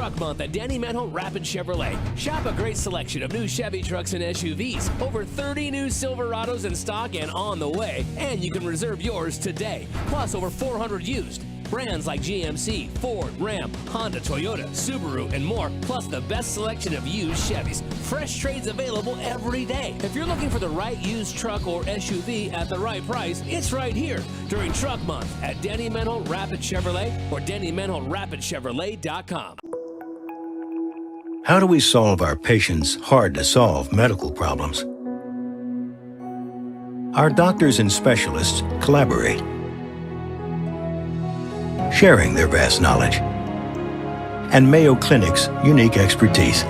Truck Month at Danny Mental Rapid Chevrolet. Shop a great selection of new Chevy trucks and SUVs. Over 30 new Silverados in stock and on the way. And you can reserve yours today. Plus over 400 used. Brands like GMC, Ford, Ram, Honda, Toyota, Subaru, and more, plus the best selection of used Chevys. Fresh trades available every day. If you're looking for the right used truck or SUV at the right price, it's right here during Truck Month at Danny Mental Rapid Chevrolet or DannyMentalRapidChevrolet.com. How do we solve our patients' hard-to-solve medical problems? Our doctors and specialists collaborate, sharing their vast knowledge and Mayo Clinic's unique expertise.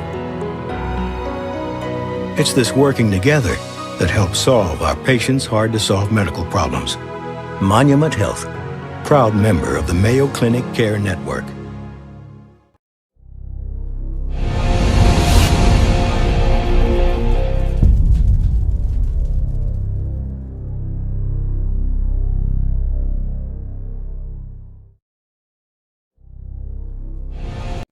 It's this working together that helps solve our patients' hard-to-solve medical problems. Monument Health, proud member of the Mayo Clinic Care Network.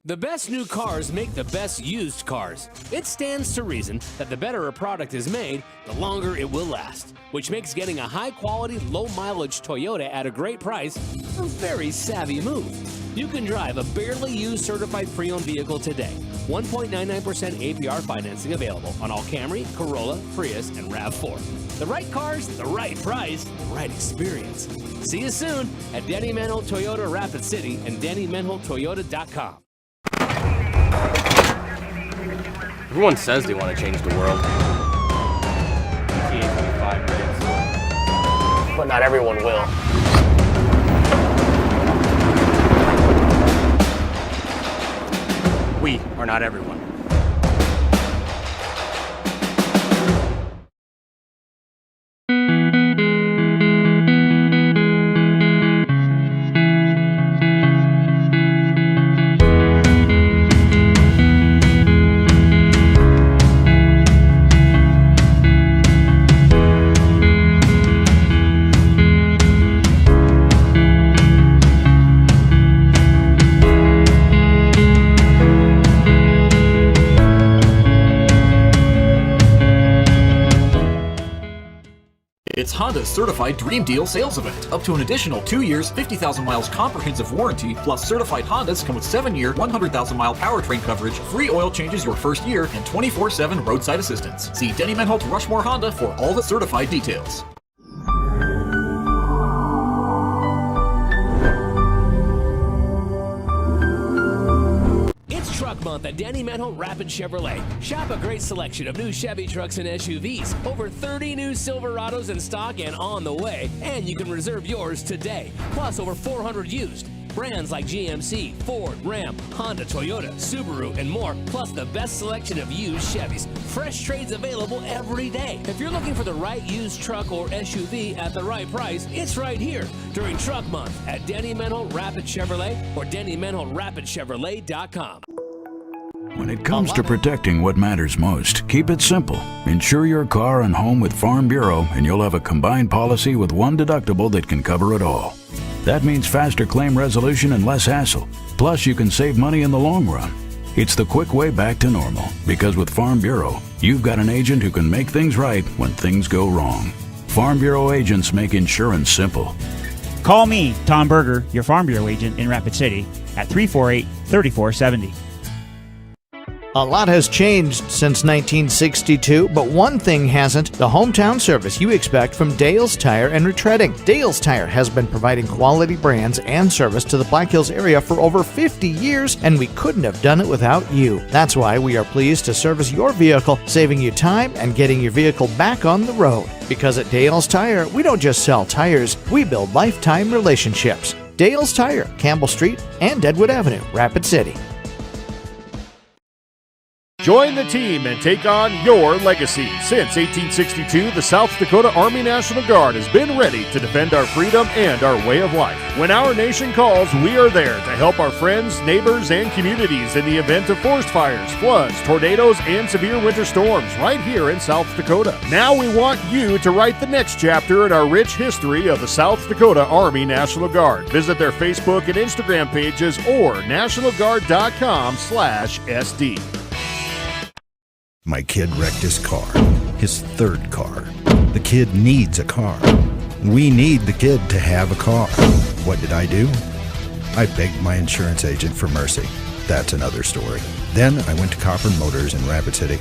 The best new cars make the best used cars. It stands to reason that the better a product is made, the longer it will last, which makes getting a high-quality, low-mileage Toyota at a great price a very savvy move. You can drive a barely used certified pre-owned vehicle today. 1.99% APR financing available on all Camry, Corolla, Prius, and RAV4. The right cars, the right price, the right experience. See you soon at Danny Mental Toyota Rapid City and DannyMentalToyota.com. Everyone says they want to change the world. But not everyone will. We are not everyone. It's Honda's certified Dream Deal sales event. Up to an additional 2 years, 50,000 miles comprehensive warranty, plus certified Hondas come with 7-year, 100,000-mile powertrain coverage, free oil changes your first year, and 24/7 roadside assistance. See Denny Menholt Rushmore Honda for all the certified details. Truck Month at Danny Mental Rapid Chevrolet. Shop a great selection of new Chevy trucks and SUVs. Over 30 new Silverados in stock and on the way. And you can reserve yours today. Plus over 400 used. Brands like GMC, Ford, Ram, Honda, Toyota, Subaru, and more. Plus the best selection of used Chevys. Fresh trades available every day. If you're looking for the right used truck or SUV at the right price, it's right here during Truck Month at Danny Mental Rapid Chevrolet or DannyMentalRapidChevrolet.com. When it comes to protecting what matters most, keep it simple. Insure your car and home with Farm Bureau and you'll have a combined policy with one deductible that can cover it all. That means faster claim resolution and less hassle. Plus, you can save money in the long run. It's the quick way back to normal, because with Farm Bureau, you've got an agent who can make things right when things go wrong. Farm Bureau agents make insurance simple. Call me, Tom Berger, your Farm Bureau agent in Rapid City, at 348-3470. A lot has changed since 1962, but one thing hasn't: the hometown service you expect from Dale's Tire and Retreading. Dale's Tire has been providing quality brands and service to the Black Hills area for over 50 years, and we couldn't have done it without you. That's why we are pleased to service your vehicle, saving you time and getting your vehicle back on the road. Because at Dale's Tire, we don't just sell tires, we build lifetime relationships. Dale's Tire, Campbell Street and Deadwood Avenue, Rapid City. Join the team and take on your legacy. Since 1862, the South Dakota Army National Guard has been ready to defend our freedom and our way of life. When our nation calls, we are there to help our friends, neighbors, and communities in the event of forest fires, floods, tornadoes, and severe winter storms right here in South Dakota. Now we want you to write the next chapter in our rich history of the South Dakota Army National Guard. Visit their Facebook and Instagram pages or nationalguard.com/SD. My kid wrecked his car, his third car. The kid needs a car. We need the kid to have a car. What did I do? I begged my insurance agent for mercy. That's another story. Then I went to Copern Motors in Rapid City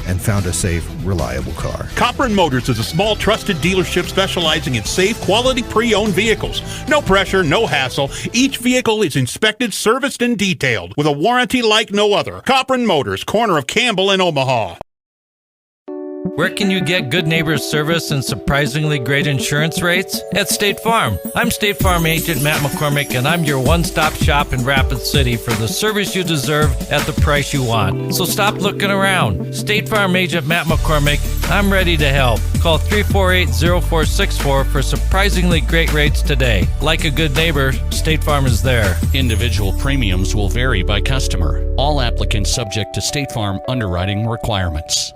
and found a safe, reliable car. Copern Motors is a small, trusted dealership specializing in safe, quality pre-owned vehicles. No pressure, no hassle. Each vehicle is inspected, serviced, and detailed with a warranty like no other. Copern Motors, corner of Campbell and Omaha. Where can you get good neighbors service and surprisingly great insurance rates? At State Farm. I'm State Farm agent Matt McCormick, and I'm your one-stop shop in Rapid City for the service you deserve at the price you want. So stop looking around. State Farm agent Matt McCormick, I'm ready to help. Call 348-0464 for surprisingly great rates today. Like a good neighbor, State Farm is there. Individual premiums will vary by customer. All applicants subject to State Farm underwriting requirements.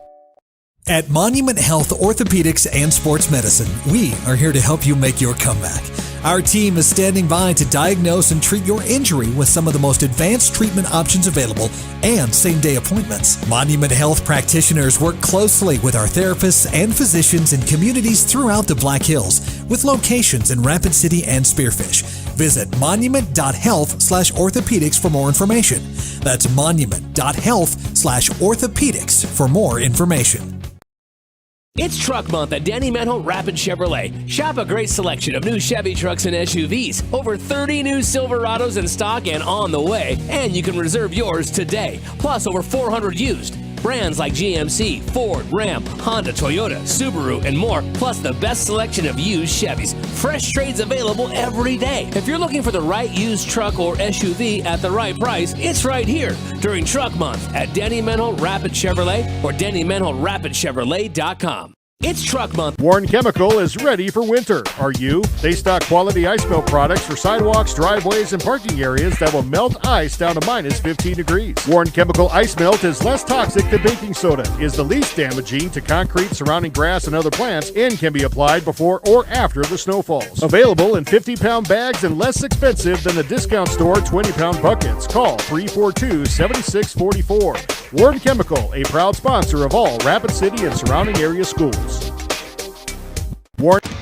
At Monument Health Orthopedics and Sports Medicine, we are here to help you make your comeback. Our team is standing by to diagnose and treat your injury with some of the most advanced treatment options available and same-day appointments. Monument Health practitioners work closely with our therapists and physicians in communities throughout the Black Hills, with locations in Rapid City and Spearfish. Visit monument.health/orthopedics for more information. That's monument.health/orthopedics for more information. It's Truck Month at Danny Menholt Rapid Chevrolet. Shop a great selection of new Chevy trucks and SUVs. Over 30 new Silverados in stock and on the way. And you can reserve yours today. Plus over 400 used. Brands like GMC, Ford, Ram, Honda, Toyota, Subaru, and more. Plus the best selection of used Chevys. Fresh trades available every day. If you're looking for the right used truck or SUV at the right price, it's right here during Truck Month at Danny Menholt Rapid Chevrolet or DannyMenholtRapidChevrolet.com. It's Truck Month. Warren Chemical is ready for winter. Are you? They stock quality ice melt products for sidewalks, driveways, and parking areas that will melt ice down to minus 15 degrees. Warren Chemical Ice Melt is less toxic than baking soda, is the least damaging to concrete, surrounding grass, and other plants, and can be applied before or after the snow falls. Available in 50-pound bags and less expensive than the discount store 20-pound buckets. Call 342-7644. Warren Chemical, a proud sponsor of all Rapid City and surrounding area schools.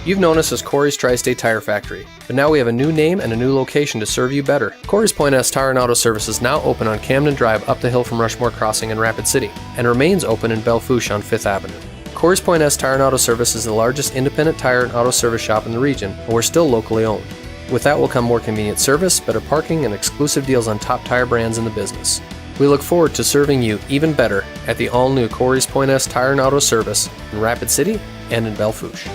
You've known us as Corey's Tri-State Tire Factory, but now we have a new name and a new location to serve you better. Corey's Point S Tire and Auto Service is now open on Camden Drive up the hill from Rushmore Crossing in Rapid City, and remains open in Belle Fourche on 5th Avenue. Corey's Point S Tire and Auto Service is the largest independent tire and auto service shop in the region, and we're still locally owned. With that will come more convenient service, better parking, and exclusive deals on top tire brands in the business. We look forward to serving you even better at the all-new Corey's Point S Tire and Auto Service in Rapid City and in Belle Fourche.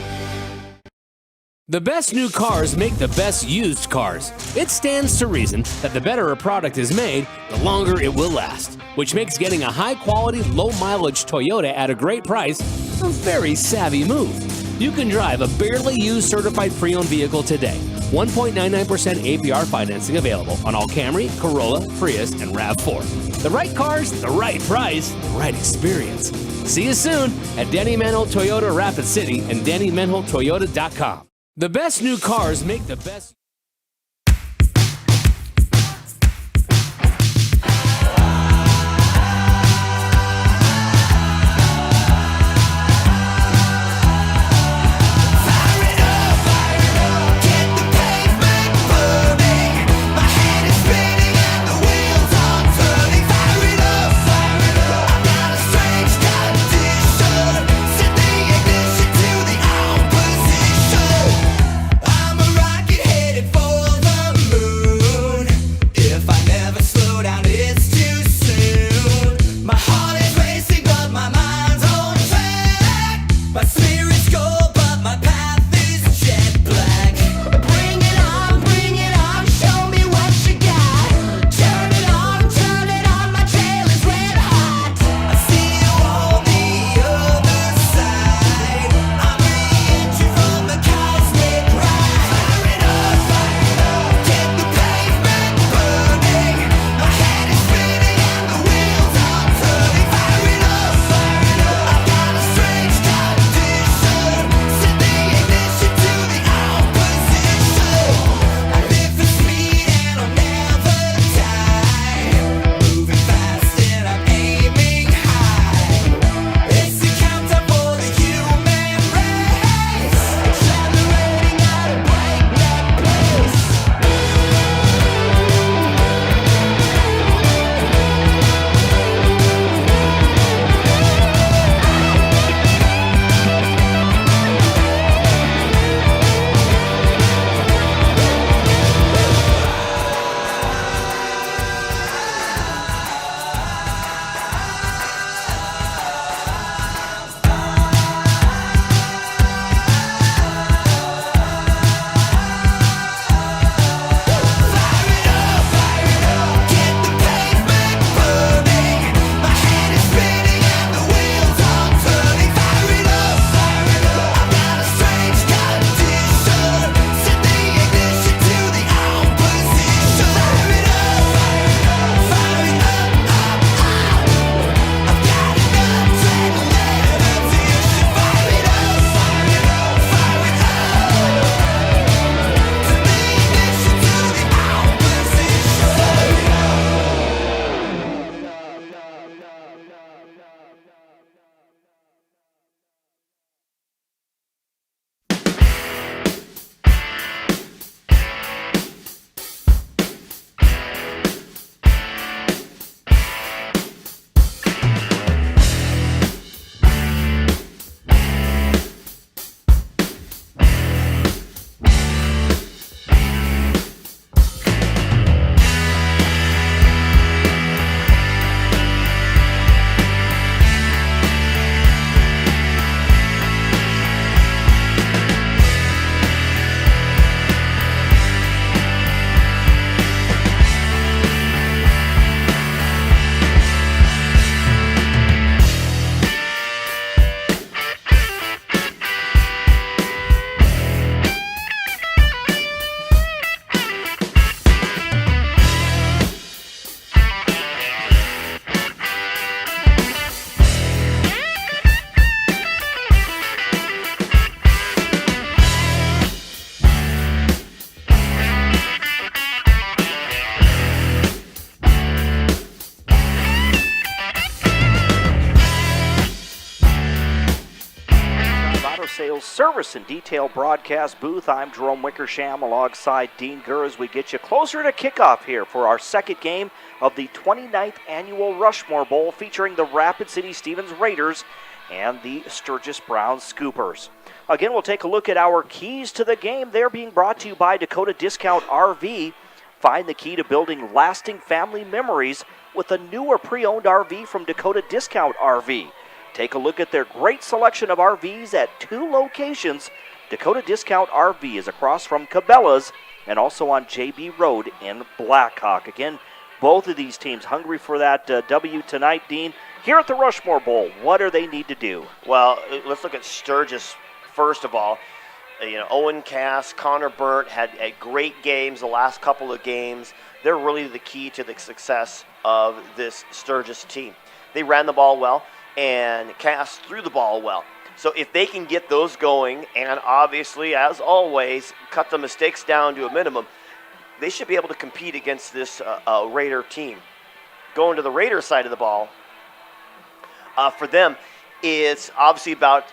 The best new cars make the best used cars. It stands to reason that the better a product is made, the longer it will last, which makes getting a high-quality, low-mileage Toyota at a great price a very savvy move. You can drive a barely used certified pre-owned vehicle today. 1.99% APR financing available on all Camry, Corolla, Prius, and RAV4. The right cars, the right price, the right experience. See you soon at Danny Menholt Toyota Rapid City and DannyMenholtToyota.com. The best new cars make the best... I'm a rocket headed Dale's Service and Detail broadcast booth. I'm Jerome Wickersham alongside Dean Gurr as we get you closer to kickoff here for our second game of the 29th Annual Rushmore Bowl featuring the Rapid City Stevens Raiders and the Sturgis Brown Scoopers. Again, we'll take a look at our keys to the game. They're being brought to you by Dakota Discount RV. Find the key to building lasting family memories with a newer pre-owned RV from Dakota Discount RV. Take a look at their great selection of RVs at 2 locations. Dakota Discount RV is across from Cabela's and also on JB Road in Blackhawk. Again, both of these teams hungry for that W tonight, Dean. Here at the Rushmore Bowl, what do they need to do? Well, let's look at Sturgis first of all. Owen Cass, Connor Burnt had great games the last couple of games. They're really the key to the success of this Sturgis team. They ran the ball well, and Cass threw the ball well. So if they can get those going, and obviously, as always, cut the mistakes down to a minimum, they should be able to compete against this Raider team. Going to the Raider side of the ball, for them, it's obviously about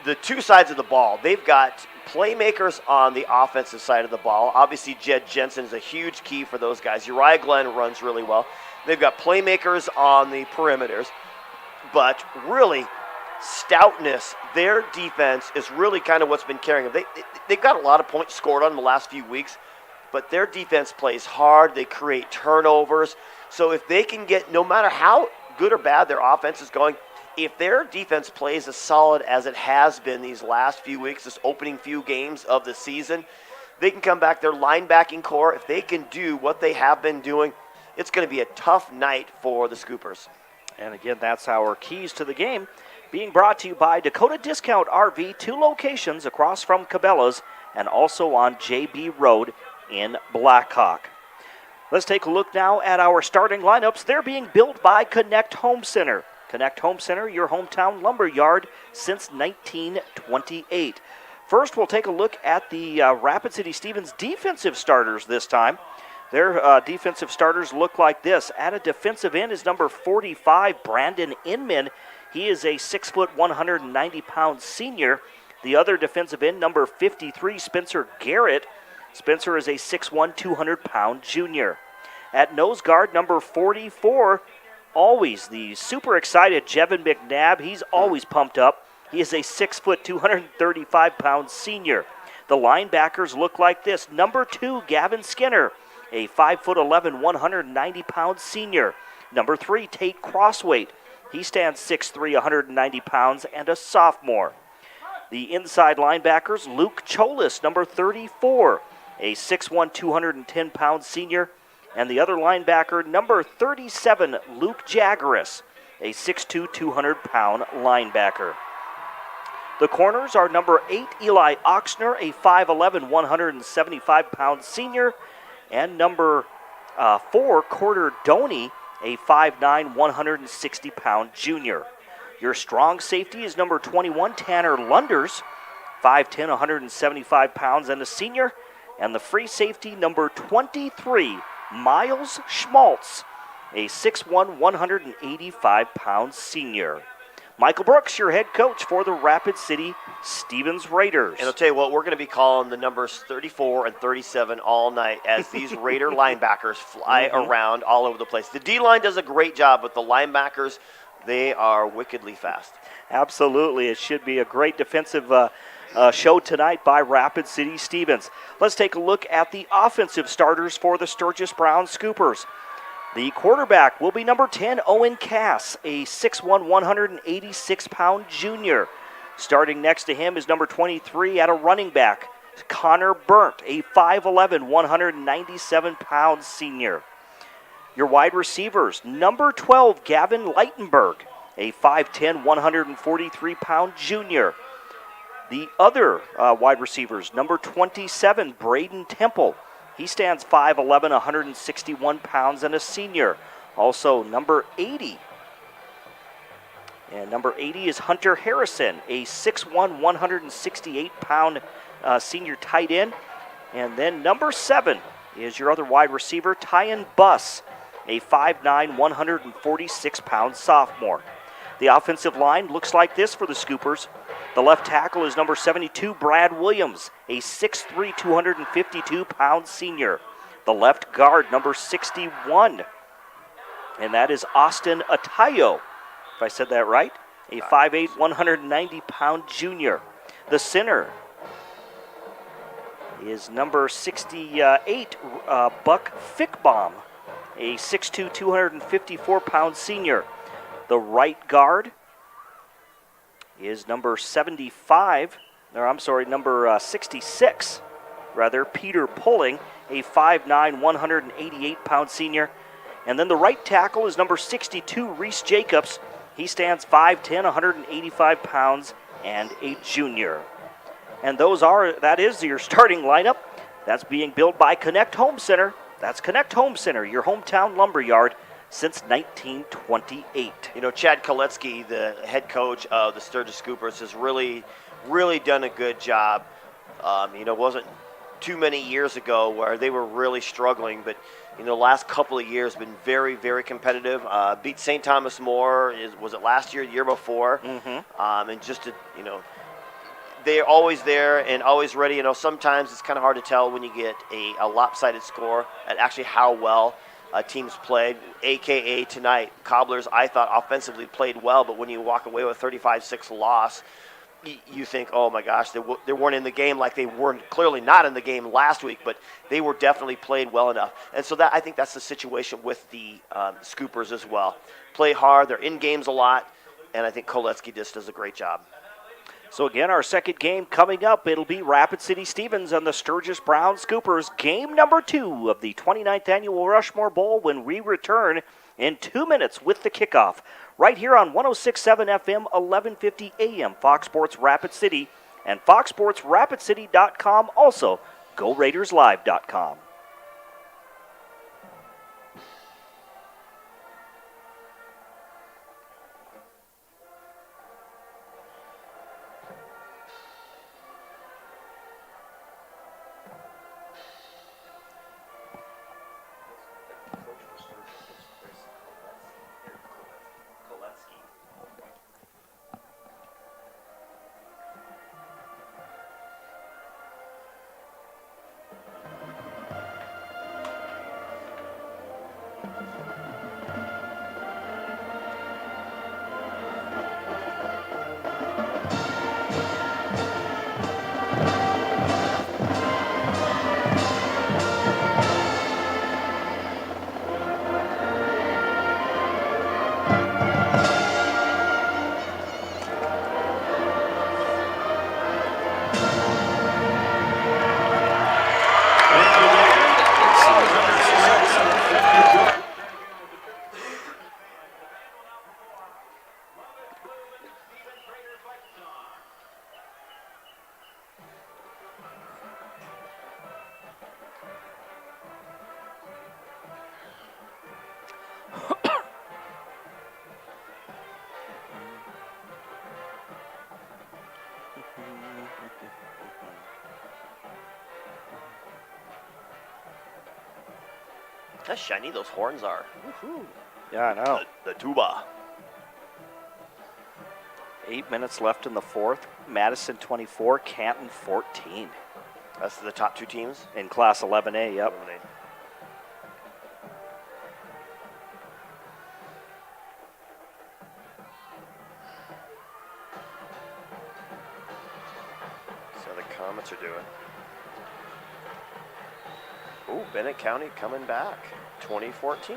the two sides of the ball. They've got playmakers on the offensive side of the ball. Obviously, Jed Jensen is a huge key for those guys. Uriah Glenn runs really well. They've got playmakers on the perimeters. But really, stoutness, their defense is really kind of what's been carrying them. They've got a lot of points scored on them the last few weeks, but their defense plays hard. They create turnovers. So if they can get, no matter how good or bad their offense is going, if their defense plays as solid as it has been these last few weeks, this opening few games of the season, they can come back. Their linebacking core, if they can do what they have been doing, it's going to be a tough night for the Scoopers. And again, that's our keys to the game, being brought to you by Dakota Discount RV, 2 locations across from Cabela's and also on JB Road in Blackhawk. Let's take a look now at our starting lineups. They're being built by Connect Home Center. Connect Home Center, your hometown lumber yard since 1928. First, we'll take a look at the Rapid City Stevens defensive starters this time. Their defensive starters look like this. At a defensive end is number 45, Brandon Inman. He is a 6', 190-pound senior. The other defensive end, number 53, Spencer Garrett. Spencer is a 6'1", 200-pound junior. At nose guard, number 44, always the super excited Jevin McNabb. He's always pumped up. He is a 6', 235-pound senior. The linebackers look like this. Number 2, Gavin Skinner, a 5'11", 190-pound senior. Number 3, Tate Crossweight. He stands 6'3", 190 pounds, and a sophomore. The inside linebackers, Luke Cholis, number 34, a 6'1", 210-pound senior. And the other linebacker, number 37, Luke Jagaris, a 6'2", 200-pound linebacker. The corners are number 8, Eli Oxner, a 5'11", 175-pound senior. And number 4, Corder Doney, a 5'9", 160-pound junior. Your strong safety is number 21, Tanner Lunders, 5'10", 175 pounds and a senior. And the free safety, number 23, Miles Schmaltz, a 6'1", 185-pound senior. Michael Brooks, your head coach for the Rapid City Stevens Raiders. And I'll tell you what, we're going to be calling the numbers 34 and 37 all night as these Raider linebackers fly around all over the place. The D-line does a great job, but the linebackers, they are wickedly fast. Absolutely. It should be a great defensive show tonight by Rapid City Stevens. Let's take a look at the offensive starters for the Sturgis Brown Scoopers. The quarterback will be number 10, Owen Cass, a 6'1", 186-pound junior. Starting next to him is number 23 at a running back, Connor Burnt, a 5'11", 197-pound senior. Your wide receivers, number 12, Gavin Leitenberg, a 5'10", 143-pound junior. The other wide receivers, number 27, Braden Temple. He stands 5'11", 161 pounds and a senior. Also, number 80. And number 80 is Hunter Harrison, a 6'1", 168-pound senior tight end. And then number 7 is your other wide receiver, Tyan Buss, a 5'9", 146-pound sophomore. The offensive line looks like this for the Scoopers. The left tackle is number 72, Brad Williams, a 6'3", 252-pound senior. The left guard, number 61, and that is Austin Atayo, if I said that right, a 5'8", 190-pound junior. The center is number 68, Buck Fickbaum, a 6'2", 254-pound senior. The right guard is number 66, Peter Pulling, a 5'9", 188-pound senior. And then the right tackle is number 62, Reese Jacobs. He stands 5'10", 185 pounds, and a junior. And that is your starting lineup. That's being built by Connect Home Center. That's Connect Home Center, your hometown lumber yard since 1928. You know, Chad Koletsky, the head coach of the Sturgis Scoopers, has really done a good job. It wasn't too many years ago where they were really struggling, but the last couple of years been very, very competitive. Beat St. Thomas More, was it last year, the year before? Mm-hmm. And just they're always there and always ready. Sometimes it's kind of hard to tell when you get a lopsided score at actually how well teams played, a.k.a. tonight. Cobblers, I thought, offensively played well, but when you walk away with a 35-6 loss, you think, oh my gosh, they weren't in the game like they weren't clearly not in the game last week, but they were definitely played well enough. And so I think that's the situation with the Scoopers as well. Play hard, they're in games a lot, and I think Koletsky just does a great job. So again, our second game coming up, it'll be Rapid City Stevens and the Sturgis Brown Scoopers. Game number 2 of the 29th Annual Rushmore Bowl when we return in 2 minutes with the kickoff. Right here on 106.7 FM, 1150 AM, Fox Sports Rapid City, and foxsportsrapidcity.com, also GoRaidersLive.com. How shiny those horns are. Woo-hoo. Yeah, I know. The tuba. 8 minutes left in the fourth. Madison 24, Canton 14. That's the top two teams? In Class 11A, yep. 11A. So the Comets are doing. Ooh, Bennett County coming back. 2014.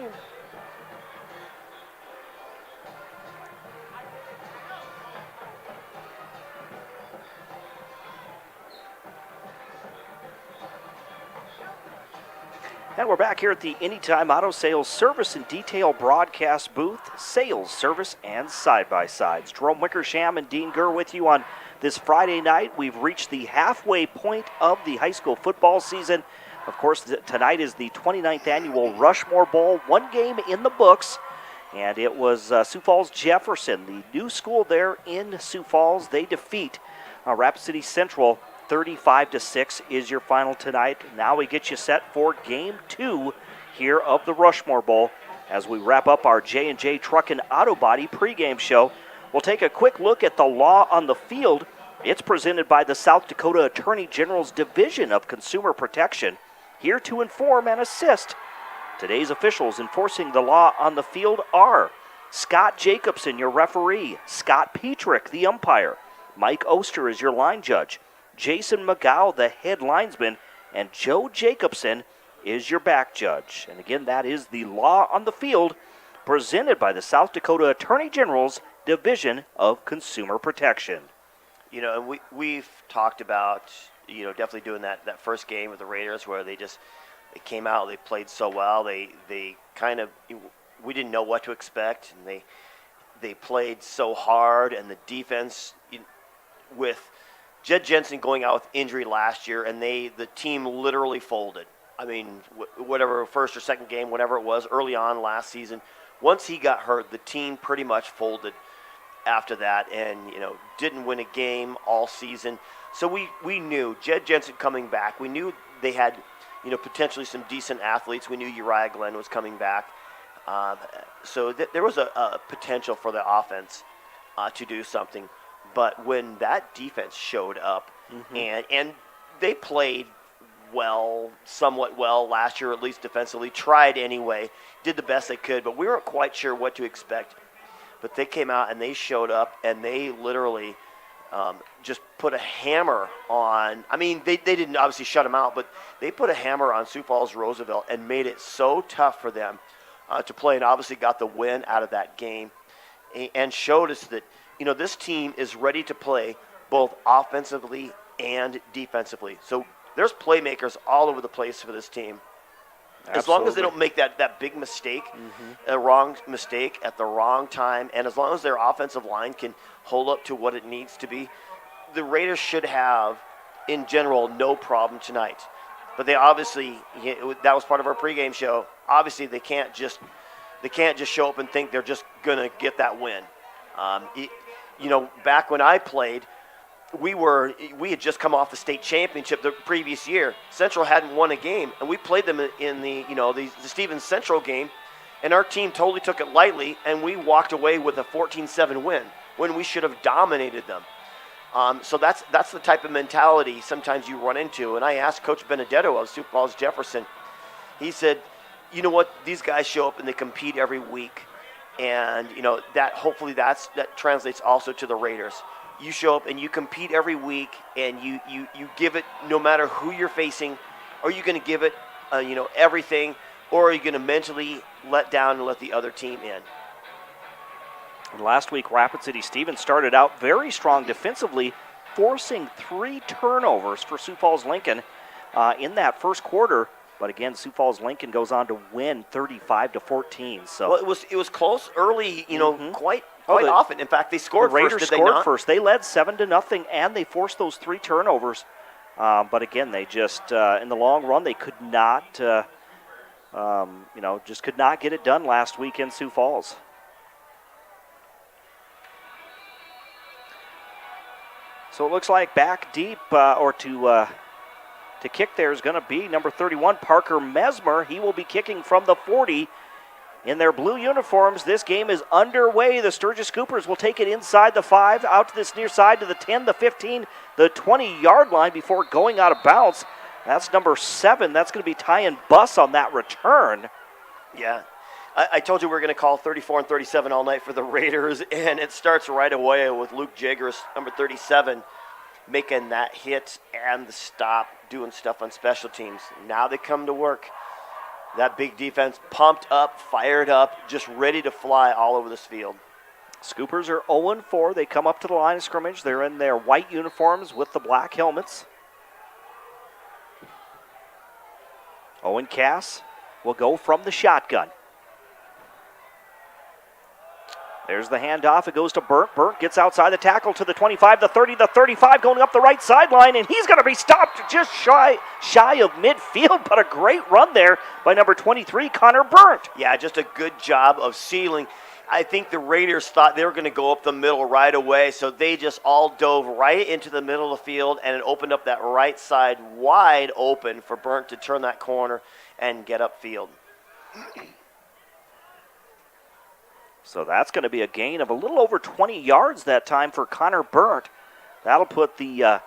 And we're back here at the Anytime Auto Sales Service and Detail Broadcast Booth, Sales, Service, and Side-by-Sides. Jerome Wickersham and Dean Gurr with you on this Friday night. We've reached the halfway point of the high school football season. Of course, tonight is the 29th Annual Rushmore Bowl. One game in the books, and it was Sioux Falls Jefferson, the new school there in Sioux Falls. They defeat Rapid City Central 35-6 is your final tonight. Now we get you set for Game 2 here of the Rushmore Bowl as we wrap up our J&J Truck and Auto Body pregame show. We'll take a quick look at the law on the field. It's presented by the South Dakota Attorney General's Division of Consumer Protection, here to inform and assist. Today's officials enforcing the law on the field are Scott Jacobson, your referee, Scott Petrick, the umpire, Mike Oster is your line judge, Jason McGow, the head linesman, and Joe Jacobson is your back judge. And again, that is the law on the field presented by the South Dakota Attorney General's Division of Consumer Protection. You know, and we've talked about, you know, definitely doing that first game with the Raiders where they came out, they played so well, they kind of, we didn't know what to expect, and they played so hard, and the defense, with Jed Jensen going out with injury last year, and the team literally folded. I mean, whatever, first or second game, whatever it was, early on last season, once he got hurt, the team pretty much folded after that, and, you know, didn't win a game all season. So we knew Jed Jensen coming back. We knew they had, you know, potentially some decent athletes. We knew Uriah Glenn was coming back. So there was a potential for the offense to do something. But when that defense showed up, and they played well, somewhat well last year, at least defensively, tried anyway, did the best they could, but we weren't quite sure what to expect. But they came out and they showed up, and they literally just put a hammer on. I mean, they didn't obviously shut them out, but they put a hammer on Sioux Falls Roosevelt and made it so tough for them to play, and obviously got the win out of that game and showed us that, you know, this team is ready to play both offensively and defensively. So there's playmakers all over the place for this team. Absolutely. As long as they don't make that big mistake, a wrong mistake at the wrong time, and as long as their offensive line can hold up to what it needs to be, the Raiders should have, in general, no problem tonight. But they obviously, that was part of our pregame show, obviously they can't just show up and think they're just going to get that win. You know, back when I played, we had just come off the state championship the previous year. Central hadn't won a game, and we played them in the Stevens Central game, and our team totally took it lightly, and we walked away with a 14-7 win when we should have dominated them. So that's the type of mentality sometimes you run into. And I asked Coach Benedetto of Sioux Falls Jefferson. He said, you know what, these guys show up and they compete every week, and you know that hopefully that translates also to the Raiders. You show up and you compete every week, and you give it no matter who you're facing. Are you going to give it, everything, or are you going to mentally let down and let the other team in? And last week, Rapid City Stevens started out very strong defensively, forcing 3 turnovers for Sioux Falls Lincoln in that first quarter. But again, Sioux Falls Lincoln goes on to win 35-14. So well, it was close early, quite often. In fact, they scored the Raiders first. Did scored they not? first. They led 7-0, and they forced those 3 turnovers. But again, they just in the long run they could not, just could not get it done last week in Sioux Falls. So it looks like back deep to kick there is going to be number 31, Parker Mesmer. He will be kicking from the 40 in their blue uniforms. This game is underway. The Sturgis Scoopers will take it inside the 5, out to this near side to the 10, the 15, the 20-yard line before going out of bounds. That's number 7. That's going to be Tyan Buss on that return. Yeah. I told you we were going to call 34 and 37 all night for the Raiders, and it starts right away with Luke Jaggers, number 37, making that hit and the stop, doing stuff on special teams. Now they come to work. That big defense pumped up, fired up, just ready to fly all over this field. Scoopers are 0-4. They come up to the line of scrimmage. They're in their white uniforms with the black helmets. Owen Cass will go from the shotgun. There's the handoff. It goes to Burnt. Burnt gets outside the tackle to the 25, the 30, the 35, going up the right sideline, and he's going to be stopped just shy of midfield, but a great run there by number 23, Connor Burnt. Yeah, just a good job of sealing. I think the Raiders thought they were going to go up the middle right away, so they just all dove right into the middle of the field, and it opened up that right side wide open for Burnt to turn that corner and get upfield. So that's going to be a gain of a little over 20 yards that time for Connor Burnt. That'll put the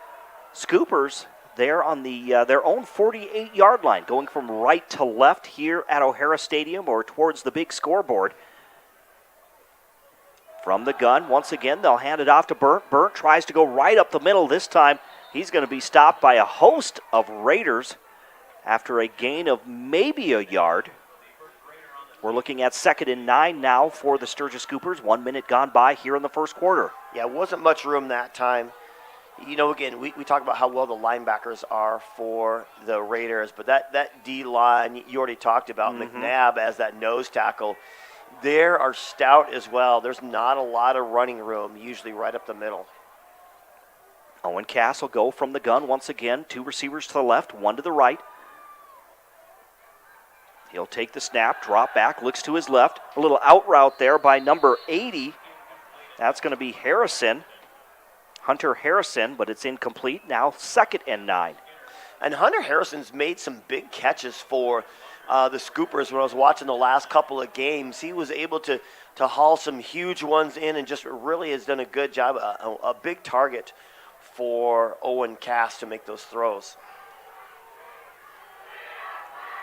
Scoopers there on their own 48-yard line, going from right to left here at O'Hara Stadium or towards the big scoreboard. From the gun, once again, they'll hand it off to Burnt. Burnt tries to go right up the middle this time. He's going to be stopped by a host of Raiders after a gain of maybe a yard. We're looking at 2nd and 9 now for the Sturgis Scoopers. 1 minute gone by here in the first quarter. Yeah, wasn't much room that time. You know, again, we talk about how well the linebackers are for the Raiders, but that D-line, you already talked about McNabb as that nose tackle. They are stout as well. There's not a lot of running room, usually right up the middle. Owen Cass will go from the gun once again. 2 receivers to the left, 1 to the right. He'll take the snap, drop back, looks to his left. A little out route there by number 80. That's going to be Harrison. Hunter Harrison, but it's incomplete. Now 2nd and 9. And Hunter Harrison's made some big catches for the Scoopers. When I was watching the last couple of games, he was able to haul some huge ones in and just really has done a good job, a big target for Owen Cass to make those throws.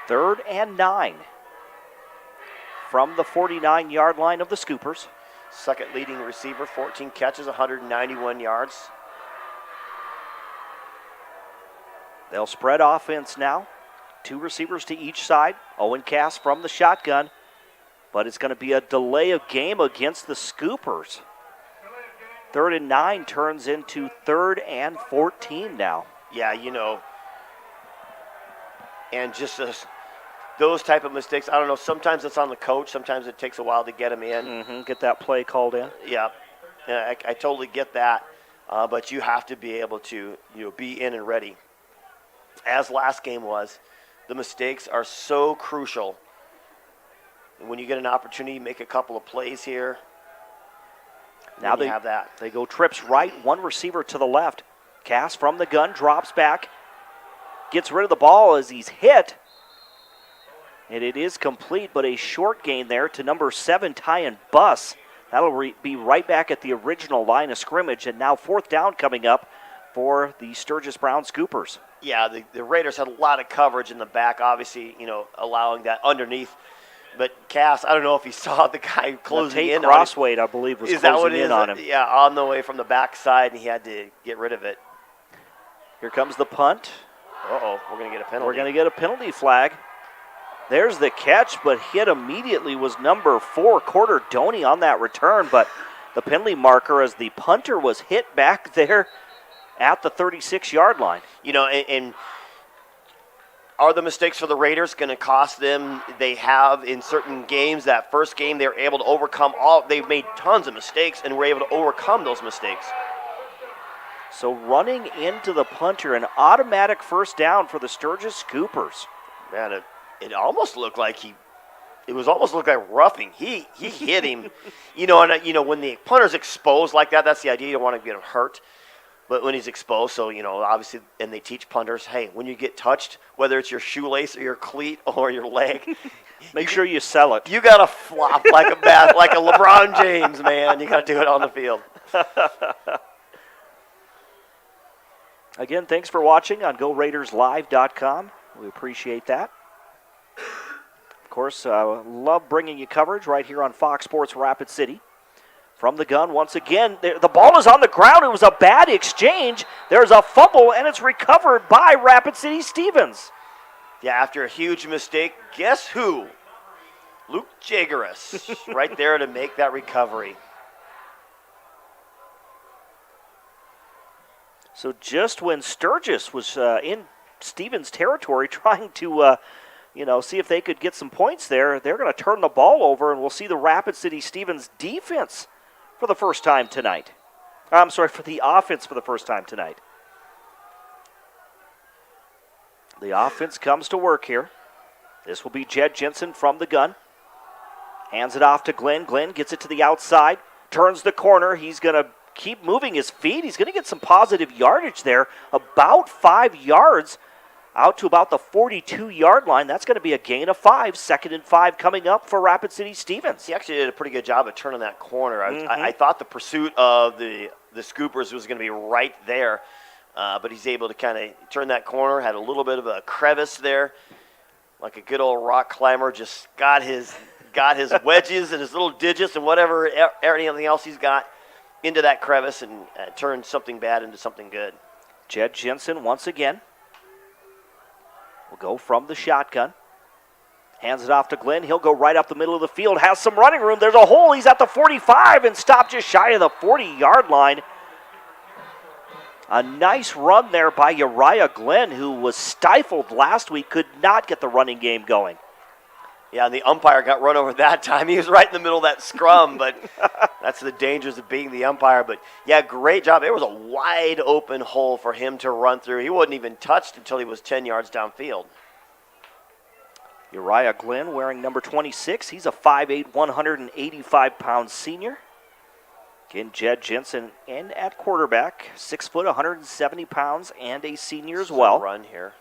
3rd and 9 from the 49-yard line of the Scoopers. Second leading receiver, 14 catches, 191 yards. They'll spread offense now. 2 receivers to each side. Owen Cass from the shotgun. But it's going to be a delay of game against the Scoopers. 3rd and 9 turns into 3rd and 14 now. Yeah, you know. And just those type of mistakes, I don't know, sometimes it's on the coach. Sometimes it takes a while to get him in. Get that play called in. Yeah, I totally get that. But you have to be able to be in and ready. As last game was, the mistakes are so crucial. When you get an opportunity to make a couple of plays here, now they have that. They go trips right, 1 receiver to the left. Cass from the gun, drops back, gets rid of the ball as he's hit. And it is complete, but a short gain there to number 7, Tyan Buss. That'll be right back at the original line of scrimmage, and now 4th down coming up for the Sturgis Brown Scoopers. Yeah, the Raiders had a lot of coverage in the back, obviously, allowing that underneath. But Cass, I don't know if he saw the guy closing in. Crossweight, I believe, was closing in on him. Yeah, on the way from the backside, and he had to get rid of it. Here comes the punt. Uh-oh, we're going to get a penalty. We're going to get a penalty flag. There's the catch, but hit immediately was number 4, Corder Doney, on that return. But the penalty marker as the punter was hit back there at the 36-yard line. And are the mistakes for the Raiders going to cost them? They have in certain games. That first game, they were able to overcome they've made tons of mistakes and were able to overcome those mistakes. So running into the punter, an automatic 1st down for the Sturgis Scoopers. Man, it almost looked like roughing. He hit him. When the punter's exposed like that, that's the idea. You don't want to get him hurt. But when he's exposed, so, obviously, and they teach punters, hey, when you get touched, whether it's your shoelace or your cleat or your leg, make sure you sell it. You got to flop like a LeBron James, man. You got to do it on the field. Again, thanks for watching on GoRaidersLive.com. We appreciate that. Of course, love bringing you coverage right here on Fox Sports Rapid City. From the gun, once again, the ball is on the ground. It was a bad exchange. There's a fumble, and it's recovered by Rapid City Stevens. Yeah, after a huge mistake, guess who? Luke Jageris, right there to make that recovery. So just when Sturgis was in Stevens' territory trying to, see if they could get some points there, they're going to turn the ball over, and we'll see the Rapid City Stevens defense for the first time tonight. For the offense for the first time tonight. The offense comes to work here. This will be Jed Jensen from the gun. Hands it off to Glenn. Glenn gets it to the outside, turns the corner. He's going to keep moving his feet. He's going to get some positive yardage there, about 5 yards. out to about the 42-yard line. That's going to be a gain of 5. 2nd and 5 coming up for Rapid City Stevens. He actually did a pretty good job of turning that corner. I thought the pursuit of the Scoopers was going to be right there, but he's able to kind of turn that corner, had a little bit of a crevice there, like a good old rock climber, just got his wedges and his little digits and whatever, anything else he's got into that crevice and turned something bad into something good. Jed Jensen once again will go from the shotgun. Hands it off to Glenn. He'll go right up the middle of the field. Has some running room. There's a hole. He's at the 45 and stopped just shy of the 40-yard line. A nice run there by Uriah Glenn, who was stifled last week, could not get the running game going. Yeah, and the umpire got run over that time. He was right in the middle of that scrum, but that's the dangers of being the umpire. But, yeah, great job. It was a wide open hole for him to run through. He wasn't even touched until he was 10 yards downfield. Uriah Glenn wearing number 26. He's a 5'8", 185-pound senior. Again, Jed Jensen in at quarterback, 6 foot, 170 pounds, and a senior as well. Run here.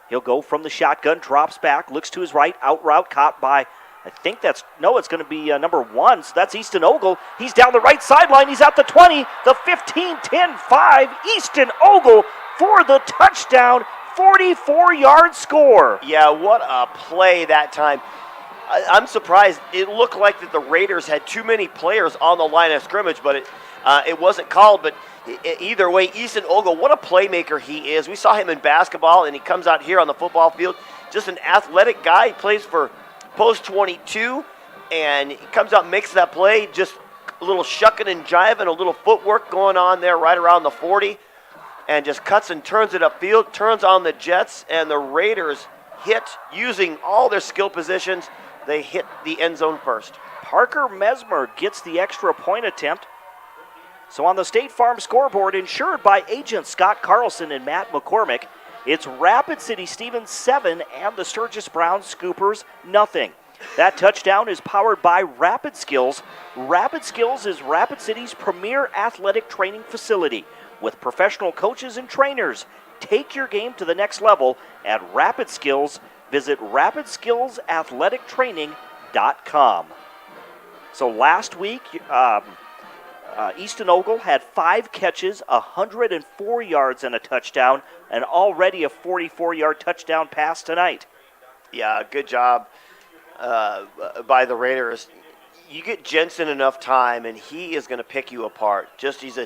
He'll go from the shotgun, drops back, looks to his right, out route, caught by, it's going to be number 1, so that's Easton Ogle. He's down the right sideline, he's at the 20, the 15, 10, 5, Easton Ogle for the touchdown, 44-yard score. Yeah, what a play that time. I'm surprised. It looked like that the Raiders had too many players on the line of scrimmage, but it wasn't called, but either way, Easton Ogle, what a playmaker he is. We saw him in basketball, and he comes out here on the football field. Just an athletic guy. He plays for Post 22, and he comes out and makes that play. Just a little shucking and jiving, a little footwork going on there right around the 40, and just cuts and turns it upfield, turns on the Jets, and the Raiders hit using all their skill positions. They hit the end zone first. Parker Mesmer gets the extra point attempt. So on the State Farm scoreboard, insured by agents Scott Carlson and Matt McCormick, it's Rapid City Stevens 7 and the Sturgis Brown Scoopers nothing. That touchdown is powered by Rapid Skills. Rapid Skills is Rapid City's premier athletic training facility with professional coaches and trainers. Take your game to the next level at Rapid Skills. Visit rapidskillsathletictraining.com. So last week, Easton Ogle had 5 catches, 104 yards and a touchdown, and already a 44-yard touchdown pass tonight. Yeah, good job by the Raiders. You get Jensen enough time, and he is going to pick you apart. He's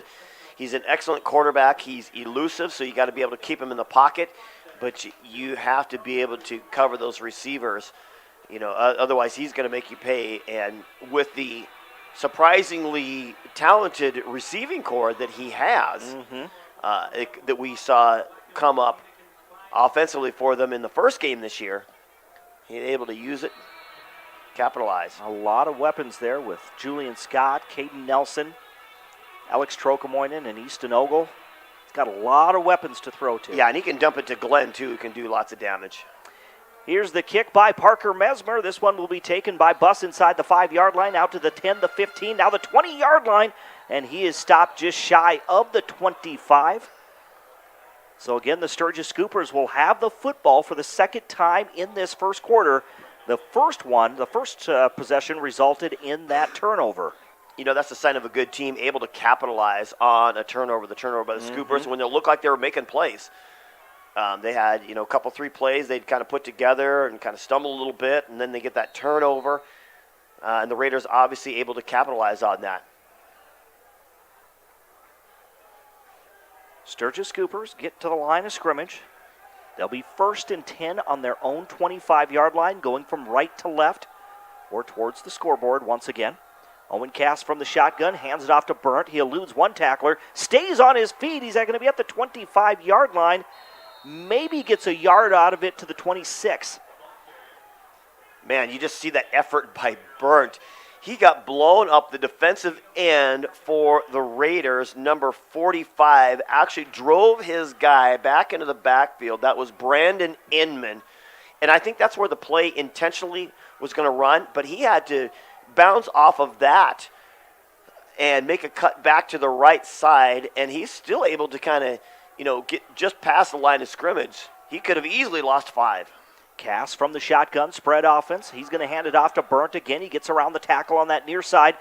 an excellent quarterback. He's elusive, so you got to be able to keep him in the pocket, but you have to be able to cover those receivers. Otherwise he's going to make you pay. And with the surprisingly talented receiving core that he has, that we saw come up offensively for them in the first game this year, he's able to use it, capitalize. A lot of weapons there with Julian Scott, Caden Nelson, Alex Trocamoinen, and Easton Ogle. He's got a lot of weapons to throw to. Yeah, and he can dump it to Glenn, too, who can do lots of damage. Here's the kick by Parker Mesmer. This one will be taken by Buss inside the 5-yard line, out to the 10, the 15, now the 20-yard line, and he is stopped just shy of the 25. So again, the Sturgis Scoopers will have the football for the second time in this first quarter. The first possession resulted in that turnover. That's a sign of a good team able to capitalize on a turnover, the turnover by the Scoopers, when they look like they were making plays. They had, a couple, 3 plays they'd kind of put together and kind of stumble a little bit, and then they get that turnover, and the Raiders obviously able to capitalize on that. Sturgis Scoopers get to the line of scrimmage. They'll be 1st and 10 on their own 25-yard line, going from right to left or towards the scoreboard once again. Owen Cass from the shotgun, hands it off to Burnt. He eludes one tackler, stays on his feet. He's going to be at the 25-yard line. Maybe gets a yard out of it to the 26. Man, you just see that effort by Burnt. He got blown up the defensive end for the Raiders. Number 45 actually drove his guy back into the backfield. That was Brandon Inman. And I think that's where the play intentionally was going to run, but he had to bounce off of that and make a cut back to the right side, and he's still able to kind of, get just past the line of scrimmage. he could have easily lost 5. Cass from the shotgun, spread offense. He's going to hand it off to Burnt again. He gets around the tackle on that near side.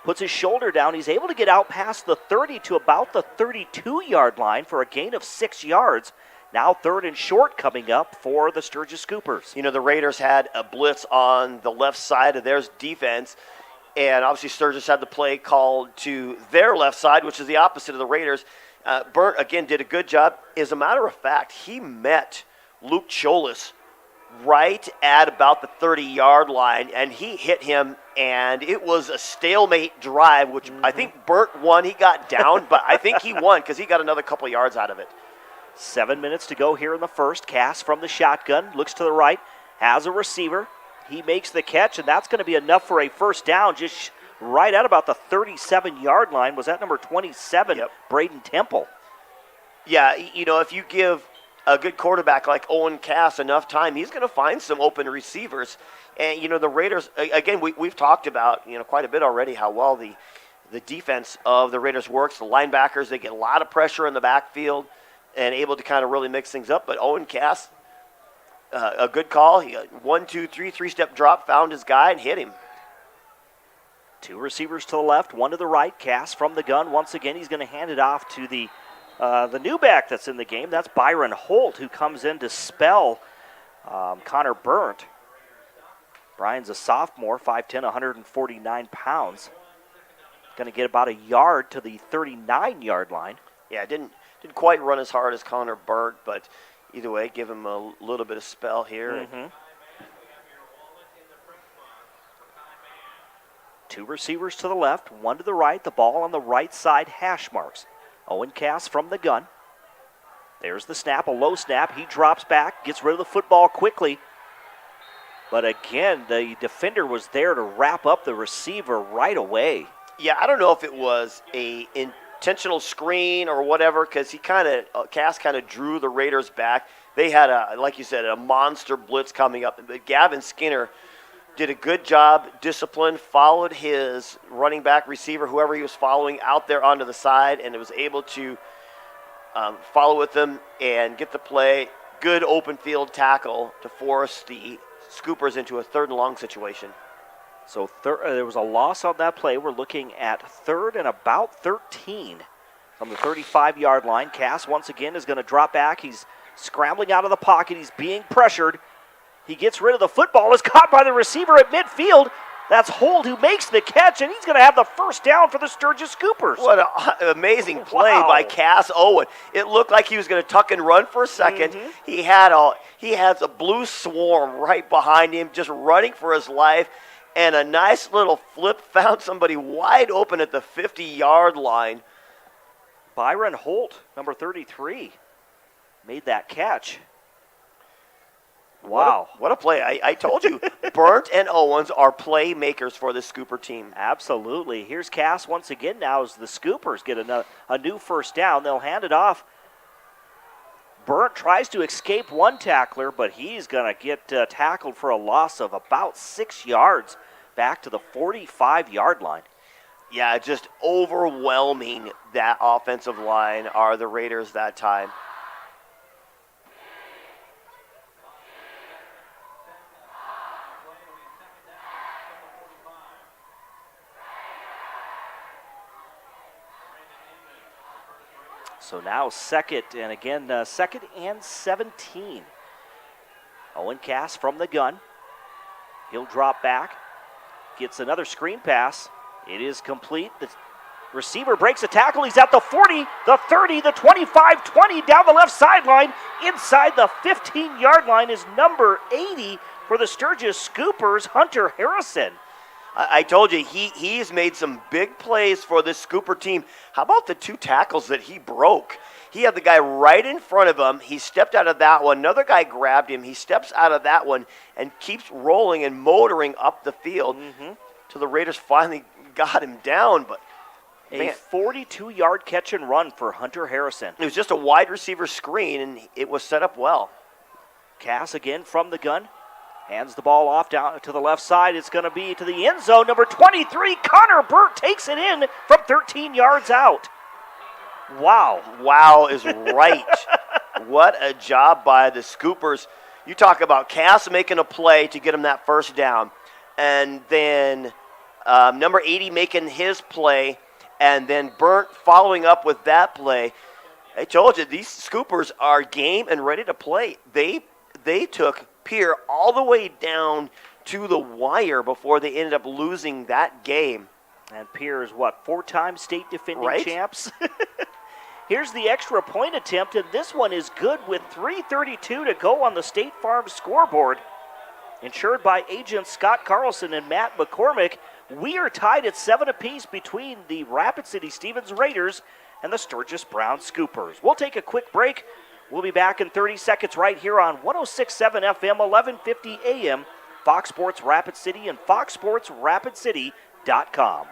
Puts his shoulder down. He's able to get out past the 30 to about the 32-yard line for a gain of 6 yards. Now 3rd and short coming up for the Sturgis Scoopers. You know, the Raiders had a blitz on the left side of their defense, and obviously Sturgis had the play called to their left side, which is the opposite of the Raiders. Burnt, again, did a good job. As a matter of fact, he met Luke Cholis right at about the 30-yard line, and he hit him, and it was a stalemate drive, which I think Burnt won. He got down, but I think he won because he got another couple of yards out of it. 7 minutes to go here in the first. Cass from the shotgun, looks to the right, has a receiver. He makes the catch, and that's going to be enough for a first down, just right at about the 37-yard line. Was that number 27, Braden Temple? Yeah, you know, if you give a good quarterback like Owen Cass enough time, he's going to find some open receivers. And, you know, the Raiders, again, we've talked about, you know, quite a bit already how well the defense of the Raiders works. The linebackers, they get a lot of pressure in the backfield and able to kind of really mix things up. But Owen Cass, a good call. He 1, 2, 3, 3-step drop, found his guy and hit him. 2 receivers to the left, 1 to the right. Cass from the gun. Once again, he's going to hand it off to the new back that's in the game. That's Byron Holt, who comes in to spell Connor Burnt. Brian's a sophomore, 5'10", 149 pounds. Going to get about a yard to the 39-yard line. Yeah, didn't quite run as hard as Connor Burnt, but either way, give him a little bit of spell here. 2 receivers to the left, 1 to the right. The ball on the right side, hash marks. Owen Cass from the gun. There's the snap, a low snap. He drops back, gets rid of the football quickly. But again, the defender was there to wrap up the receiver right away. Yeah, I don't know if it was a intentional screen or whatever, because Cass kind of drew the Raiders back. They had, like you said, a monster blitz coming up. But Gavin Skinner did a good job, disciplined, followed his running back receiver, whoever he was following, out there onto the side, and was able to follow with them and get the play. Good open field tackle to force the Scoopers into a 3rd and long situation. So there was a loss on that play. We're looking at 3rd and about 13 from the 35-yard line. Cass, once again, is going to drop back. He's scrambling out of the pocket. He's being pressured. He gets rid of the football. Is caught by the receiver at midfield. That's Holt who makes the catch, and he's going to have the first down for the Sturgis Scoopers. What an amazing play by Cass Owen. It looked like he was going to tuck and run for a second. He has a blue swarm right behind him, just running for his life, and a nice little flip, found somebody wide open at the 50-yard line. Byron Holt, number 33, made that catch. Wow. What a play. I told you, Burnt and Owens are playmakers for the Scooper team. Absolutely. Here's Cass once again now as the Scoopers get a new first down. They'll hand it off. Burnt tries to escape one tackler, but he's going to get tackled for a loss of about 6 yards back to the 45-yard line. Yeah, just overwhelming that offensive line are the Raiders that time. So now second and 17. Owen Cass from the gun. He'll drop back. Gets another screen pass. It is complete. The receiver breaks a tackle. He's at the 40, the 30, the 25, 20, down the left sideline. Inside the 15-yard line is number 80 for the Sturgis Scoopers, Hunter Harrison. I told you, he's made some big plays for this Scooper team. How about the 2 tackles that he broke? He had the guy right in front of him. He stepped out of that one. Another guy grabbed him. He steps out of that one and keeps rolling and motoring up the field till the Raiders finally got him down. But a 42-yard catch and run for Hunter Harrison. It was just a wide receiver screen, and it was set up well. Cass again from the gun. Hands the ball off down to the left side. It's going to be to the end zone. Number 23, Connor Burnt takes it in from 13 yards out. Wow. Wow is right. What a job by the Scoopers. You talk about Cass making a play to get him that first down, and then number 80 making his play, and then Burnt following up with that play. I told you, these Scoopers are game and ready to play. They took Pierre all the way down to the wire before they ended up losing that game. And Pierre is, what, 4-time state defending Right? champs? Here's the extra point attempt, and this one is good with 3:32 to go on the State Farm scoreboard. Insured by agents Scott Carlson and Matt McCormick, we are tied at 7 apiece between the Rapid City Stevens Raiders and the Sturgis Brown Scoopers. We'll take a quick break. We'll be back in 30 seconds right here on 106.7 FM, 1150 AM, Fox Sports Rapid City and foxsportsrapidcity.com.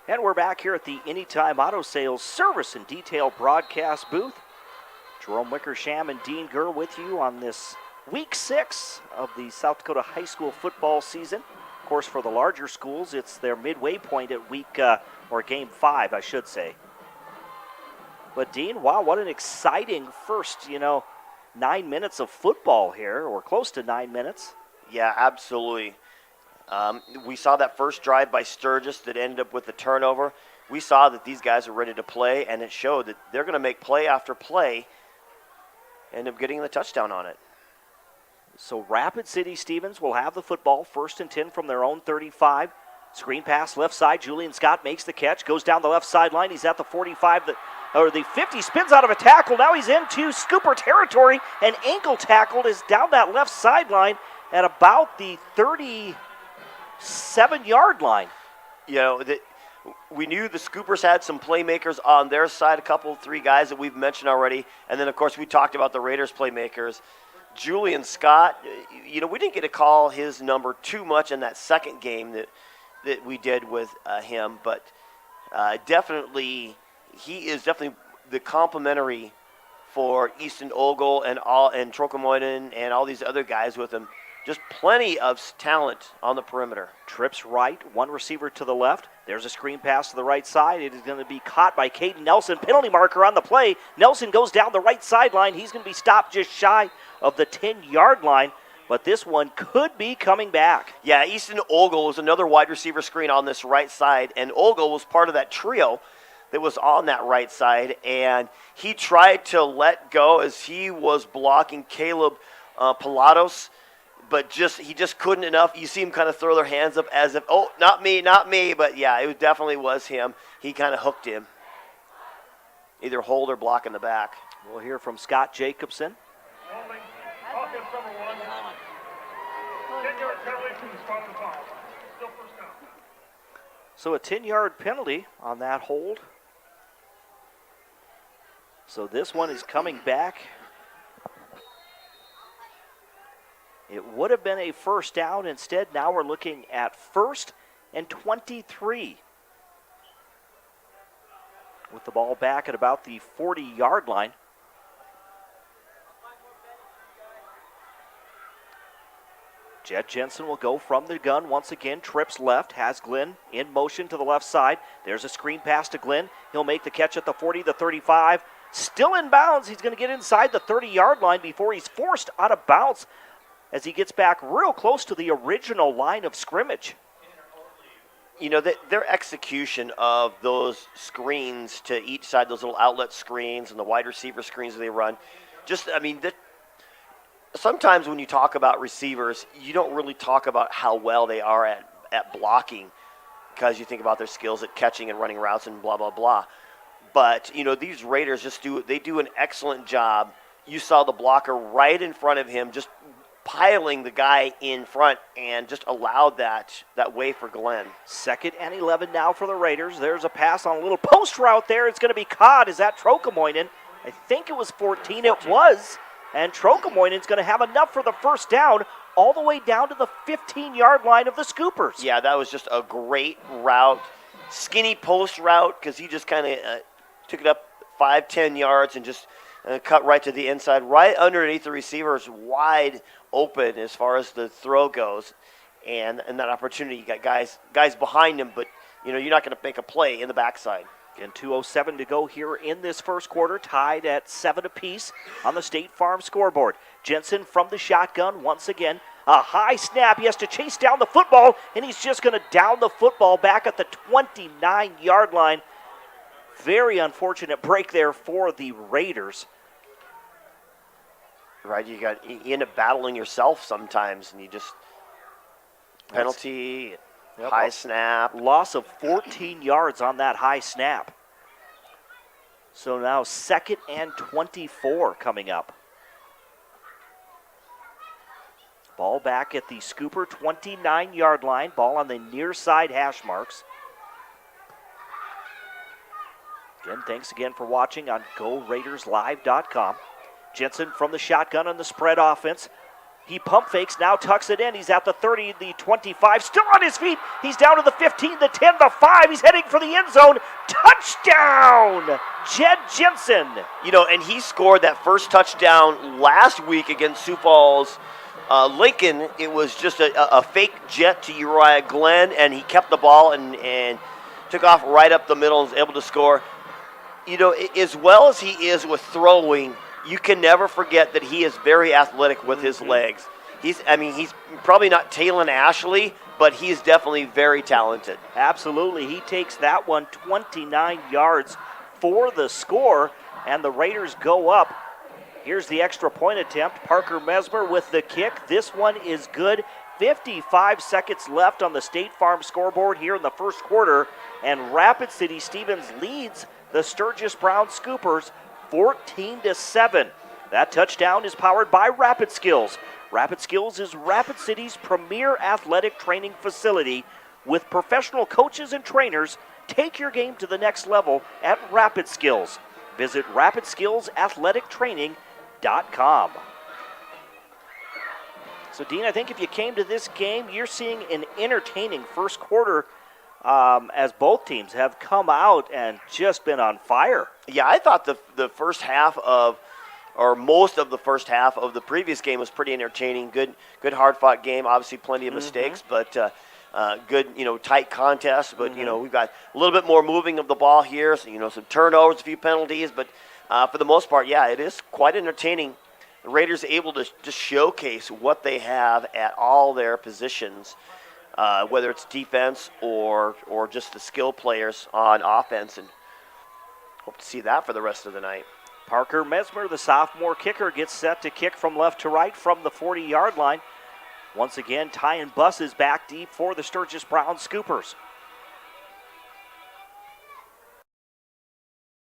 And we're back here at the Anytime Auto Sales Service and Detail broadcast booth. Jerome Wickersham and Dean Gurr with you on this week 6 of the South Dakota high school football season. Of course, for the larger schools, it's their midway point at game 5, I should say. But Dean, wow, what an exciting first, 9 minutes of football here, or close to 9 minutes. Yeah, absolutely. We saw that first drive by Sturgis that ended up with the turnover. We saw that these guys are ready to play, and it showed that they're going to make play after play, end up getting the touchdown on it. So Rapid City Stevens will have the football, 1st and 10 from their own 35. Screen pass left side. Julian Scott makes the catch, goes down the left sideline. He's at the 45, the 50, spins out of a tackle. Now he's into Scooper territory, and ankle tackled is down that left sideline at about the 37-yard line. We knew the Scoopers had some playmakers on their side, a couple, 3 guys that we've mentioned already. And then, of course, we talked about the Raiders playmakers. Julian Scott, we didn't get to call his number too much in that second game that we did with him. But definitely, he is definitely the complimentary for Easton Ogle and Trokomoiden and all these other guys with him. Just plenty of talent on the perimeter. Trips right, one receiver to the left. There's a screen pass to the right side. It is going to be caught by Caden Nelson. Penalty marker on the play. Nelson goes down the right sideline. He's going to be stopped just shy of the 10-yard line, but this one could be coming back. Yeah, Easton Ogle was another wide receiver screen on this right side, and Ogle was part of that trio that was on that right side, and he tried to let go as he was blocking Caleb Pilatos. But he just couldn't enough. You see him kind of throw their hands up as if, oh, not me. But, yeah, it definitely was him. He kind of hooked him. Either hold or block in the back. We'll hear from Scott Jacobson. Offense number 1. 10-yard penalty from the spot of the foul. Still first down. So a 10-yard penalty on that hold. So this one is coming back. It would have been a first down. Instead, now we're looking at 1st and 23. With the ball back at about the 40-yard line. Jed Jensen will go from the gun once again. Trips left, has Glenn in motion to the left side. There's a screen pass to Glenn. He'll make the catch at the 40, the 35. Still in bounds. He's going to get inside the 30-yard line before he's forced out of bounds as he gets back real close to the original line of scrimmage. Their execution of those screens to each side, those little outlet screens and the wide receiver screens they run, sometimes when you talk about receivers, you don't really talk about how well they are at blocking. because you think about their skills at catching and running routes and blah, blah, blah. But, these Raiders they do an excellent job. You saw the blocker right in front of him just piling the guy in front and just allowed that way for Glenn. 2nd and 11 now for the Raiders. There's a pass on a little post route there. It's going to be caught. Is that Trokamoinen? I think it was 14. It was. And Trokamoinen's going to have enough for the first down all the way down to the 15-yard line of the Scoopers. Yeah, that was just a great route. Skinny post route because he just kind of took it up 5-10 yards and just cut right to the inside, right underneath the receivers, wide open as far as the throw goes. And that opportunity, you got guys behind him, but you're not going to make a play in the backside. Again, 2:07 to go here in this first quarter, tied at 7 apiece on the State Farm scoreboard. Jensen from the shotgun once again. A high snap. He has to chase down the football, and he's just going to down the football back at the 29-yard line. Very unfortunate break there for the Raiders. Right, you end up battling yourself sometimes, and you just penalty, high snap. Loss of 14 yards on that high snap. So now 2nd and 24 coming up. Ball back at the Scooper 29-yard line. Ball on the near side hash marks. Again, thanks again for watching on GoRaidersLive.com. Jensen from the shotgun on the spread offense. He pump fakes, now tucks it in. He's at the 30, the 25, still on his feet. He's down to the 15, the 10, the 5. He's heading for the end zone. Touchdown, Jed Jensen. And he scored that first touchdown last week against Sioux Falls. Lincoln, it was just a fake jet to Uriah Glenn, and he kept the ball and took off right up the middle and was able to score. As well as he is with throwing, you can never forget that he is very athletic with his legs. He's probably not Talon Ashley, but he's definitely very talented. Absolutely. He takes that one 29 yards for the score, and the Raiders go up. Here's the extra point attempt. Parker Mesmer with the kick. This one is good. 55 seconds left on the State Farm scoreboard here in the first quarter, and Rapid City Stevens leads the Sturgis Brown Scoopers 14-7. That touchdown is powered by Rapid Skills. Rapid Skills is Rapid City's premier athletic training facility with professional coaches and trainers. Take your game to the next level at Rapid Skills. Visit RapidSkillsAthleticTraining.com. So, Dean, I think if you came to this game, you're seeing an entertaining first quarter as both teams have come out and just been on fire. Yeah, I thought the first half or most of the first half of the previous game was pretty entertaining. Good hard-fought game. Obviously, plenty of mistakes, but good, tight contest. But we've got a little bit more moving of the ball here. So some turnovers, a few penalties, but for the most part, yeah, it is quite entertaining. The Raiders are able to just showcase what they have at all their positions, whether it's defense or just the skill players on offense, and hope to see that for the rest of the night. Parker Mesmer, the sophomore kicker, gets set to kick from left to right from the 40-yard line. Once again, Tyan Buss is back deep for the Sturgis Brown Scoopers.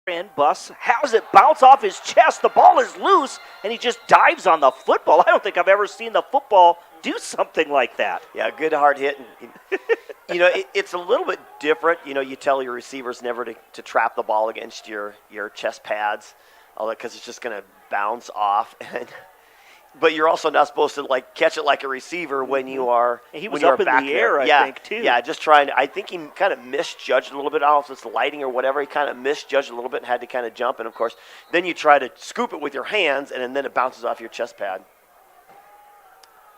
And Buss has it bounce off his chest. The ball is loose, and he just dives on the football. I don't think I've ever seen the football do something like that. Yeah, good hard hit. It's a little bit different. You tell your receivers never to trap the ball against your chest pads, because it's just going to bounce off. But you're also not supposed to catch it like a receiver when you are. And he was up in the air, I think, too. Yeah, just trying to. I think he kind of misjudged a little bit. I don't know if it's the lighting or whatever. He kind of misjudged a little bit and had to kind of jump. And of course, then you try to scoop it with your hands, and then it bounces off your chest pad.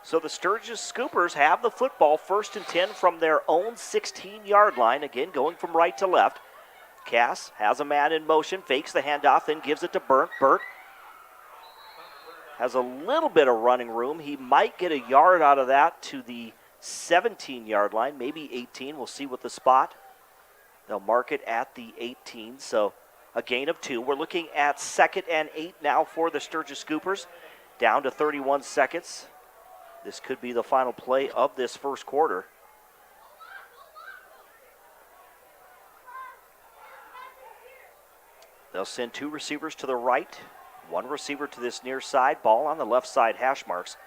So the Sturgis Scoopers have the football, 1st and 10 from their own 16-yard line. Again, going from right to left. Cass has a man in motion, fakes the handoff, then gives it to Burt. Burt has a little bit of running room. He might get a yard out of that to the 17-yard line, maybe 18. We'll see with the spot. They'll mark it at the 18, so a gain of 2. We're looking at 2nd and 8 now for the Sturgis Scoopers, down to 31 seconds. This could be the final play of this first quarter. They'll send 2 receivers to the right, 1 receiver to this near side. Ball on the left side hash marks.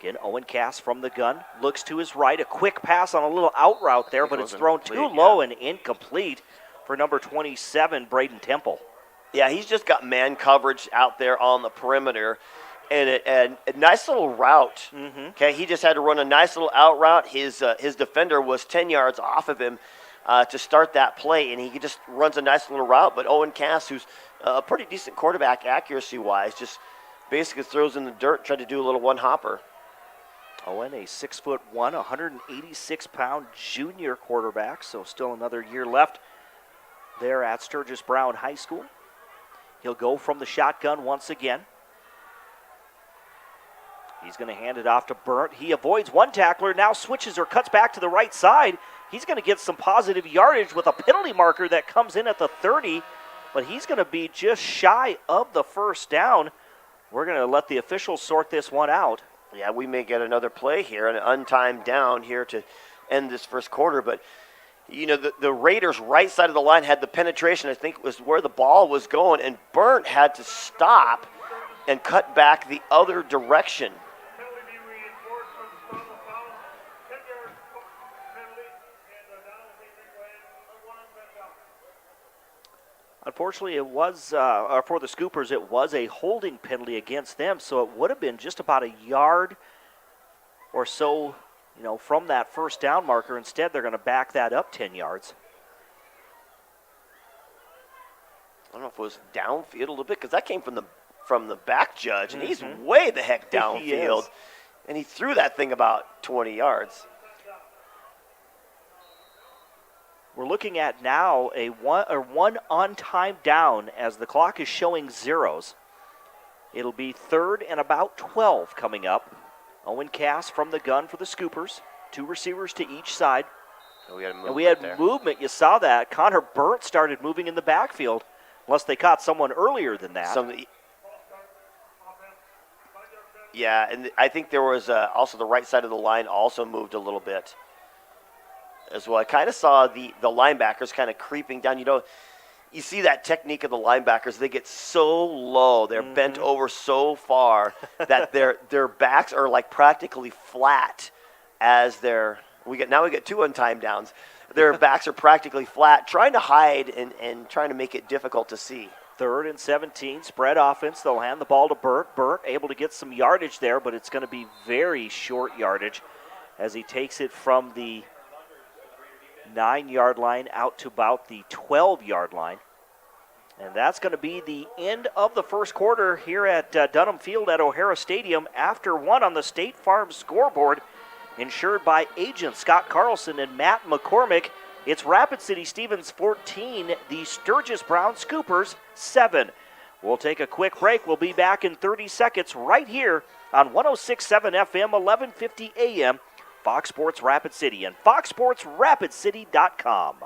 Again, Owen Cass from the gun. Looks to his right. A quick pass on a little out route there, but it's thrown too low and incomplete for number 27, Braden Temple. Yeah, he's just got man coverage out there on the perimeter. And a nice little route. Okay, he just had to run a nice little out route. His defender was 10 yards off of him to start that play, and he just runs a nice little route. But Owen Cass, who's a pretty decent quarterback accuracy-wise, just basically throws in the dirt, tried to do a little one-hopper. Owen, a 6'1", 186-pound junior quarterback, so still another year left there at Sturgis Brown High School. He'll go from the shotgun once again. He's going to hand it off to Burnt. He avoids one tackler, now switches or cuts back to the right side. He's going to get some positive yardage with a penalty marker that comes in at the 30, but he's going to be just shy of the first down. We're going to let the officials sort this one out. Yeah, we may get another play here, an untimed down here to end this first quarter. But, you know, the Raiders' right side of the line had the penetration, I think was where the ball was going, and Burnt had to stop and cut back the other direction. Unfortunately, it was, for the Scoopers, it was a holding penalty against them, so it would have been just about a yard or so, you know, from that first down marker. Instead, they're going to back that up 10 yards. I don't know if it was downfield a little bit, because that came from the back judge, and he's way the heck downfield. And he threw that thing about 20 yards. We're looking at now a one on-time down as the clock is showing zeros. It'll be 3rd and about 12 coming up. Owen Cass from the gun for the Scoopers. 2 receivers to each side. And we had movement. You saw that. Connor Burnt started moving in the backfield, unless they caught someone earlier than that. Yeah, and I think there was also the right side of the line also moved a little bit as well. I kind of saw the linebackers kind of creeping down. You know, you see that technique of the linebackers. They get so low. They're bent over so far that their backs are like practically flat as we get 2 untimed downs. Their backs are practically flat, trying to hide and trying to make it difficult to see. 3rd and 17, spread offense. They'll hand the ball to Burnt. Burnt able to get some yardage there, but it's going to be very short yardage as he takes it from the 9-yard line out to about the 12-yard line. And that's going to be the end of the first quarter here at Dunham Field at O'Hara Stadium after 1 on the State Farm scoreboard, insured by agents Scott Carlson and Matt McCormick. It's Rapid City Stevens 14, the Sturgis Brown Scoopers 7. We'll take a quick break. We'll be back in 30 seconds right here on 106.7 FM, 1150 AM, Fox Sports Rapid City and foxsportsrapidcity.com.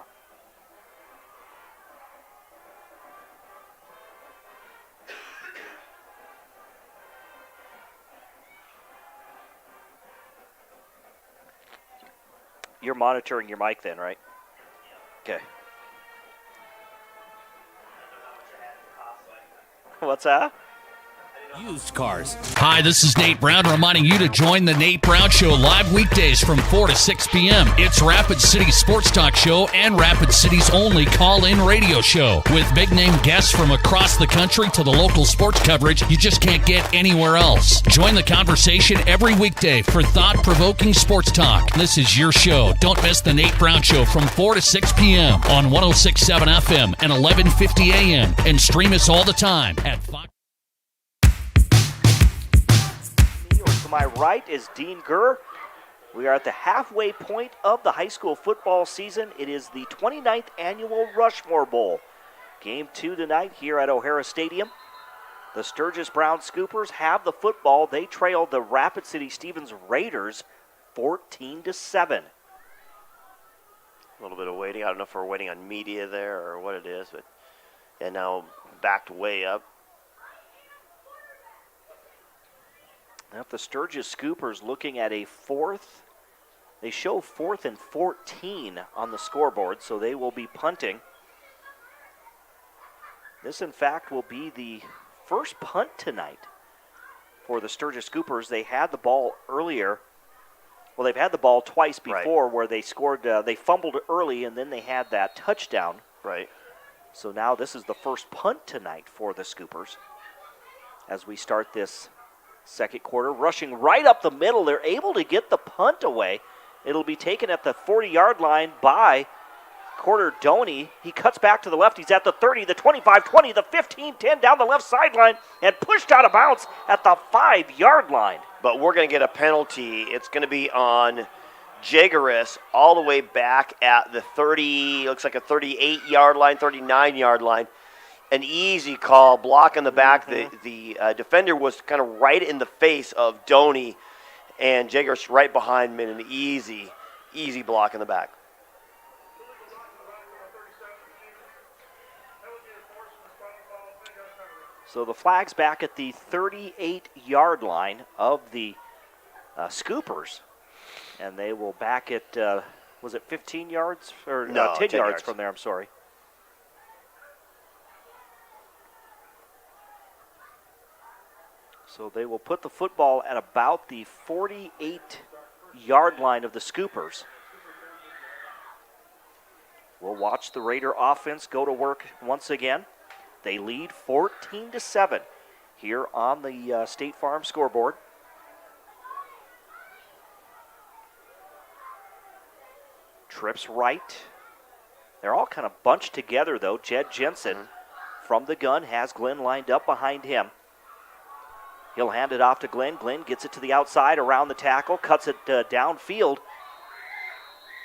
You're monitoring your mic then, right? Okay. What's that? Used cars. Hi, this is Nate Brown reminding you to join the Nate Brown Show live weekdays from 4 to 6 p.m. It's Rapid City's sports talk show and Rapid City's only call-in radio show. With big-name guests from across the country to the local sports coverage you just can't get anywhere else. Join the conversation every weekday for thought-provoking sports talk. This is your show. Don't miss the Nate Brown Show from 4 to 6 p.m. on 106.7 FM and 1150 AM. And stream us all the time at Fox. To my right is Dean Gurr. We are at the halfway point of the high school football season. It is the 29th annual Rushmore Bowl. Game 2 tonight here at O'Hara Stadium. The Sturgis Brown Scoopers have the football. They trail the Rapid City Stevens Raiders 14-7. A little bit of waiting. I don't know if we're waiting on media there or what it is, but and now backed way up. Now the Sturgis Scoopers looking at a 4th. They show 4th and 14 on the scoreboard, so they will be punting. This, in fact, will be the first punt tonight for the Sturgis Scoopers. They had the ball earlier. Well, they've had the ball twice before where they scored. They fumbled early, and then they had that touchdown. Right. So now this is the first punt tonight for the Scoopers as we start this second quarter. Rushing right up the middle, they're able to get the punt away. It'll be taken at the 40-yard line by Corder Doney. He cuts back to the left. He's at the 30, the 25, 20, the 15, 10 down the left sideline and pushed out of bounds at the 5-yard line. But we're going to get a penalty. It's going to be on Jageris all the way back at the 30, looks like a 38-yard line, 39-yard line. An easy call, block in the back. The defender was kind of right in the face of Doney, and Jageris right behind him in an easy block in the back. So the flag's back at the 38-yard line of the Scoopers. And they will back it, was it 15 yards? Or no, 10 yards from there, I'm sorry. So they will put the football at about the 48-yard line of the Scoopers. We'll watch the Raider offense go to work once again. They lead 14-7 here on the State Farm scoreboard. Trips right. They're all kind of bunched together, though. Jed Jensen from the gun has Glenn lined up behind him. He'll hand it off to Glenn. Glenn gets it to the outside around the tackle, cuts it downfield.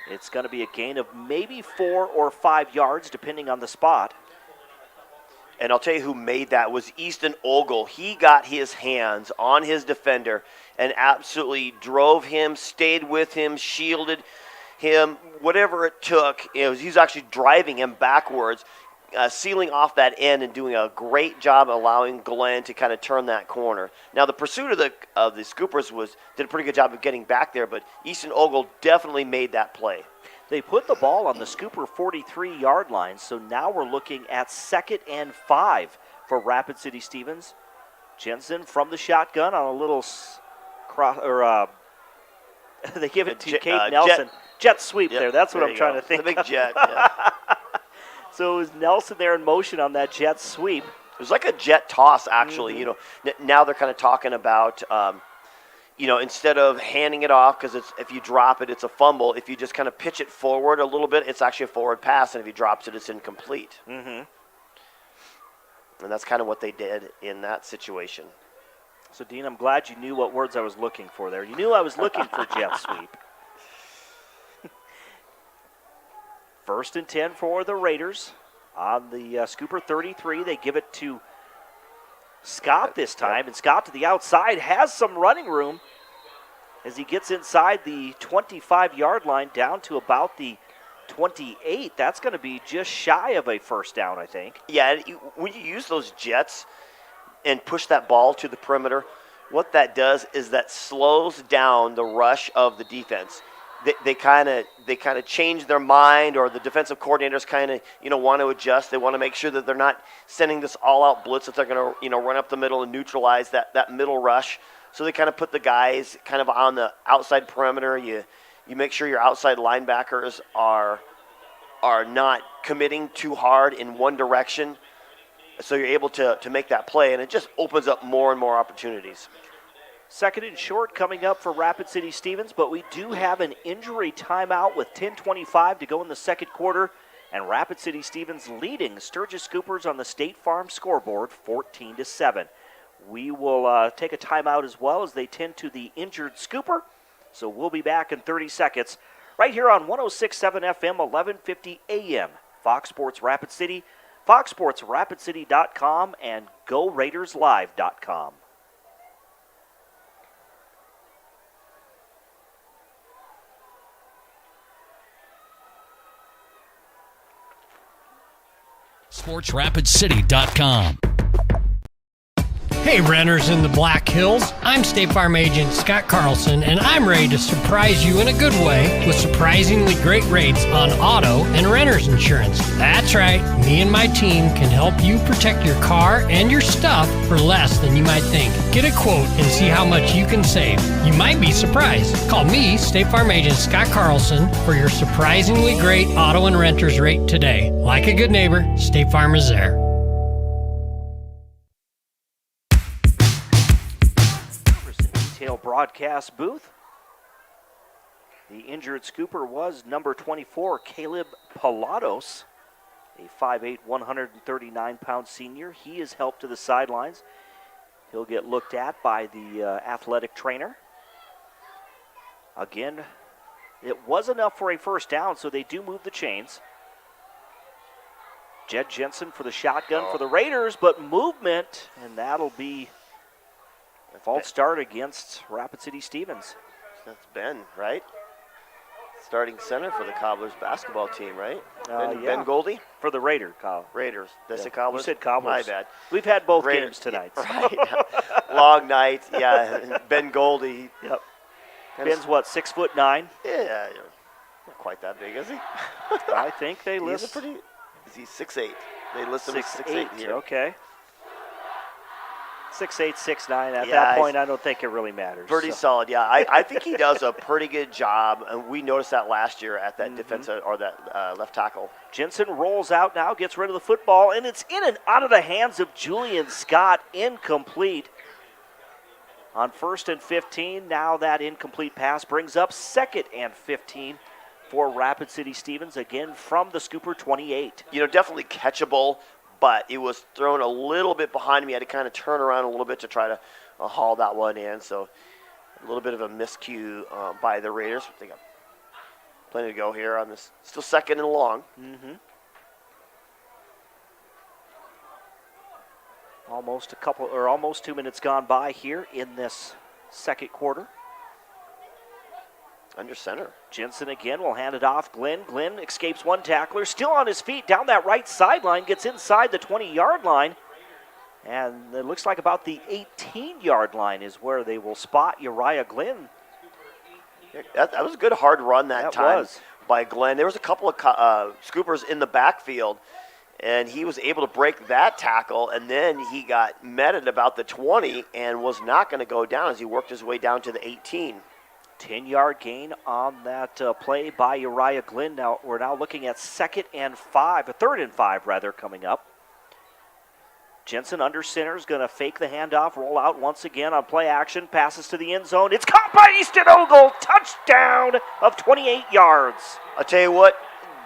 It's going to be a gain of maybe 4 or 5 yards, depending on the spot. And I'll tell you who made that was Easton Ogle. He got his hands on his defender and absolutely drove him, stayed with him, shielded him, whatever it took. He's actually driving him backwards, sealing off that end and doing a great job allowing Glenn to kind of turn that corner. Now, the pursuit of the Scoopers did a pretty good job of getting back there, but Easton Ogle definitely made that play. They put the ball on the Scooper 43-yard line, so now we're looking at 2nd and 5 for Rapid City Stevens. Jensen from the shotgun on a little they give it to Kate Nelson. Jet sweep there. That's what I'm trying to think. The big jet. Yeah. So it was Nelson there in motion on that jet sweep. It was like a jet toss, actually. Now they're kind of talking about, instead of handing it off, because if you drop it, it's a fumble. If you just kind of pitch it forward a little bit, it's actually a forward pass, and if he drops it, it's incomplete. And that's kind of what they did in that situation. So, Dean, I'm glad you knew what words I was looking for there. You knew I was looking for jet sweep. 1st and 10 for the Raiders on the Scooper 33. They give it to Scott this time, and Scott to the outside has some running room as he gets inside the 25-yard line down to about the 28. That's going to be just shy of a first down, I think. Yeah, when you use those jets and push that ball to the perimeter, what that does is that slows down the rush of the defense. They kind of change their mind, or the defensive coordinators kind of want to adjust. They want to make sure that they're not sending this all-out blitz, that they're going to run up the middle and neutralize that middle rush. So they kind of put the guys kind of on the outside perimeter. You make sure your outside linebackers are not committing too hard in one direction, so you're able to make that play, and it just opens up more and more opportunities. 2nd and short coming up for Rapid City Stevens, but we do have an injury timeout with 10:25 to go in the second quarter, and Rapid City Stevens leading Sturgis Scoopers on the State Farm scoreboard 14-7. We will take a timeout as well as they tend to the injured Scooper, so we'll be back in 30 seconds right here on 106.7 FM, 1150 AM, Fox Sports Rapid City, foxsportsrapidcity.com, and GoRaidersLive.com. SportsRapidCity.com. Hey, renters in the Black Hills. I'm State Farm agent Scott Carlson, and I'm ready to surprise you in a good way with surprisingly great rates on auto and renter's insurance. That's right. Me and my team can help you protect your car and your stuff for less than you might think. Get a quote and see how much you can save. You might be surprised. Call me, State Farm agent Scott Carlson, for your surprisingly great auto and renter's rate today. Like a good neighbor, State Farm is there. Broadcast booth. The injured scooper was number 24, Caleb Pilatos, a 5'8", 139-pound senior. He is helped to the sidelines. He'll get looked at by the athletic trainer. Again, it was enough for a first down, so they do move the chains. Jed Jensen for the shotgun for the Raiders, but movement, and that'll be a false start against Rapid City Stevens. That's Ben, right? Starting center for the Cobblers basketball team, right? Ben Goldie? For the Raiders. Did I say Cobblers? You said Cobblers. My bad. We've had both games tonight. Right. Long night, yeah. Ben Goldie. Yep. Ben's what, 6'9"? Yeah, not quite that big, is he? I think they list. Is he 6'8"? They list him as 6'8" here. Okay. 6'8", 6'9". At that point, I don't think it really matters. Pretty solid, yeah. I think he does a pretty good job, and we noticed that last year at that defensive or that left tackle. Jensen rolls out now, gets rid of the football, and it's in and out of the hands of Julian Scott. Incomplete. On 1st and 15, now that incomplete pass brings up 2nd and 15 for Rapid City Stevens, again from the Scooper 28. Definitely catchable, but it was thrown a little bit behind me. I had to kind of turn around a little bit to try to haul that one in. So a little bit of a miscue by the Raiders. They got plenty to go here on this. Still 2nd and long. Almost 2 minutes gone by here in this second quarter. Under center. Jensen again will hand it off. Glenn escapes one tackler. Still on his feet down that right sideline. Gets inside the 20-yard line. And it looks like about the 18-yard line is where they will spot Uriah Glenn. That was a good hard run that time by Glenn. There was a couple of scoopers in the backfield, and he was able to break that tackle, and then he got met at about the 20 and was not going to go down as he worked his way down to the 18. 10-yard gain on that play by Uriah Glenn. Now we're looking at 3rd and 5 coming up. Jensen under center is going to fake the handoff, roll out once again on play action, passes to the end zone. It's caught by Easton Ogle, touchdown of 28 yards. I'll tell you what,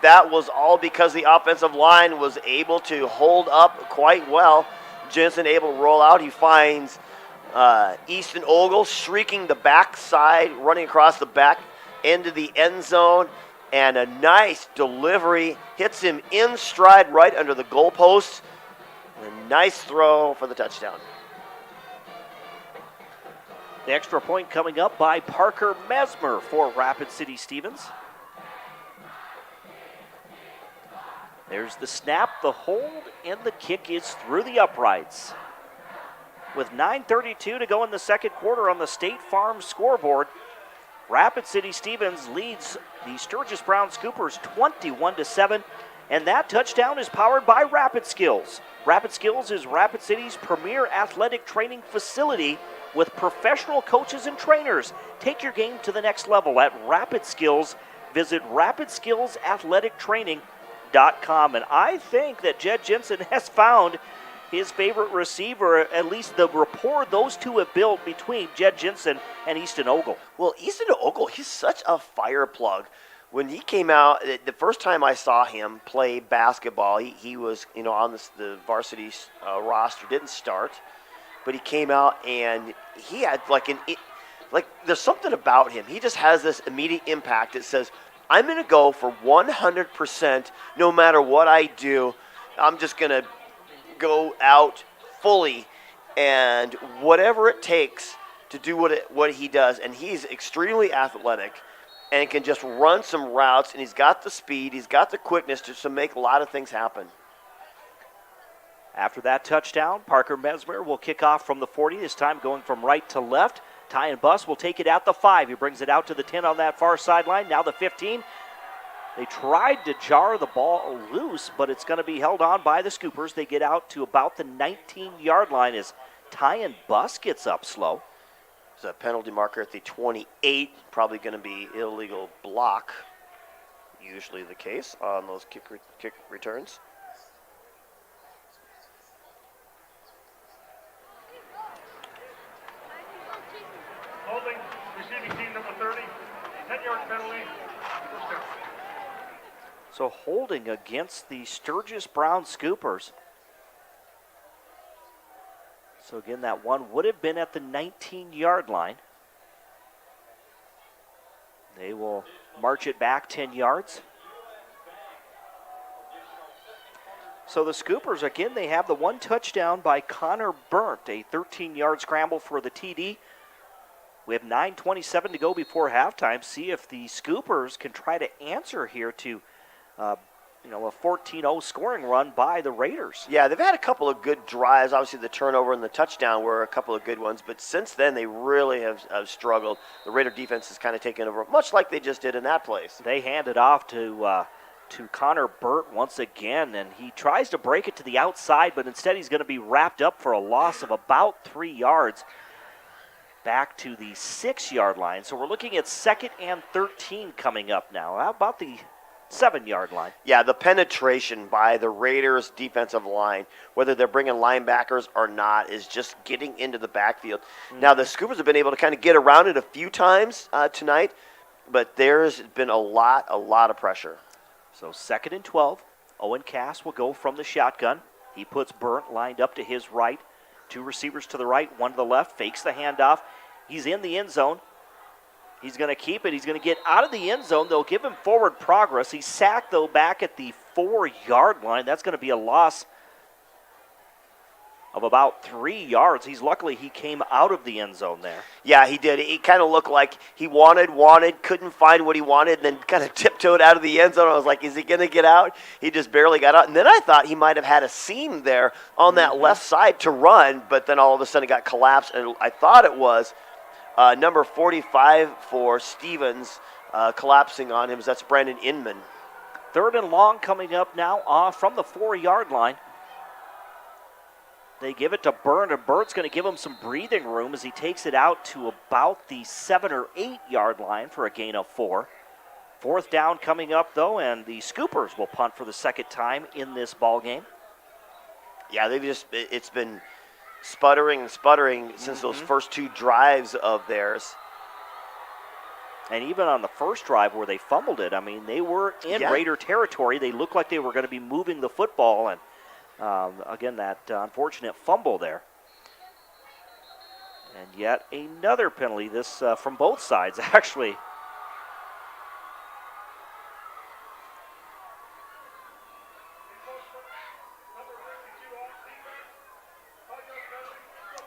that was all because the offensive line was able to hold up quite well. Jensen able to roll out. He finds Easton Ogle streaking the backside, running across the back end of the end zone, and a nice delivery. Hits him in stride right under the goalpost. A nice throw for the touchdown. The extra point coming up by Parker Mesmer for Rapid City Stevens. There's the snap, the hold, and the kick is through the uprights. With 9:32 to go in the second quarter on the State Farm scoreboard, Rapid City Stevens leads the Sturgis Brown Scoopers 21-7, and that touchdown is powered by Rapid Skills. Rapid Skills is Rapid City's premier athletic training facility with professional coaches and trainers. Take your game to the next level at Rapid Skills. Visit rapidskillsathletictraining.com, and I think that Jed Jensen has found his favorite receiver, at least the rapport those two have built between Jed Jensen and Easton Ogle. Well, Easton Ogle, he's such a fire plug. When he came out, the first time I saw him play basketball, he was on the varsity roster, didn't start, but he came out and he had there's something about him. He just has this immediate impact that says, I'm going to go for 100% no matter what I do. I'm just going to go out fully and whatever it takes to do what he does. And he's extremely athletic and can just run some routes, and he's got the speed, he's got the quickness to make a lot of things happen. After that touchdown, Parker Mesmer will kick off from the 40, this time going from right to left. Ty Buss will take it at the 5. He brings it out to the 10 on that far sideline. Now the 15. They tried to jar the ball loose, but it's going to be held on by the Scoopers. They get out to about the 19-yard line as Ty Buss gets up slow. There's a penalty marker at the 28. Probably going to be illegal block. Usually the case on those kick returns. Holding, receiving team number 30, 10-yard penalty, first down. So holding against the Sturgis Brown Scoopers. So again, that one would have been at the 19-yard line. They will march it back 10 yards. So the Scoopers, again, they have the one touchdown by Connor Burnt, a 13-yard scramble for the TD. We have 9:27 to go before halftime. See if the Scoopers can try to answer here to, a 14-0 scoring run by the Raiders. Yeah, they've had a couple of good drives. Obviously, the turnover and the touchdown were a couple of good ones, but since then they really have struggled. The Raider defense has kind of taken over, much like they just did in that place. They hand it off to Connor Burt once again, and he tries to break it to the outside, but instead he's going to be wrapped up for a loss of about 3 yards. Back to the 6-yard line. So we're looking at 2nd and 13 coming up now. How about the 7-yard line? Yeah, the penetration by the Raiders defensive line, whether they're bringing linebackers or not, is just getting into the backfield. Now, the Scoopers have been able to kind of get around it a few times tonight, but there's been a lot of pressure. So 2nd and 12. Owen Cass will go from the shotgun. He puts Burnt lined up to his right. 2 receivers to the right, 1 to the left, fakes the handoff. He's in the end zone. He's going to keep it. He's going to get out of the end zone. They'll give him forward progress. He's sacked, though, back at the 4-yard line. That's going to be a loss of about 3 yards. Luckily he came out of the end zone there. Yeah, he did. It kind of looked like he wanted, couldn't find what he wanted, and then kind of tiptoed out of the end zone. I was like, is he going to get out? He just barely got out. And then I thought he might have had a seam there on that left side to run, but then all of a sudden it got collapsed, and I thought it was number 45 for Stevens collapsing on him. That's Brandon Inman. 3rd and long coming up now from the 4-yard line. They give it to Burnt, and Burnt's going to give him some breathing room as he takes it out to about the 7 or 8-yard line for a gain of 4. 4th down coming up, though, and the Scoopers will punt for the 2nd time in this ball game. Yeah, it's been sputtering since those first 2 drives of theirs. And even on the first drive where they fumbled it, I mean, they were in Raider territory. They looked like they were going to be moving the football, and again, that unfortunate fumble there. And yet another penalty, this from both sides, actually.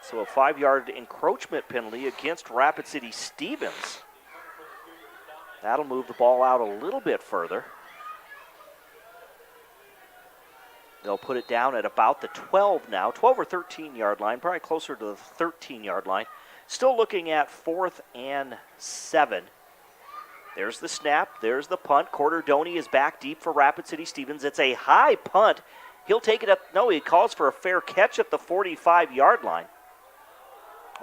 So a 5-yard encroachment penalty against Rapid City Stevens. That'll move the ball out a little bit further. They'll put it down at about the 12 now, 12 or 13-yard line, probably closer to the 13-yard line. Still looking at 4th and 7. There's the snap, there's the punt. Corderdoni is back deep for Rapid City Stevens. It's a high punt. He'll take it up. No, he calls for a fair catch at the 45-yard line.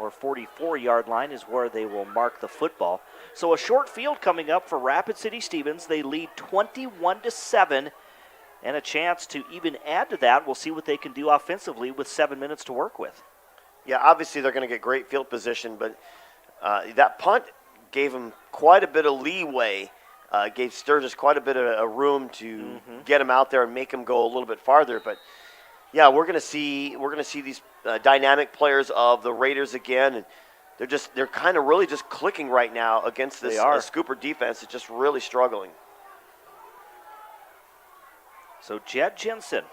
Or 44-yard line is where they will mark the football. So a short field coming up for Rapid City Stevens. They lead 21-7. And a chance to even add to that. We'll see what they can do offensively with 7 minutes to work with. Yeah, obviously they're going to get great field position, but that punt gave them quite a bit of leeway, gave Sturgis quite a bit of room to get him out there and make him go a little bit farther. But yeah, we're going to see these dynamic players of the Raiders again, and they're kind of really just clicking right now against this Scooper defense. It's just really struggling. So Jed Jensen,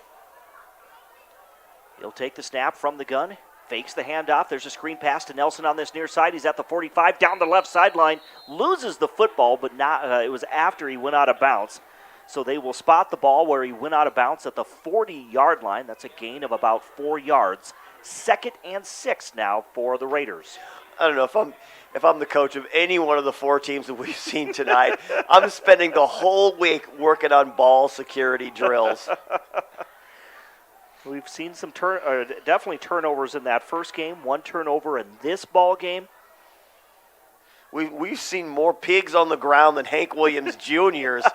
he'll take the snap from the gun, fakes the handoff. There's a screen pass to Nelson on this near side. He's at the 45, down the left sideline, loses the football, but not. It was after he went out of bounds. So they will spot the ball where he went out of bounds at the 40-yard line. That's a gain of about 4 yards. 2nd and 6 now for the Raiders. I don't know if I'm the coach of any one of the 4 teams that we've seen tonight. I'm spending the whole week working on ball security drills. We've seen some definitely turnovers in that first game. 1 turnover in this ball game. We've seen more pigs on the ground than Hank Williams Jr.'s.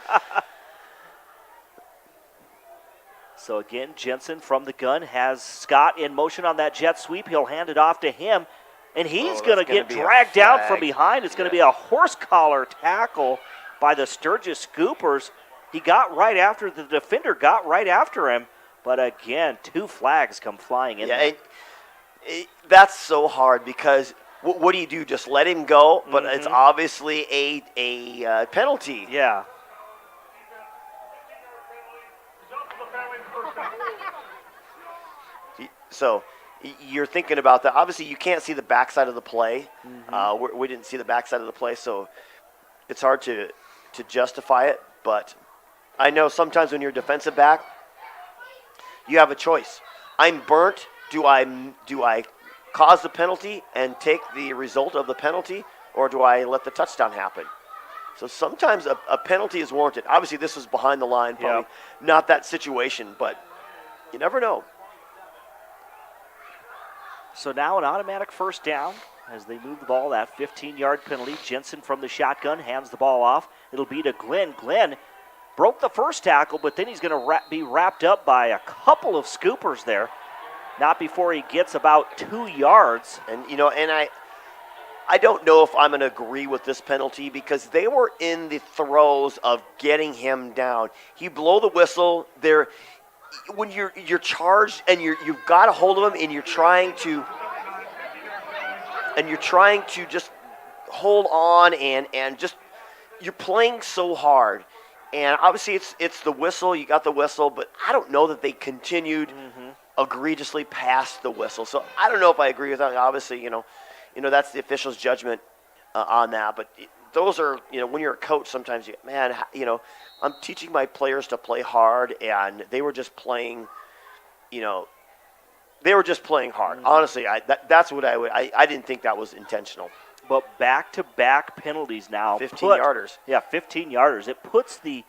So again, Jensen from the gun has Scott in motion on that jet sweep. He'll hand it off to him, and he's going to get dragged down from behind. It's going to be a horse collar tackle by the Sturgis Scoopers. He got right after the defender, got right after him, but again, 2 flags come flying in. Yeah, that's so hard because what do you do? Just let him go? But it's obviously a penalty. Yeah. So you're thinking about that. Obviously, you can't see the backside of the play. We didn't see the backside of the play, so it's hard to justify it. But I know sometimes when you're a defensive back, you have a choice. I'm burnt. Do I cause the penalty and take the result of the penalty, or do I let the touchdown happen? So sometimes a penalty is warranted. Obviously, this was behind the line, probably not that situation, but you never know. So now an automatic first down as they move the ball. That 15-yard penalty. Jensen from the shotgun hands the ball off. It'll be to Glenn. Glenn broke the first tackle, but then he's going to be wrapped up by a couple of scoopers there. Not before he gets about 2 yards. And, I don't know if I'm going to agree with this penalty because they were in the throes of getting him down. You blow the whistle there. When you're charged and you've got a hold of him and you're trying to just hold on and just you're playing so hard, and obviously it's the whistle. You got the whistle, but I don't know that they continued egregiously past the whistle. So I don't know if I agree with that. Obviously, that's the official's judgment on that, but those are when you're a coach, sometimes I'm teaching my players to play hard, and they were just playing, hard. Honestly, that's what I didn't think that was intentional. But back-to-back penalties now. 15-yarders. Yeah, 15-yarders. It puts the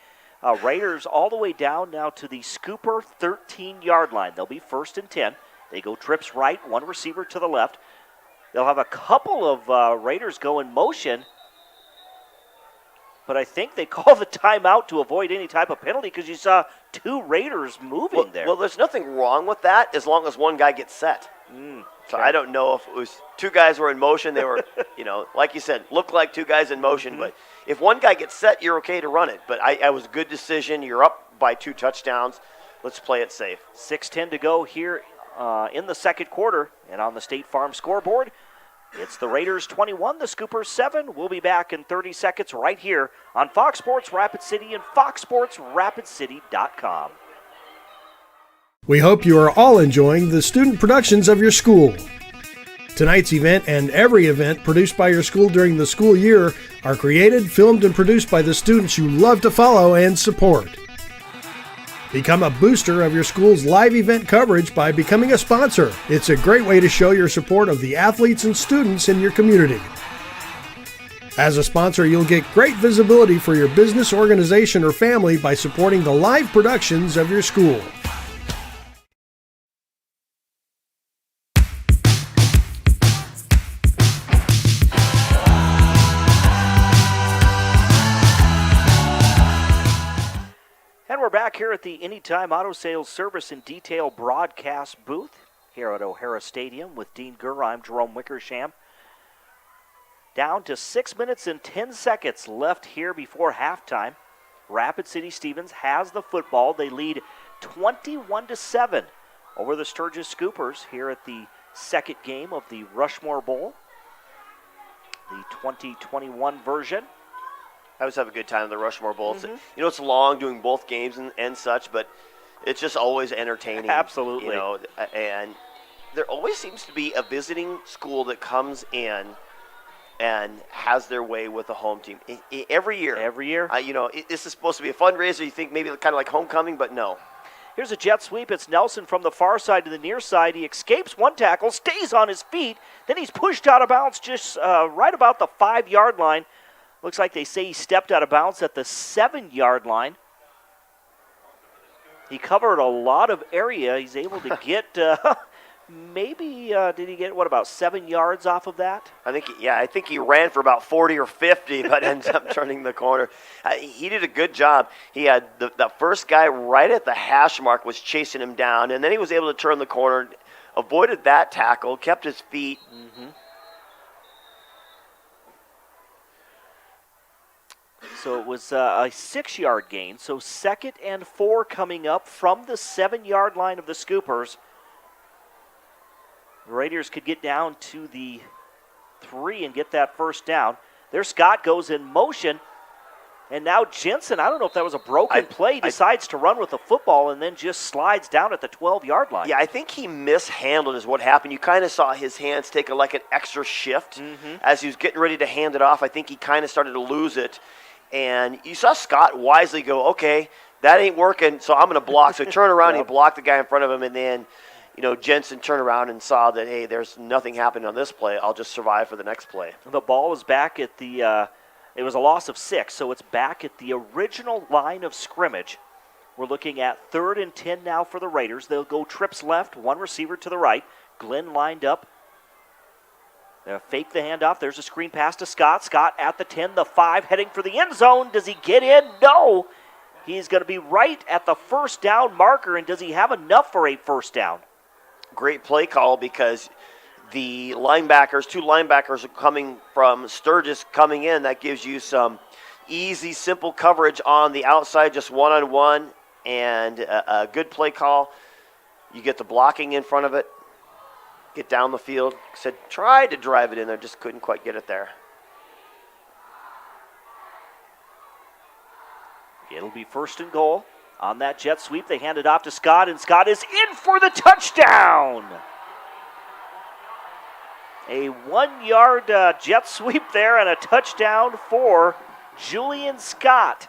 Raiders all the way down now to the Scooper 13-yard line. They'll be 1st and 10. They go trips right, 1 receiver to the left. They'll have a couple of Raiders go in motion, but I think they call the timeout to avoid any type of penalty because you saw 2 Raiders moving there. Well, there's nothing wrong with that as long as one guy gets set. So I don't know if it was 2 guys were in motion. They were, like you said, looked like 2 guys in motion. But if one guy gets set, you're okay to run it. But it was a good decision. You're up by 2 touchdowns. Let's play it safe. 6:10 to go here in the second quarter. And on the State Farm scoreboard, it's the Raiders 21, the Scoopers 7. We'll be back in 30 seconds right here on Fox Sports Rapid City and foxsportsrapidcity.com. We hope you are all enjoying the student productions of your school. Tonight's event and every event produced by your school during the school year are created, filmed, and produced by the students you love to follow and support. Become a booster of your school's live event coverage by becoming a sponsor. It's a great way to show your support of the athletes and students in your community. As a sponsor, you'll get great visibility for your business, organization, or family by supporting the live productions of your school. We're back here at the Anytime Auto Sales Service and Detail broadcast booth here at O'Hara Stadium with Dean Gurr. I'm Jerome Wickersham. Down to 6 minutes and 10 seconds left here before halftime. Rapid City Stevens has the football. They lead 21-7 over the Sturgis Scoopers here at the second game of the Rushmore Bowl, the 2021 version. I always have a good time at the Rushmore Bowl. It's long doing both games and such, but it's just always entertaining. Absolutely. And there always seems to be a visiting school that comes in and has their way with the home team. Every year. Every year. This is supposed to be a fundraiser. You think maybe kind of like homecoming, but no. Here's a jet sweep. It's Nelson from the far side to the near side. He escapes one tackle, stays on his feet. Then he's pushed out of bounds just right about the 5-yard line. Looks like they say he stepped out of bounds at the 7-yard line. He covered a lot of area. He's able to get did he get, about 7 yards off of that? I think he ran for about 40 or 50, but ends up turning the corner. He did a good job. He had the first guy right at the hash mark was chasing him down, and then he was able to turn the corner, avoided that tackle, kept his feet. Mm-hmm. So it was a 6-yard gain. So 2nd and 4 coming up from the 7-yard line of the Scoopers. The Raiders could get down to the 3 and get that first down. There Scott goes in motion. And now Jensen, I don't know if that was a broken play, decides to run with the football and then just slides down at the 12-yard line. Yeah, I think he mishandled is what happened. You kind of saw his hands take an extra shift as he was getting ready to hand it off. I think he kind of started to lose it. And you saw Scott wisely go, okay, that ain't working, so I'm going to block. So he turned around and he blocked the guy in front of him, and then Jensen turned around and saw that, hey, there's nothing happening on this play. I'll just survive for the next play. The ball is back at the it was a loss of 6, so it's back at the original line of scrimmage. We're looking at 3rd and 10 now for the Raiders. They'll go trips left, one receiver to the right. Glenn lined up. They'll fake the handoff. There's a screen pass to Scott. Scott at the 10, the 5, heading for the end zone. Does he get in? No. He's going to be right at the first down marker, and does he have enough for a first down? Great play call because the linebackers, 2 linebackers are coming from Sturgis coming in. That gives you some easy, simple coverage on the outside, just one-on-one, and a good play call. You get the blocking in front of it, get down the field. Tried to drive it in there, just couldn't quite get it there. It'll be 1st and goal. On that jet sweep, they hand it off to Scott, and Scott is in for the touchdown. A 1-yard jet sweep there and a touchdown for Julian Scott.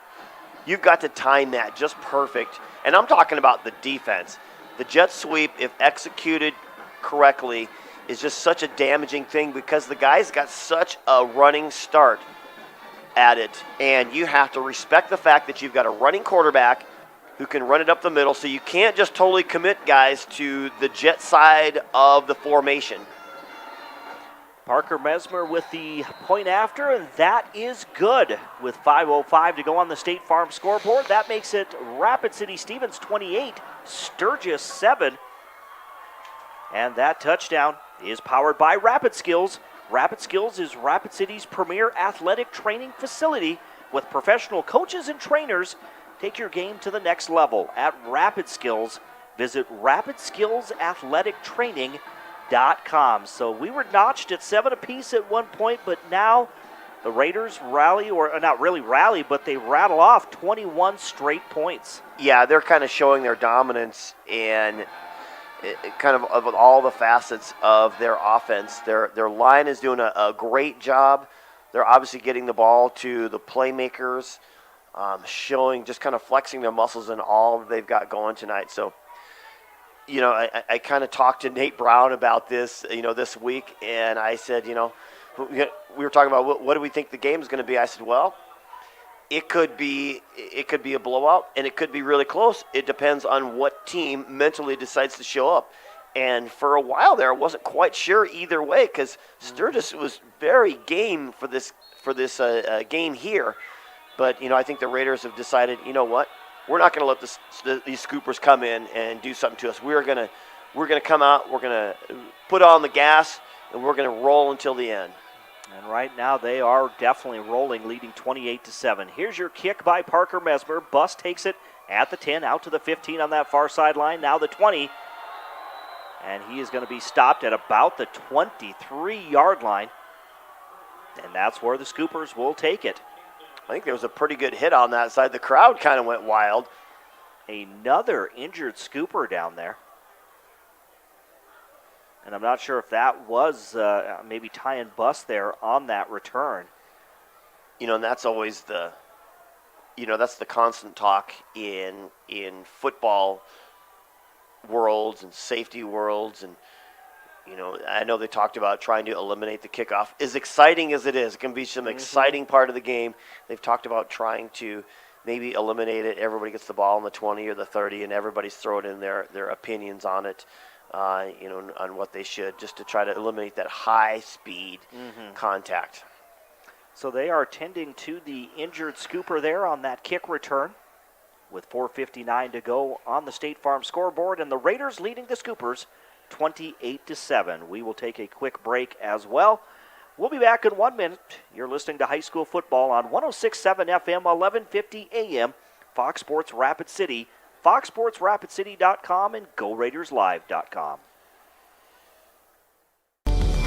You've got to time that just perfect. And I'm talking about the defense. The jet sweep, if executed correctly, is just such a damaging thing because the guy's got such a running start at it. And you have to respect the fact that you've got a running quarterback who can run it up the middle, so you can't just totally commit guys to the jet side of the formation. Parker Mesmer with the point after, and that is good. With 5:05 to go on the State Farm scoreboard, that makes it Rapid City Stevens 28, Sturgis 7. And that touchdown is powered by Rapid Skills. Rapid Skills is Rapid City's premier athletic training facility with professional coaches and trainers. Take your game to the next level at Rapid Skills. Visit rapidskillsathletictraining.com. So we were notched at 7 apiece at one point, but now the Raiders rally, or not really rally, but they rattle off 21 straight points. Yeah, they're kind of showing their dominance and kind of all the facets of their offense. Their line is doing a great job. They're obviously getting the ball to the playmakers, showing, just kind of flexing their muscles in all that they've got going tonight. So, I kind of talked to Nate Brown about this, this week, and I said, we were talking about what do we think the game is going to be. I said, well, it could be a blowout, and it could be really close. It depends on what team mentally decides to show up. And for a while there, I wasn't quite sure either way because Sturgis was very game for this game here. But, I think the Raiders have decided, you know what? We're not going to let these Scoopers come in and do something to us. We're going to come out, we're going to put on the gas, and we're going to roll until the end. And right now they are definitely rolling, leading 28-7. Here's your kick by Parker Mesmer. Bus takes it at the 10, out to the 15 on that far sideline, now the 20. And he is going to be stopped at about the 23-yard line. And that's where the Scoopers will take it. I think there was a pretty good hit on that side. The crowd kind of went wild. Another injured Scooper down there. And I'm not sure if that was maybe Tyan Buss there on that return. And that's always that's the constant talk in football worlds and safety worlds. And, I know they talked about trying to eliminate the kickoff. As exciting as it is, it can be some exciting part of the game. They've talked about trying to maybe eliminate it. Everybody gets the ball on the 20 or the 30, and everybody's throwing in their opinions on it. On what they should, just to try to eliminate that high-speed contact. So they are tending to the injured Scooper there on that kick return with 4:59 to go on the State Farm scoreboard, and the Raiders leading the Scoopers 28-7. We will take a quick break as well. We'll be back in 1 minute. You're listening to high school football on 106.7 FM, 1150 AM, Fox Sports Rapid City, foxsportsrapidcity.com, and GoRaidersLive.com.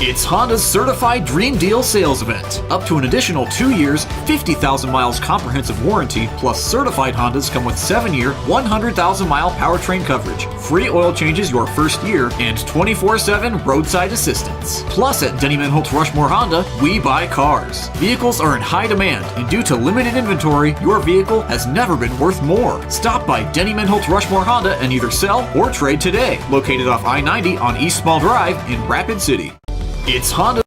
It's Honda's Certified Dream Deal sales event. Up to an additional 2 years, 50,000 miles comprehensive warranty, plus certified Hondas come with 7-year, 100,000-mile powertrain coverage, free oil changes your first year, and 24/7 roadside assistance. Plus at Denny Menholtz Rushmore Honda, we buy cars. Vehicles are in high demand, and due to limited inventory, your vehicle has never been worth more. Stop by Denny Menholtz Rushmore Honda and either sell or trade today. Located off I-90 on East Small Drive in Rapid City. It's Honda.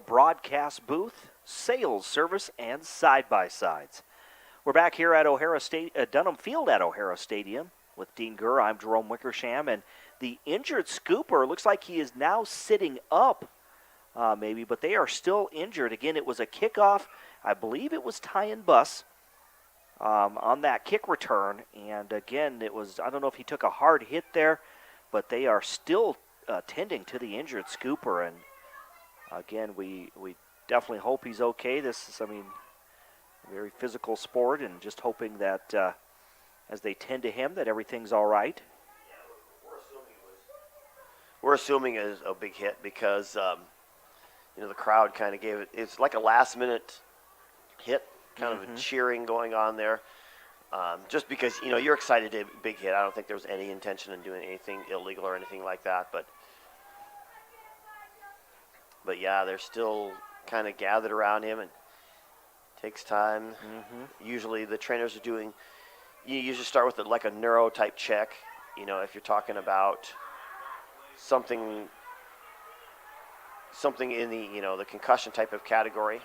Broadcast booth, sales, service, and side-by-sides. We're back here at Dunham Field at O'Hara Stadium with Dean Gurr. I'm Jerome Wickersham, and the injured Scooper looks like he is now sitting up, maybe, but they are still injured. Again, it was a kickoff. I believe it was Tyan Buss on that kick return, and again, it was, I don't know if he took a hard hit there, but they are still tending to the injured Scooper, and again, we definitely hope he's okay. This is, a very physical sport, and just hoping that as they tend to him that everything's all right. We're assuming it was a big hit because, the crowd kind of gave it. It's like a last-minute hit, kind of a cheering going on there. Just because, you're excited to big hit. I don't think there was any intention in doing anything illegal or anything like that, But yeah, they're still kind of gathered around him, and it takes time. Usually the trainers are doing, you usually start with like a neuro type check, if you're talking about something in the, the concussion type of category.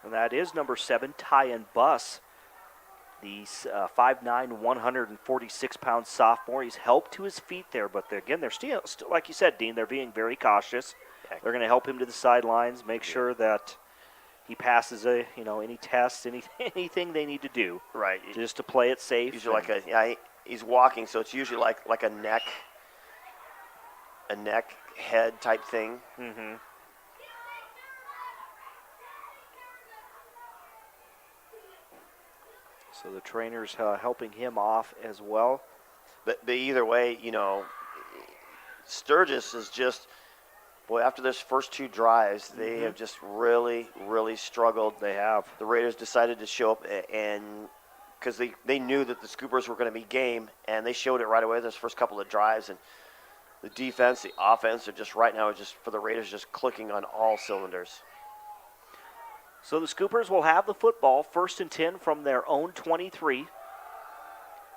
And that is number 7, Tyan Buss. The 5'9", 146-pound sophomore. He's helped to his feet there, but again, they're still, like you said, Dean, they're being very cautious. They're going to help him to the sidelines, make sure that he passes any tests, anything they need to do. Right. Just to play it safe. Usually he's walking, so it's usually like a neck head type thing. So the trainers helping him off as well. But either way, Sturgis is just, boy, after those first 2 drives, they have just really, really struggled. They have. The Raiders decided to show up, and because they knew that the Scoopers were going to be game, and they showed it right away those first couple of drives. And the defense, the offense are just right now, just for the Raiders, just clicking on all cylinders. So the Scoopers will have the football, 1st and 10 from their own 23.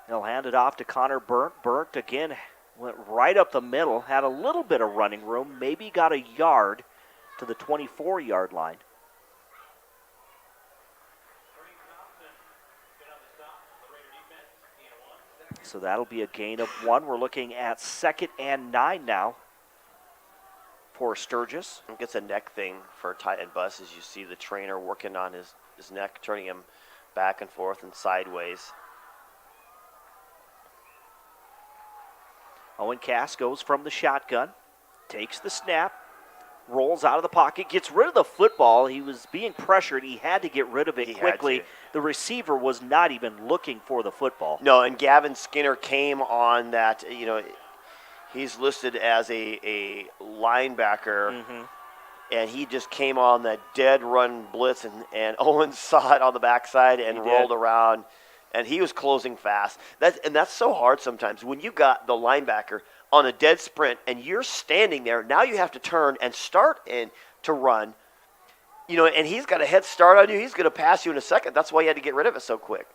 They'll hand it off to Connor Burnt. Burnt, again, went right up the middle, had a little bit of running room, maybe got a yard to the 24-yard line. So that'll be a gain of 1. We're looking at 2nd and 9 now. for Sturgis. I think it's a neck thing for tight end bus, as you see the trainer working on his neck, turning him back and forth and sideways. Owen Cass goes from the shotgun, takes the snap, rolls out of the pocket, gets rid of the football. He was being pressured. He had to get rid of it quickly. The receiver was not even looking for the football. No, and Gavin Skinner came on that, he's listed as a linebacker, and he just came on that dead run blitz, and Owen saw it on the backside and rolled around, and he was closing fast. That's so hard sometimes. When you got the linebacker on a dead sprint and you're standing there, now you have to turn and start to run, and he's got a head start on you. He's going to pass you in a second. That's why he had to get rid of it so quick.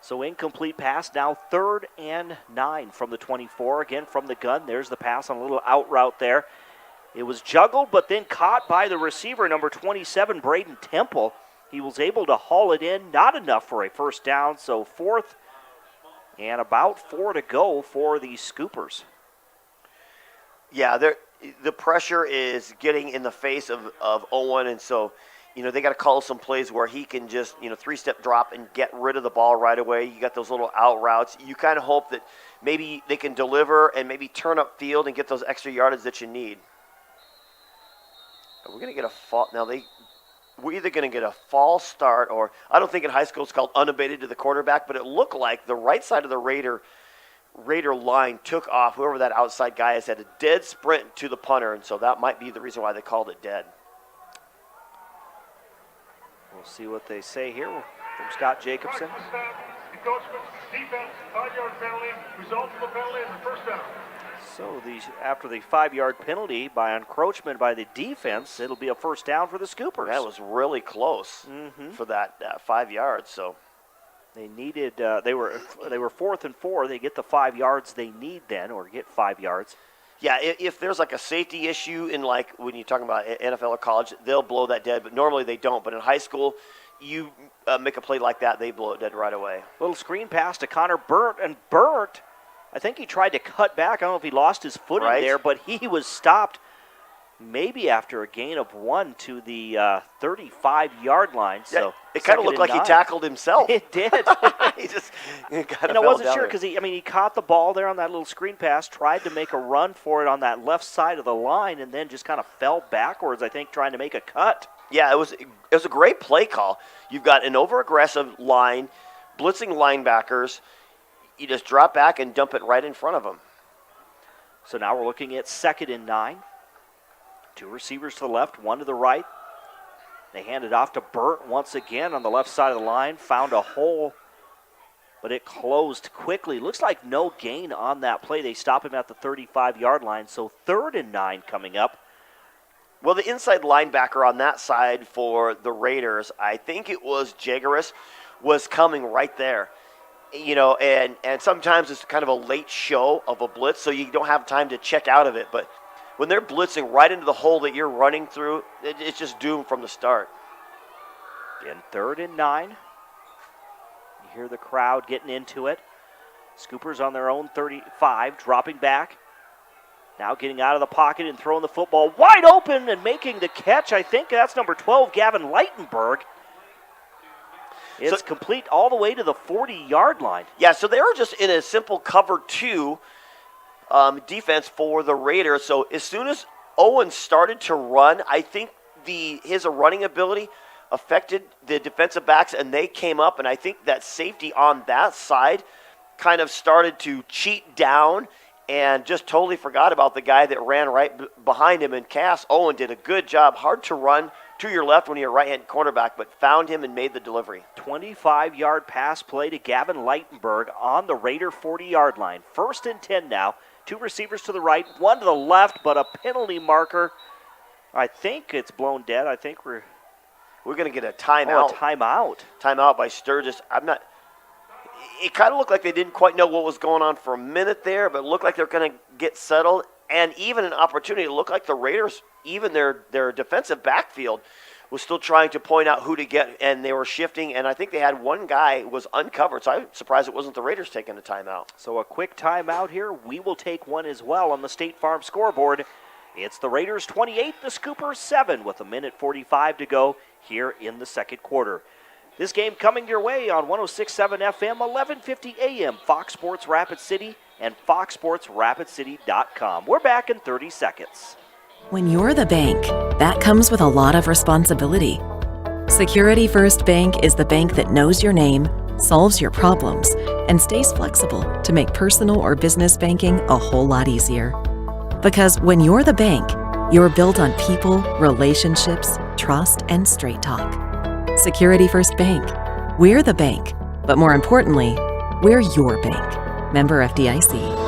So incomplete pass, now 3rd and 9 from the 24. Again, from the gun, there's the pass on a little out route there. It was juggled, but then caught by the receiver, number 27, Braden Temple. He was able to haul it in, not enough for a first down, so 4th and about 4 to go for the Scoopers. Yeah, the pressure is getting in the face of Owen, and so they got to call some plays where he can just, 3-step drop and get rid of the ball right away. You got those little out routes. You kind of hope that maybe they can deliver and maybe turn up field and get those extra yardage that you need. We're going to get a fall. Now, we're either going to get a false start, or I don't think in high school it's called unabated to the quarterback, but it looked like the right side of the Raider line took off. Whoever that outside guy is had a dead sprint to the punter, and so that might be the reason why they called it dead. We'll see what they say here from Scott Jacobson. Encroachment, defense, 5-yard penalty. Result of the penalty is a first down. So after the 5-yard penalty by encroachment by the defense, it'll be a first down for the Scoopers. That was really close for that 5 yards. So they needed. They were 4th and 4. They get the 5 yards they need then, or get 5 yards. Yeah, if there's like a safety issue in like when you're talking about NFL or college, they'll blow that dead, but normally they don't. But in high school, you make a play like that, they blow it dead right away. Little screen pass to Connor Burt, and Burt, I think he tried to cut back. I don't know if he lost his footing there, but he was stopped maybe after a gain of 1 to the 35-yard line. So it kind of looked like 9. He tackled himself. It did. He just got and I wasn't sure because he caught the ball there on that little screen pass, tried to make a run for it on that left side of the line, and then just kind of fell backwards, I think, trying to make a cut. Yeah, it was a great play call. You've got an over-aggressive line, blitzing linebackers. You just drop back and dump it right in front of them. So now we're looking at 2nd and 9. 2 receivers to the left, 1 to the right. They hand it off to Burt once again on the left side of the line. Found a hole, but it closed quickly. Looks like no gain on that play. They stop him at the 35-yard line, so 3rd and 9 coming up. Well, the inside linebacker on that side for the Raiders, I think it was Jagaris, was coming right there. And sometimes it's kind of a late show of a blitz, so you don't have time to check out of it. But when they're blitzing right into the hole that you're running through, it's just doomed from the start. In 3rd and 9. You hear the crowd getting into it. Scoopers on their own 35, dropping back. Now getting out of the pocket and throwing the football wide open and making the catch. I think that's number 12, Gavin Leitenberg. It's complete all the way to the 40-yard line. Yeah, so they were just in a simple cover 2 defense for the Raiders. So as soon as Owen started to run, I think his running ability affected the defensive backs, and they came up, and I think that safety on that side kind of started to cheat down and just totally forgot about the guy that ran right behind him. And Cass Owen did a good job. Hard to run to your left when you're a right-hand cornerback, but found him and made the delivery. 25-yard pass play to Gavin Leitenberg on the Raider 40-yard line. 1st and 10 now. 2 receivers to the right, 1 to the left, but a penalty marker. I think it's blown dead. I think we're going to get a timeout. Oh, a timeout. Timeout by Sturgis. It kind of looked like they didn't quite know what was going on for a minute there, but it looked like they're going to get settled. And even an opportunity, it looked like the Raiders, even their defensive backfield, was still trying to point out who to get, and they were shifting. And I think they had one guy was uncovered, so I'm surprised it wasn't the Raiders taking a timeout. So a quick timeout here. We will take one as well on the State Farm scoreboard It's the Raiders 28, the Scoopers 7 with 1:45 to go here in the second quarter. This game coming your way on 106.7 FM, 1150 AM, Fox Sports Rapid City and foxsportsrapidcity.com. We're back in 30 seconds. When you're the bank, that comes with a lot of responsibility. Security First Bank is the bank that knows your name, solves your problems, and stays flexible to make personal or business banking a whole lot easier. Because when you're the bank, you're built on people, relationships, trust, and straight talk. Security First Bank. We're the bank, but more importantly, we're your bank. Member FDIC.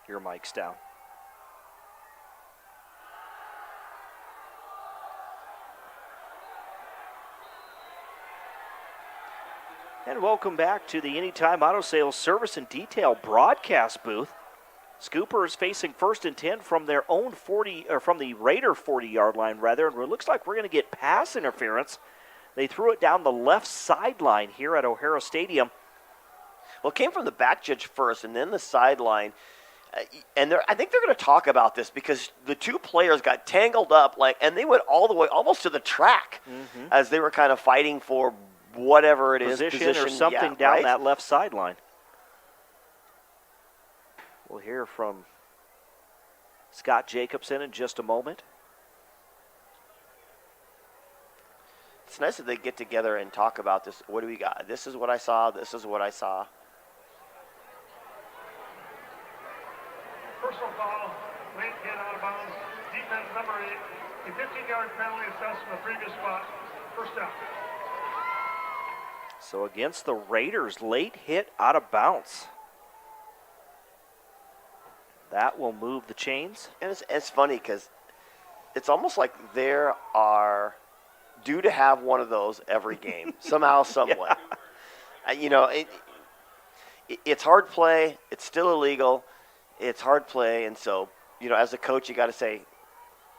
Your mic's down. And welcome back to the Anytime Auto Sales Service and Detail broadcast booth. Scoopers facing 1st and 10 from their own 40, or from the Raider 40-yard line, rather. And it looks like we're going to get pass interference. They threw it down the left sideline here at O'Hara Stadium. Well, it came from the back judge first and then the sideline. And I think they're going to talk about this because the two players got tangled up, and they went all the way almost to the track as they were kind of fighting for whatever it is. Position or something down that left sideline. We'll hear from Scott Jacobson in just a moment. It's nice that they get together and talk about this. What do we got? This is what I saw. This is what I saw. Personal foul, late hit out of bounds. Defense number 8. A 15-yard penalty assessed from the previous spot. First down. So against the Raiders, late hit out of bounds. That will move the chains. And it's funny because it's almost like there are due to have one of those every game, somehow, some way. It's hard play. It's still illegal. It's hard play, and so, as a coach, you got to say,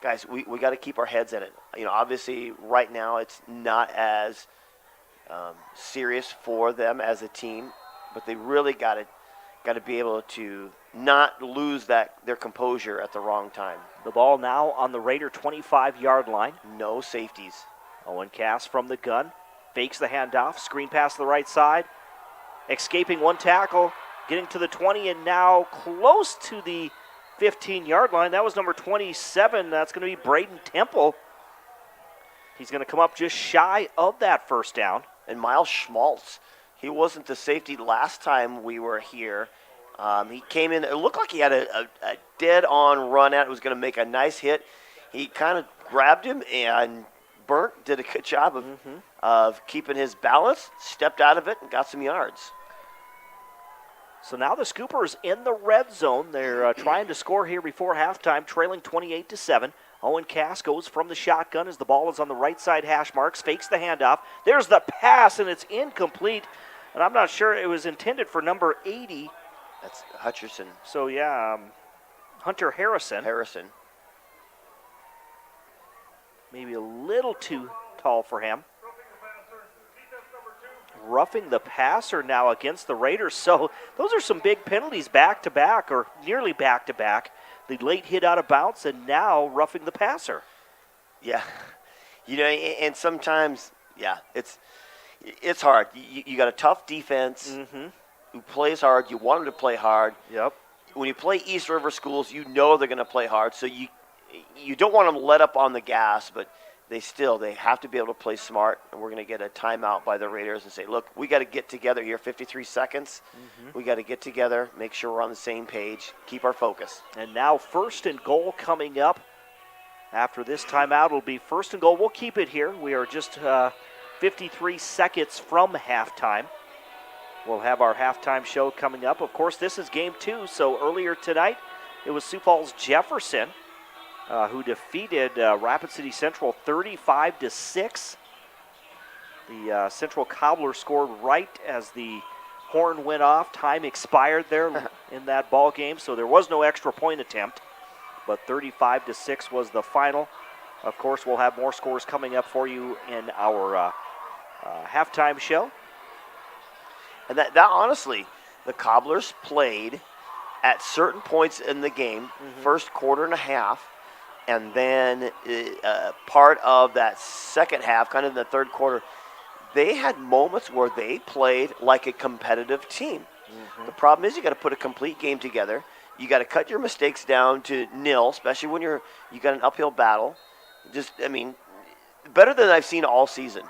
guys, we got to keep our heads in it. Obviously, right now, it's not as serious for them as a team, but they really got to be able to not lose their composure at the wrong time. The ball now on the Raider 25-yard line. No safeties. Owen Cass from the gun, fakes the handoff, screen pass to the right side, escaping one tackle. Getting to the 20 and now close to the 15-yard line. That was number 27. That's going to be Braden Temple. He's going to come up just shy of that first down. And Miles Schmaltz, he wasn't the safety last time we were here. He came in. It looked like he had a dead-on run at it. Was going to make a nice hit. He kind of grabbed him, and Burnt did a good job of keeping his balance, stepped out of it, and got some yards. So now the Scoopers in the red zone. They're trying to score here before halftime, trailing 28-7. Owen Cass goes from the shotgun as the ball is on the right side hash marks, fakes the handoff. There's the pass, and it's incomplete. And I'm not sure it was intended for number 80. That's Hutcherson. So, Hunter Harrison. Maybe a little too tall for him. Roughing the passer now against the Raiders. So those are some big penalties back-to-back or nearly back-to-back. The late hit out of bounds and now roughing the passer. Yeah. And sometimes, it's hard. You got a tough defense who plays hard. You want them to play hard. Yep. When you play East River schools, they're going to play hard. So you don't want them to let up on the gas, but they have to be able to play smart, and we're going to get a timeout by the Raiders and say, look, we got to get together here, 53 seconds. We got to get together, make sure we're on the same page, keep our focus. And now 1st and goal coming up. After this timeout, it'll be 1st and goal. We'll keep it here. We are just 53 seconds from halftime. We'll have our halftime show coming up. Of course, this is game 2, so earlier tonight it was Sioux Falls Jefferson who defeated Rapid City Central 35-6. The Central Cobbler scored right as the horn went off. Time expired there in that ball game, so there was no extra point attempt. But 35-6 was the final. Of course, we'll have more scores coming up for you in our halftime show. And that honestly, the Cobblers played at certain points in the game, first quarter and a half, and then part of that second half, kind of in the third quarter, they had moments where they played like a competitive team. The problem is you got to put a complete game together. You got to cut your mistakes down to nil, especially when you got an uphill battle. Better than I've seen all season.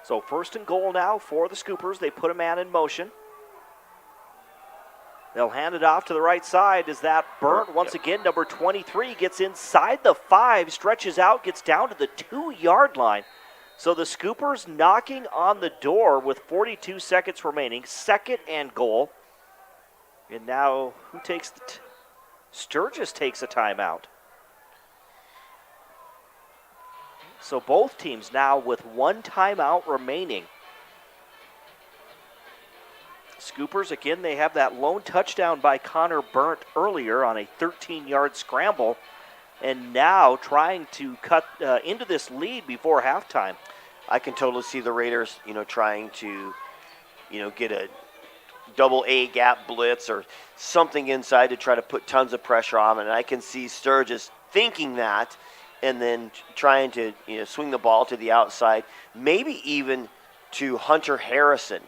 So 1st and goal now for the Scoopers. They put a man in motion. They'll hand it off to the right side. Is that Burnt? Once again, number 23 gets inside the 5, stretches out, gets down to the 2-yard line. So the Scoopers knocking on the door with 42 seconds remaining. 2nd and goal. And now who takes the Sturgis takes a timeout. So both teams now with 1 timeout remaining. Scoopers, again, they have that lone touchdown by Connor Burnt earlier on a 13-yard scramble, and now trying to cut into this lead before halftime. I can totally see the Raiders, trying to, get a double A gap blitz or something inside to try to put tons of pressure on them. And I can see Sturgis thinking that and then trying to, swing the ball to the outside, maybe even to Hunter Harrison.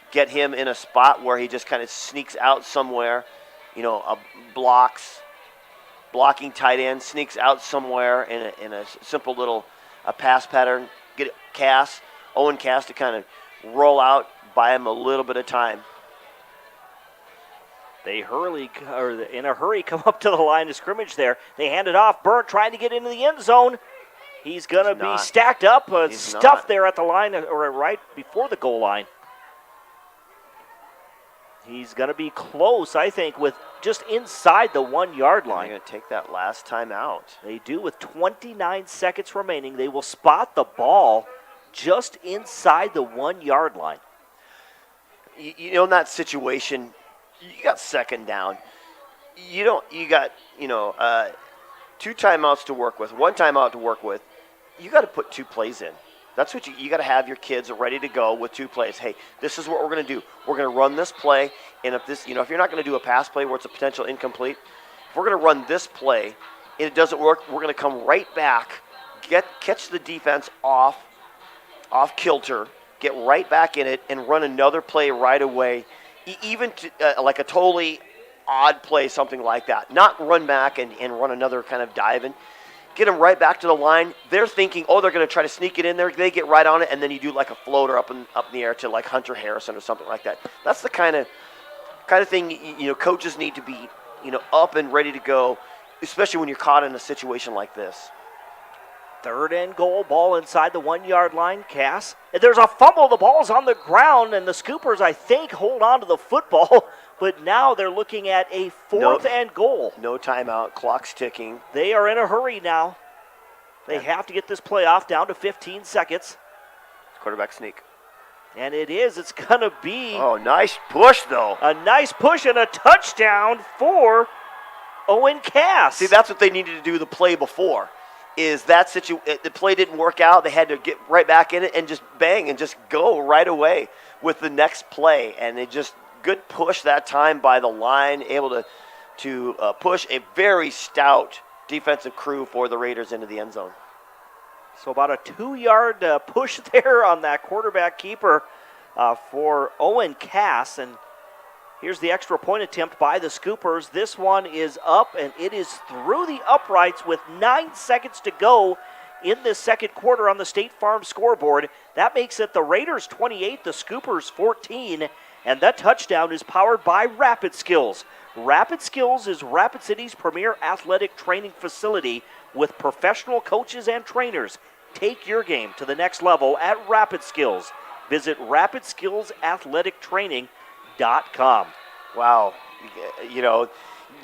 Get him in a spot where he just kind of sneaks out somewhere, blocking tight end, sneaks out somewhere in a simple little pass pattern. Get Owen Cass to kind of roll out, buy him a little bit of time. They in a hurry come up to the line of scrimmage there. They hand it off. Burnt trying to get into the end zone. He's going to be stacked up, stuffed there at the line, or right before the goal line. He's going to be close, I think, with just inside the 1-yard line. They're going to take that last time out. They do with 29 seconds remaining. They will spot the ball just inside the 1-yard line. In that situation, you got 2nd down. You got 2 timeouts to work with, 1 timeout to work with. You got to put 2 plays in. That's what you got to have your kids ready to go with 2 plays. Hey, this is what we're going to do. We're going to run this play, and if you're not going to do a pass play where it's a potential incomplete, if we're going to run this play and it doesn't work, we're going to come right back, catch the defense off kilter, get right back in it, and run another play right away, even like a totally odd play, something like that. Not run back and run another kind of dive in. Get them right back to the line. They're thinking, they're going to try to sneak it in there. They get right on it, and then you do like a floater up in the air to like Hunter Harrison or something like that. That's the kind of thing coaches need to be up and ready to go, especially when you're caught in a situation like this. 3rd and goal, ball inside the 1-yard line. Cass. There's a fumble. The ball's on the ground, and the Scoopers, I think, hold on to the football. But now they're looking at a 4th and goal. No timeout. Clock's ticking. They are in a hurry now. They have to get this play off down to 15 seconds. Quarterback sneak. And it is. It's going to be. Oh, nice push, though. A nice push and a touchdown for Owen Cass. See, that's what they needed to do the play before. Is that the play didn't work out. They had to get right back in it and just bang and just go right away with the next play. And it just good push that time by the line, able to push a very stout defensive crew for the Raiders into the end zone. So about a 2-yard push there on that quarterback keeper for Owen Cass. And here's the extra point attempt by the Scoopers. This one is up, and it is through the uprights with 9 seconds to go in this second quarter on the State Farm scoreboard. That makes it the Raiders 28, the Scoopers 14, and that touchdown is powered by Rapid Skills. Rapid Skills is Rapid City's premier athletic training facility with professional coaches and trainers. Take your game to the next level at Rapid Skills. Visit rapidskillsathletictraining.com. Wow.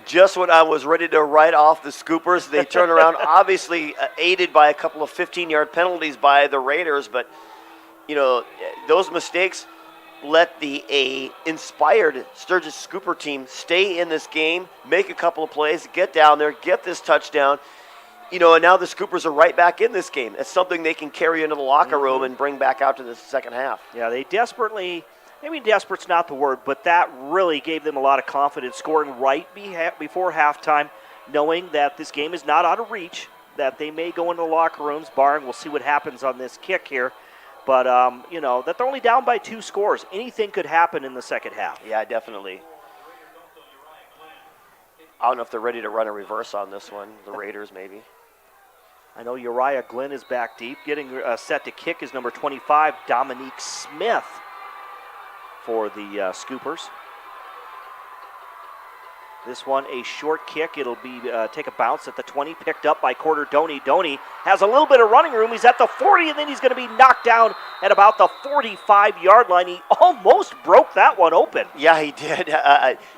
Just when I was ready to write off the Scoopers, they turn around, obviously aided by a couple of 15-yard penalties by the Raiders. But, those mistakes, let the inspired Sturgis Scooper team stay in this game, make a couple of plays, get down there, get this touchdown. And now the Scoopers are right back in this game. It's something they can carry into the locker room and bring back out to the second half. Yeah, they desperately, maybe desperate's not the word, but that really gave them a lot of confidence, scoring right before halftime, knowing that this game is not out of reach, that they may go into the locker rooms, barring we'll see what happens on this kick here. But, that they're only down by 2 scores. Anything could happen in the second half. Yeah, definitely. I don't know if they're ready to run a reverse on this one. The Raiders, maybe. I know Uriah Glenn is back deep. Getting set to kick is number 25, Dominique Smith, for the Scoopers. This one, a short kick. It'll be take a bounce at the 20, picked up by Corder Doney. Doney has a little bit of running room. He's at the 40, and then he's going to be knocked down at about the 45-yard line. He almost broke that one open. Yeah, he did.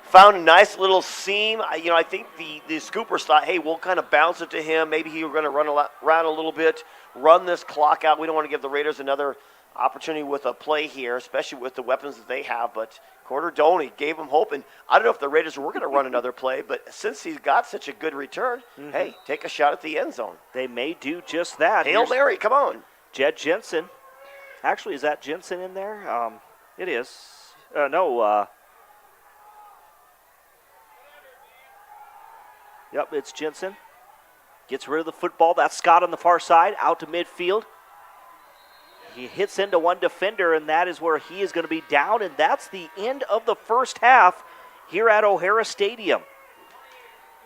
Found a nice little seam. I think the Scoopers thought, hey, we'll kind of bounce it to him. Maybe he was going to run around a little bit, run this clock out. We don't want to give the Raiders another opportunity with a play here, especially with the weapons that they have. But Corder Doney gave him hope. And I don't know if the Raiders were going to run another play, but since he's got such a good return, hey, take a shot at the end zone. They may do just that. Hail Mary, come on. Jed Jensen. Actually, is that Jensen in there? It is. Yep, it's Jensen. Gets rid of the football. That's Scott on the far side, out to midfield. He hits into one defender, and that is where he is going to be down, and that's the end of the first half here at O'Hara Stadium.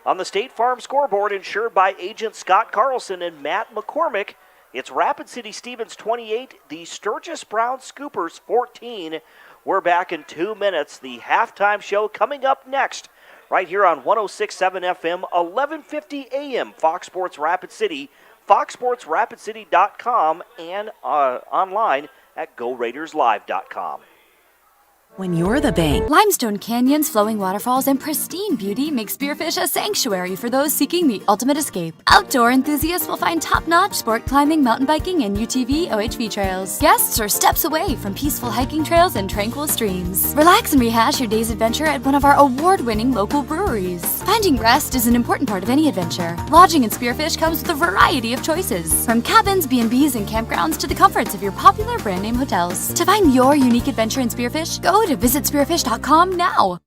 On the State Farm scoreboard, insured by agent Scott Carlson and Matt McCormick, it's Rapid City Stevens 28, the Sturgis Brown Scoopers 14. We're back in 2 minutes. The halftime show coming up next, right here on 106.7 FM, 1150 AM, Fox Sports Rapid City, foxsportsrapidcity.com, and online at GoRaidersLive.com. When you're the bank, Limestone canyons, flowing waterfalls, and pristine beauty make Spearfish a sanctuary for those seeking the ultimate escape. Outdoor enthusiasts will find top-notch sport climbing, mountain biking, and UTV OHV trails. Guests are steps away from peaceful hiking trails and tranquil streams. Relax and rehash your day's adventure at one of our award-winning local breweries. Finding rest is an important part of any adventure. Lodging in Spearfish comes with a variety of choices, from cabins, B&Bs, and campgrounds to the comforts of your popular brand-name hotels. To find your unique adventure in Spearfish, go to visitspearfish.com now.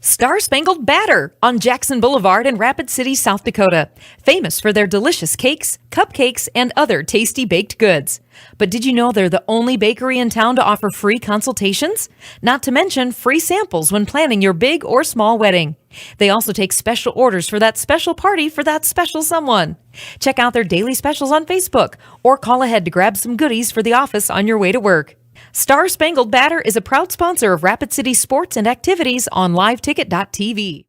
Star Spangled Batter on Jackson Boulevard in Rapid City, South Dakota. Famous for their delicious cakes, cupcakes, and other tasty baked goods. But did you know they're the only bakery in town to offer free consultations? Not to mention free samples when planning your big or small wedding. They also take special orders for that special party for that special someone. Check out their daily specials on Facebook or call ahead to grab some goodies for the office on your way to work. Star Spangled Batter is a proud sponsor of Rapid City sports and activities on liveticket.tv.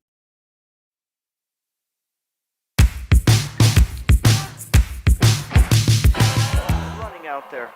Running out there.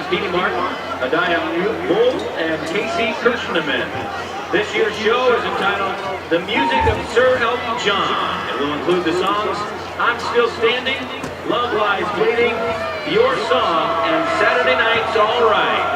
Stevie Martin, Adaya Bull, and Casey Kirschneman. This year's show is entitled The Music of Sir Elton John. It will include the songs I'm Still Standing, Love Lies Bleeding, Your Song, and Saturday Night's All Right.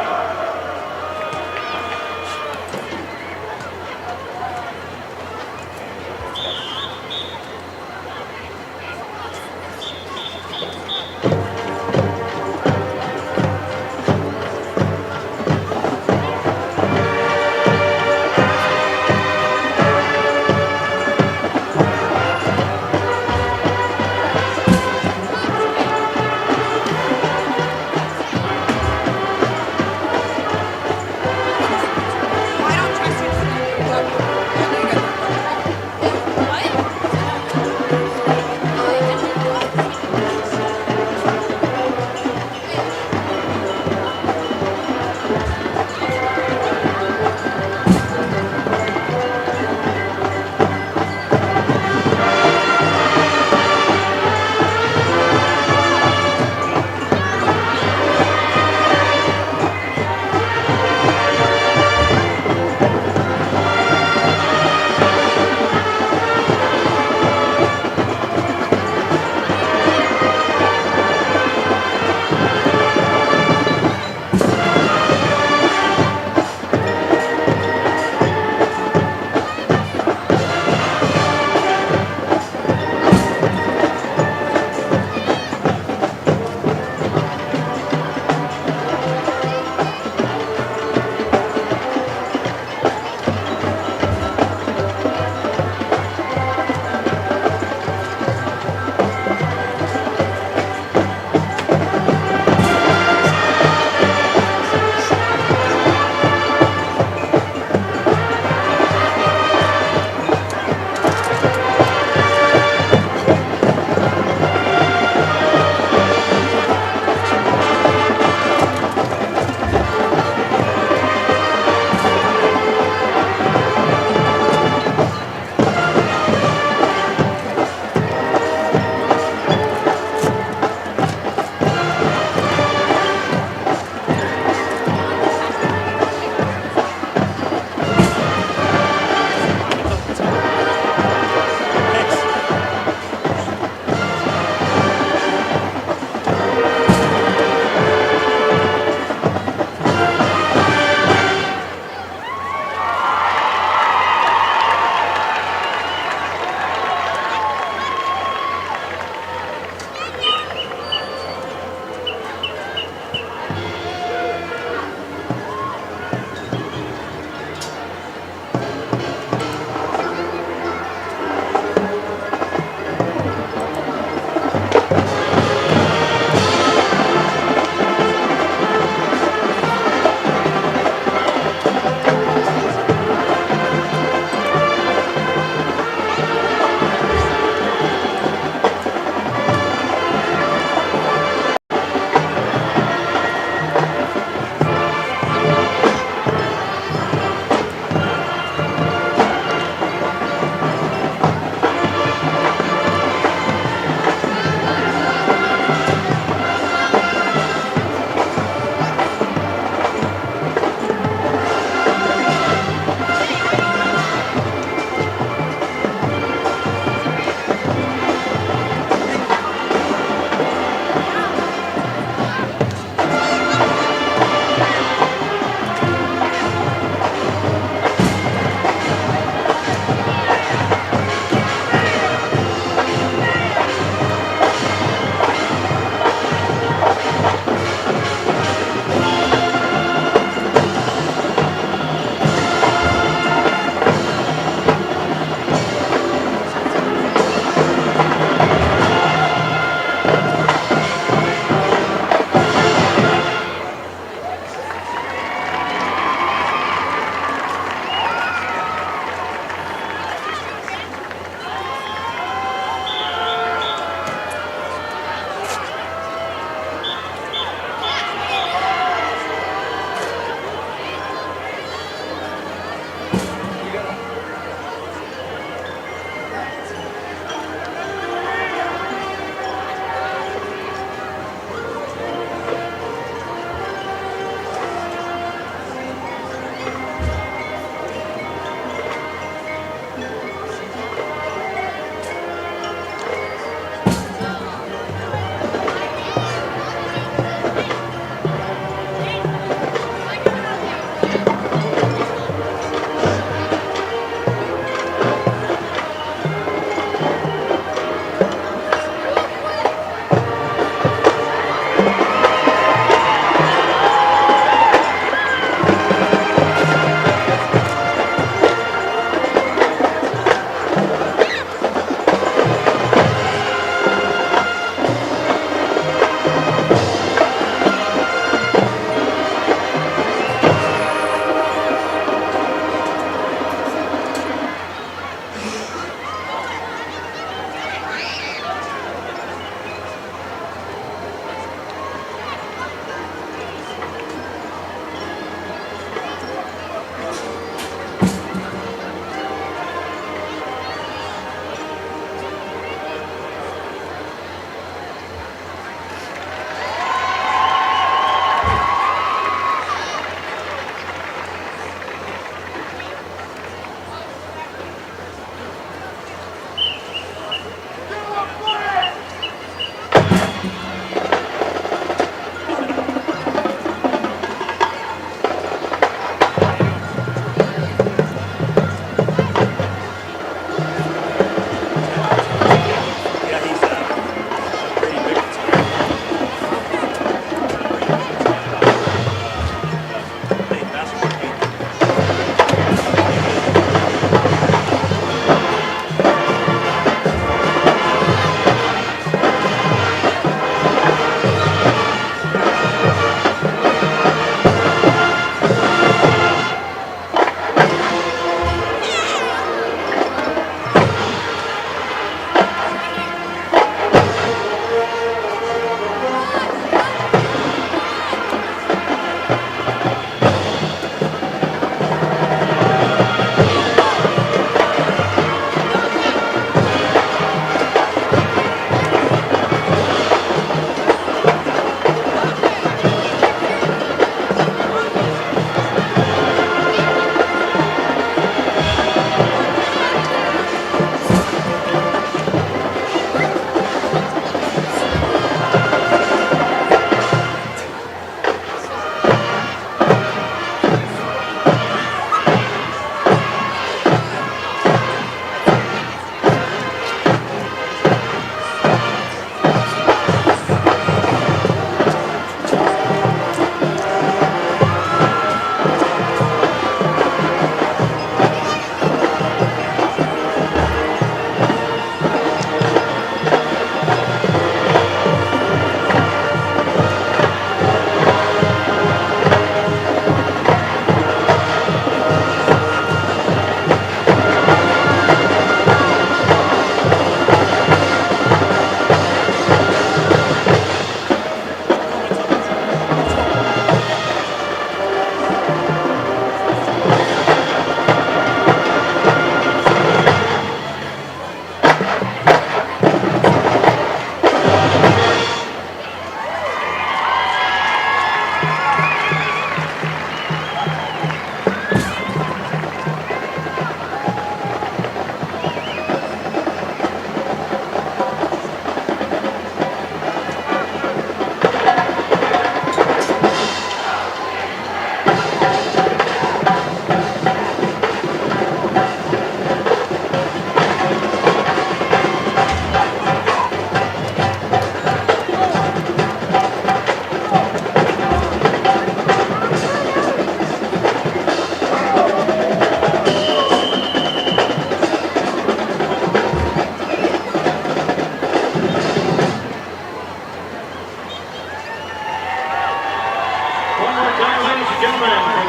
time, ladies and gentlemen, for the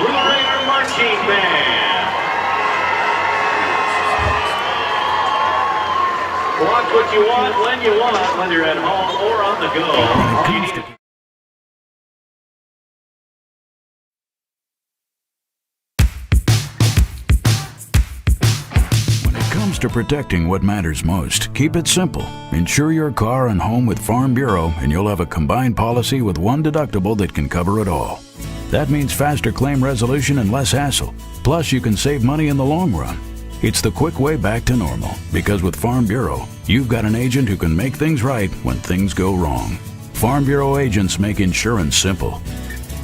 Blue Raider Marching Band. Watch what you want, when you want, whether you're at home or on the go. All you need to comes to protecting what matters most, keep it simple. Insure your car and home with Farm Bureau and you'll have a combined policy with one deductible that can cover it all. That means faster claim resolution and less hassle. Plus, you can save money in the long run. It's the quick way back to normal, because with Farm Bureau, you've got an agent who can make things right when things go wrong. Farm Bureau agents make insurance simple.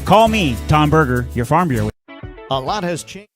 Call me, Tom Berger, your Farm Bureau. A lot has changed.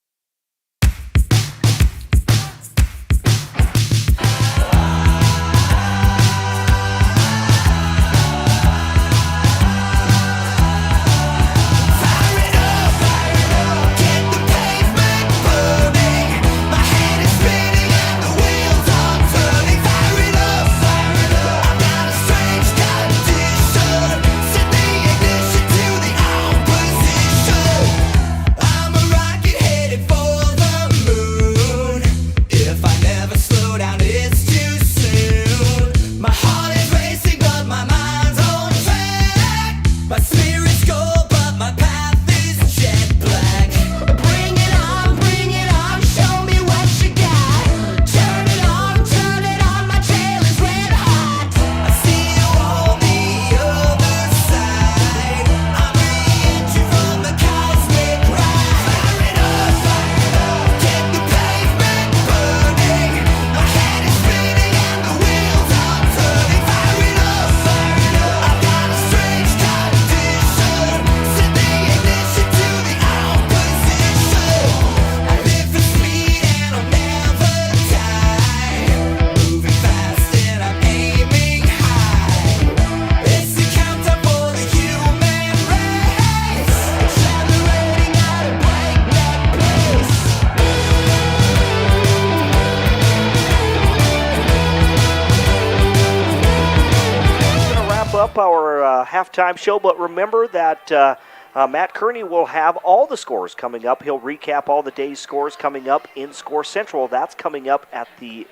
Our halftime show, but remember that Matt Kearney will have all the scores coming up. He'll recap all the day's scores coming up in Score Central. That's coming up at the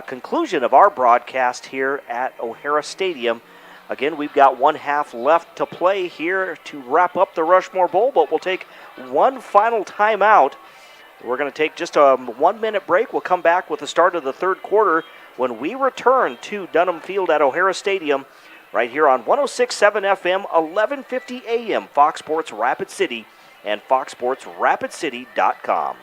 conclusion of our broadcast here at O'Hara Stadium. Again, we've got one half left to play here to wrap up the Rushmore Bowl, but we'll take one final timeout. We're going to take just a 1-minute break. We'll come back with the start of the third quarter when we return to Dunham Field at O'Hara Stadium. Right here on 106.7 FM, 1150 AM, Fox Sports Rapid City and foxsportsrapidcity.com.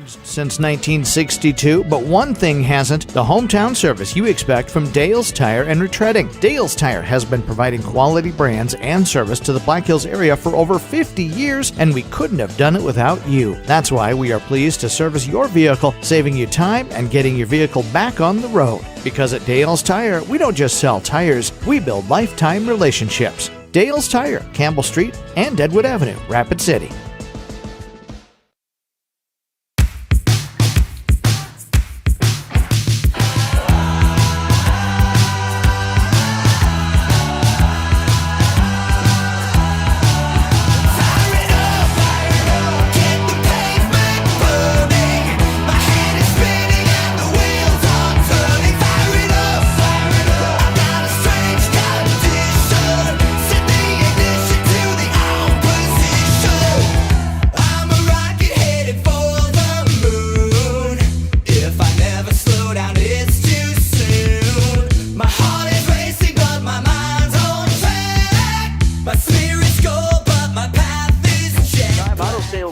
Since 1962, but one thing hasn't: the hometown service you expect from Dale's Tire and Retreading. Dale's Tire has been providing quality brands and service to the Black Hills area for over 50 years, and we couldn't have done it without you. That's why we are pleased to service your vehicle, saving you time and getting your vehicle back on the road. Because at Dale's Tire, we don't just sell tires, we build lifetime relationships. Dale's Tire, Campbell Street and Deadwood Avenue, Rapid City.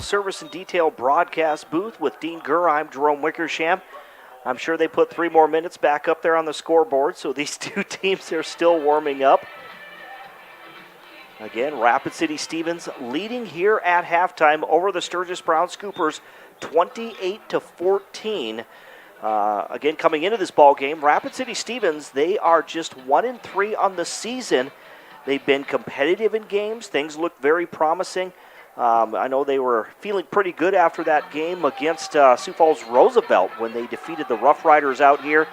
Service and detail broadcast booth with Dean Gurr. I'm Jerome Wickersham. I'm sure they put 3 more minutes back up there on the scoreboard, so these two teams are still warming up. Again, Rapid City Stevens leading here at halftime over the Sturgis Brown Scoopers, 28-14. Again, coming into this ball game, Rapid City Stevens, they are just 1-3 on the season. They've been competitive in games. Things look very promising. I know they were feeling pretty good after that game against Sioux Falls Roosevelt when they defeated the Rough Riders out here.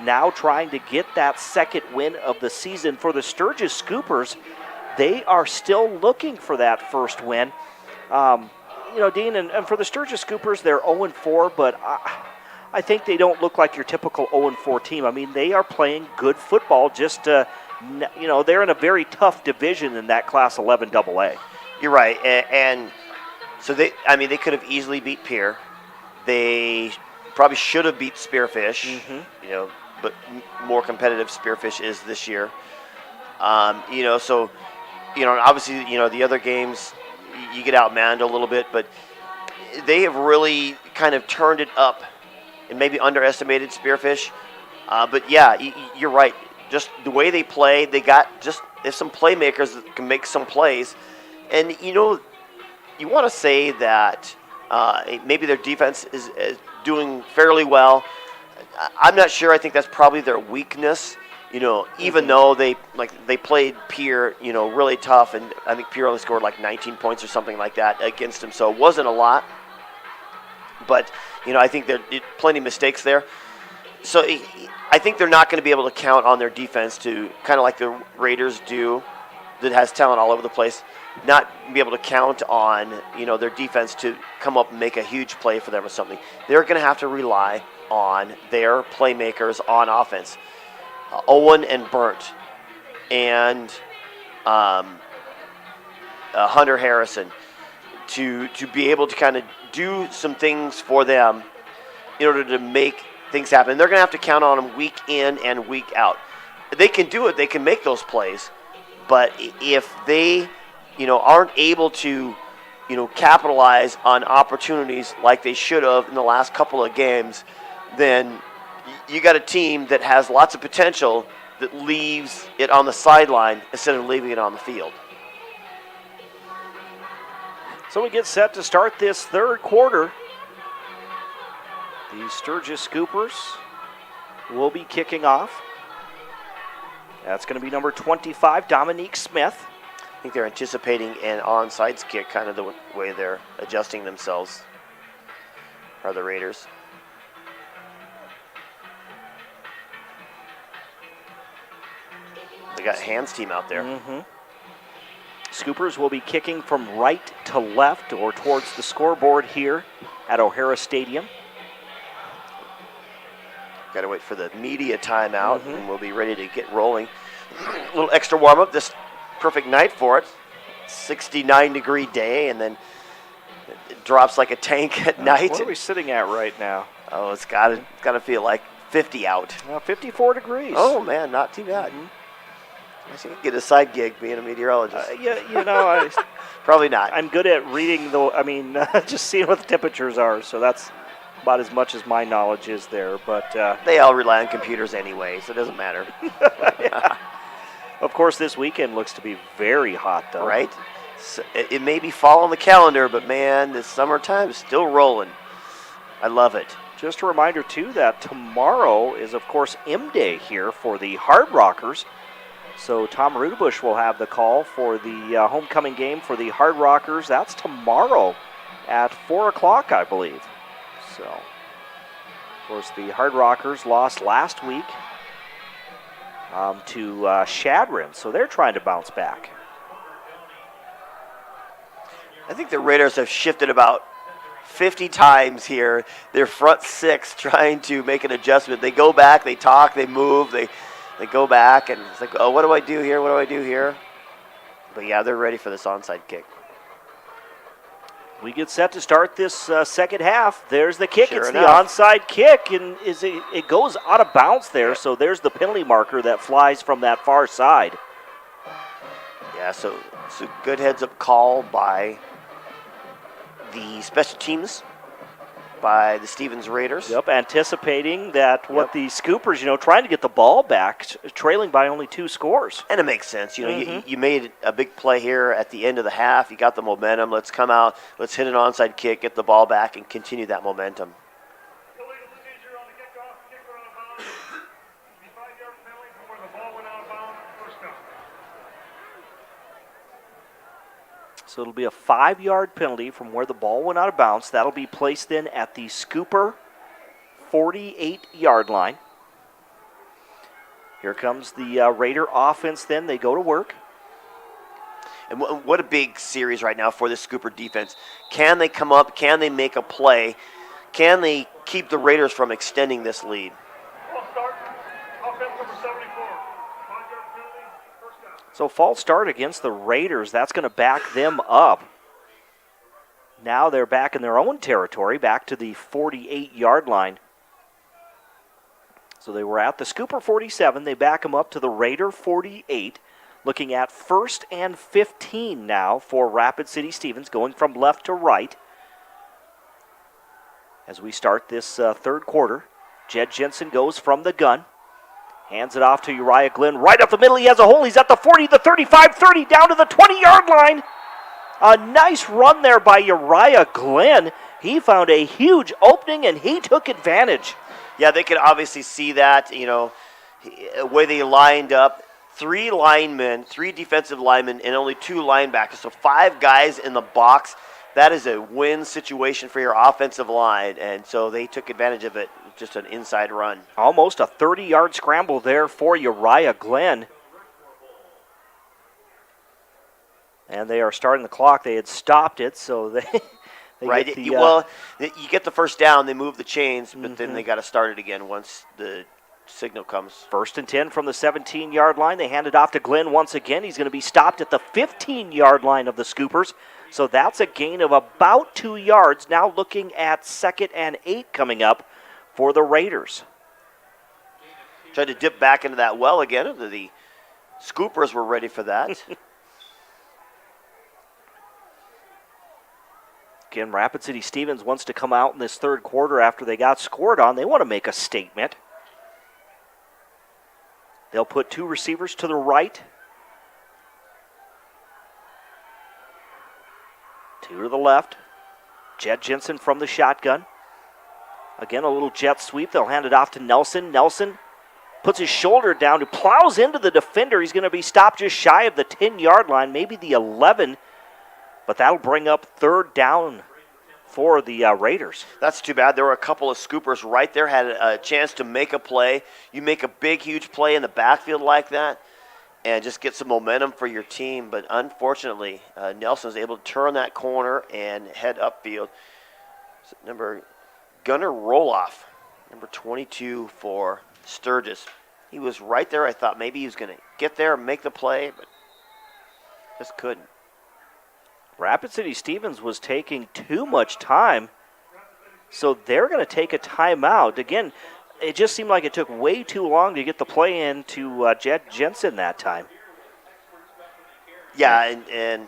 Now trying to get that second win of the season for the Sturgis Scoopers. they are still looking for that first win. Dean, and for the Sturgis Scoopers, they're 0-4, but I think they don't look like your typical 0-4 team. I mean, they are playing good football. Just they're in a very tough division in that Class 11 AA. You're right, and so they could have easily beat Pierre. They probably should have beat Spearfish. But more competitive Spearfish is this year. Obviously, the other games, you get outmanned a little bit, but they have really kind of turned it up and maybe underestimated Spearfish. But yeah, you're right. Just the way they play, there's some playmakers that can make some plays. And, you want to say that maybe their defense is doing fairly well. I'm not sure. I think that's probably their weakness. Even though they played Pierre, really tough, and I think Pierre only scored like 19 points or something like that against him, so it wasn't a lot. But I think there are plenty of mistakes there. So I think they're not going to be able to count on their defense to kind of like the Raiders do, that has talent all over the place. Not be able to count on their defense to come up and make a huge play for them or something. They're going to have to rely on their playmakers on offense. Owen and Burnt and Hunter Harrison to be able to kind of do some things for them in order to make things happen. They're going to have to count on them week in and week out. They can do it. They can make those plays. But if they, aren't able to, capitalize on opportunities like they should have in the last couple of games, then you got a team that has lots of potential that leaves it on the sideline instead of leaving it on the field. So we get set to start this third quarter. The Sturgis Scoopers will be kicking off. That's going to be number 25, Dominique Smith. I think they're anticipating an onside kick, kind of the way they're adjusting themselves, are the Raiders. They got Hans team out there. Scoopers will be kicking from right to left or towards the scoreboard here at O'Hara Stadium. Got to wait for the media timeout, and we'll be ready to get rolling. A little extra warm-up, this perfect night for it. 69-degree day, and then it drops like a tank at night. What are we sitting at right now? Oh, it's got to feel like 50 out. 54 degrees. Oh, man, not too bad. I should get a side gig being a meteorologist. Probably not. I'm good at reading just seeing what the temperatures are, so that's about as much as my knowledge is there. But they all rely on computers anyway, so it doesn't matter. Of course, this weekend looks to be very hot, though. Right? So it may be fall on the calendar, but, man, this summertime is still rolling. I love it. Just a reminder, too, that tomorrow is, of course, M-Day here for the Hard Rockers. So Tom Rudebush will have the call for the homecoming game for the Hard Rockers. That's tomorrow at 4 o'clock, I believe. So, of course, the Hard Rockers lost last week to Shadron, so they're trying to bounce back. I think the Raiders have shifted about 50 times here. Their front six trying to make an adjustment. They go back, they talk, they move, they go back, and it's like, oh, what do I do here? What do I do here? But, yeah, they're ready for this onside kick. We get set to start this second half. There's the kick. Sure it's enough. The onside kick, and it goes out of bounds there, so there's the penalty marker that flies from that far side. Yeah, so good heads-up call by the special teams, by the Stevens Raiders. Yep, anticipating that the Scoopers, trying to get the ball back, trailing by only 2 scores. And it makes sense. You made a big play here at the end of the half. You got the momentum. Let's come out. Let's hit an onside kick, get the ball back, and continue that momentum. So it'll be a 5-yard penalty from where the ball went out of bounds. That'll be placed in at the Scooper 48-yard line. Here comes the Raider offense then. They go to work. And what a big series right now for the Scooper defense. Can they come up? Can they make a play? Can they keep the Raiders from extending this lead? So false start against the Raiders. That's going to back them up. Now they're back in their own territory, back to the 48-yard line. So they were at the Scooper 47. They back them up to the Raider 48. Looking at 1st and 15 now for Rapid City Stevens, going from left to right. As we start this third quarter, Jed Jensen goes from the gun. Hands it off to Uriah Glenn. Right up the middle, he has a hole. He's at the 40, the 35, 30, down to the 20-yard line. A nice run there by Uriah Glenn. He found a huge opening, and he took advantage. Yeah, they could obviously see that, the way they lined up. 3 linemen, 3 defensive linemen, and only 2 linebackers. So 5 guys in the box. That is a win situation for your offensive line, and so they took advantage of it. Just an inside run. Almost a 30-yard scramble there for Uriah Glenn. And they are starting the clock. They had stopped it, so they right. Get the, you get the first down, they move the chains, but then they got to start it again once the signal comes. 1st and 10 from the 17-yard line. They hand it off to Glenn once again. He's going to be stopped at the 15-yard line of the Scoopers. So that's a gain of about 2 yards. Now looking at 2nd and 8 coming up for the Raiders. Tried to dip back into that well again. The Scoopers were ready for that. Again, Rapid City Stevens wants to come out in this third quarter after they got scored on. They want to make a statement. They'll put 2 receivers to the right. 2 to the left. Jed Jensen from the shotgun. Again, a little jet sweep. They'll hand it off to Nelson. Nelson puts his shoulder down. He plows into the defender. He's going to be stopped just shy of the 10-yard line, maybe the 11. But that'll bring up 3rd down for the Raiders. That's too bad. There were a couple of Scoopers right there, had a chance to make a play. You make a big, huge play in the backfield like that and just get some momentum for your team. But unfortunately, Nelson was able to turn that corner and head upfield. Gunnar Roloff, number 22 for Sturgis. He was right there. I thought maybe he was going to get there and make the play, but just couldn't. Rapid City Stevens was taking too much time, so they're going to take a timeout. Again, it just seemed like it took way too long to get the play in to Jed Jensen that time. Yeah, and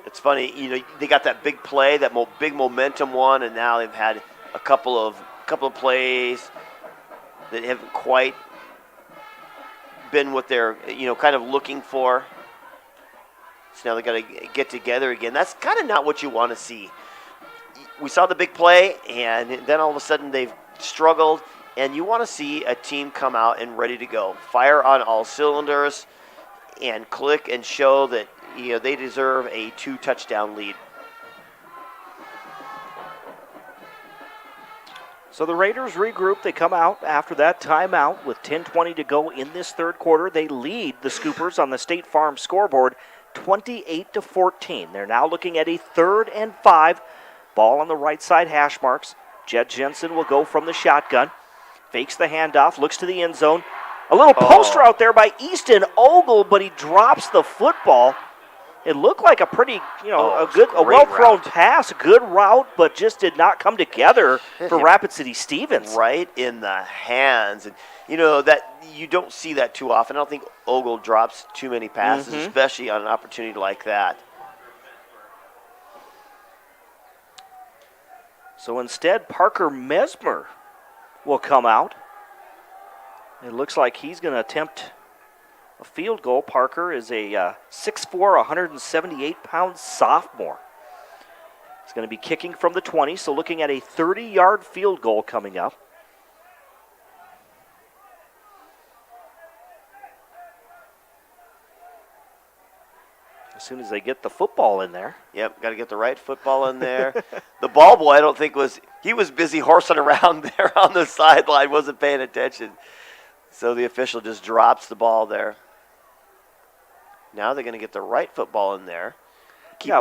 it's funny, they got that big play, that big momentum one, and now they've had a couple of plays that haven't quite been what they're kind of looking for. So now they got to get together again. That's kind of not what you want to see. We saw the big play, and then all of a sudden they've struggled, and you want to see a team come out and ready to go, fire on all cylinders, and click and show that they deserve a 2-touchdown lead. So the Raiders regroup. They come out after that timeout with 10:20 to go in this third quarter. They lead the Scoopers on the State Farm scoreboard 28-14. They're now looking at a 3rd and 5. Ball on the right side hash marks. Jed Jensen will go from the shotgun. Fakes the handoff, looks to the end zone. A little poster out there by Easton Ogle, but he drops the football. It looked like a pretty, a well-thrown pass, a good route, but just did not come together for Rapid City Stevens. Right in the hands. And, that you don't see that too often. I don't think Ogle drops too many passes, especially on an opportunity like that. So instead, Parker Mesmer will come out. It looks like he's going to attempt a field goal. Parker is a 6'4", 178-pound sophomore. He's going to be kicking from the 20, so looking at a 30-yard field goal coming up. As soon as they get the football in there. Yep, got to get the right football in there. The ball boy, I don't think was busy horsing around there on the sideline, wasn't paying attention. So the official just drops the ball there. Now they're going to get the right football in there.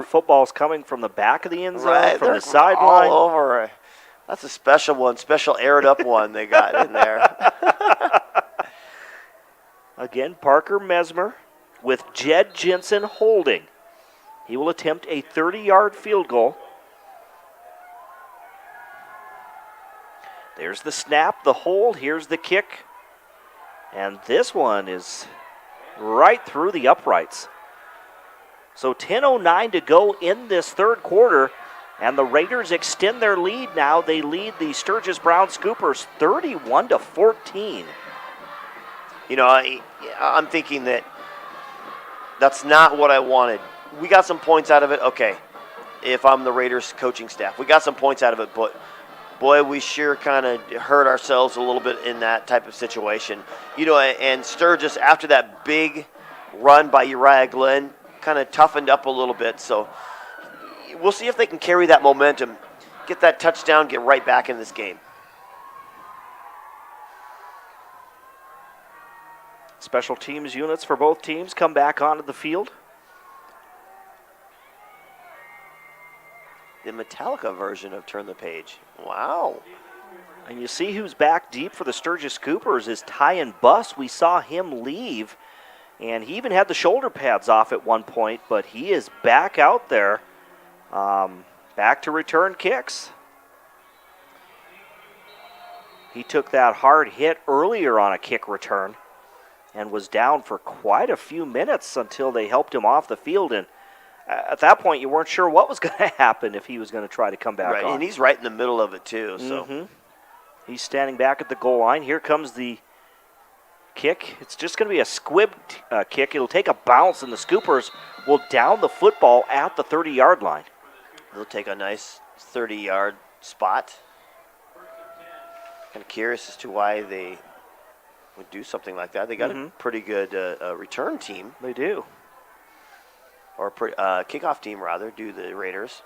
Football's coming from the back of the end zone, Right, from they're the sideline. all over. That's a special one, special aired up one they got in there. Again, Parker Mesmer with Jed Jensen holding. He will attempt a 30-yard field goal. There's the snap, the hold. Here's the kick. And this one is right through the uprights. So 10:09 to go in this third quarter, and the Raiders extend their lead now. They lead the Sturgis Brown Scoopers 31-14. You know, I'm thinking that's not what I wanted. We got some points out of it. Okay, if I'm the Raiders coaching staff, we got some points out of it, but boy, we sure kind of hurt ourselves a little bit in that type of situation. You know, and Sturgis, after that big run by Uriah Glenn, kind of toughened up a little bit. So we'll see if they can carry that momentum, get that touchdown, get right back in this game. Special teams units for both teams come back onto the field. The Metallica version of Turn the Page. Wow. And you see who's back deep for the Sturgis Scoopers is Tyan Buss. We saw him leave, and he even had the shoulder pads off at one point, but he is back out there, back to return kicks. He took that hard hit earlier on a kick return and was down for quite a few minutes until they helped him off the field. And at that point, you weren't sure what was going to happen if he was going to try to come back right, on. And he's right in the middle of it, too. So He's standing back at the goal line. Here comes the kick. It's just going to be a squibbed kick. It'll take a bounce, and the Scoopers will down the football at the 30-yard line. They'll take a nice 30-yard spot. Kind of curious as to why they would do something like that. They got a pretty good return team. They do. Or kickoff team, rather, do the Raiders.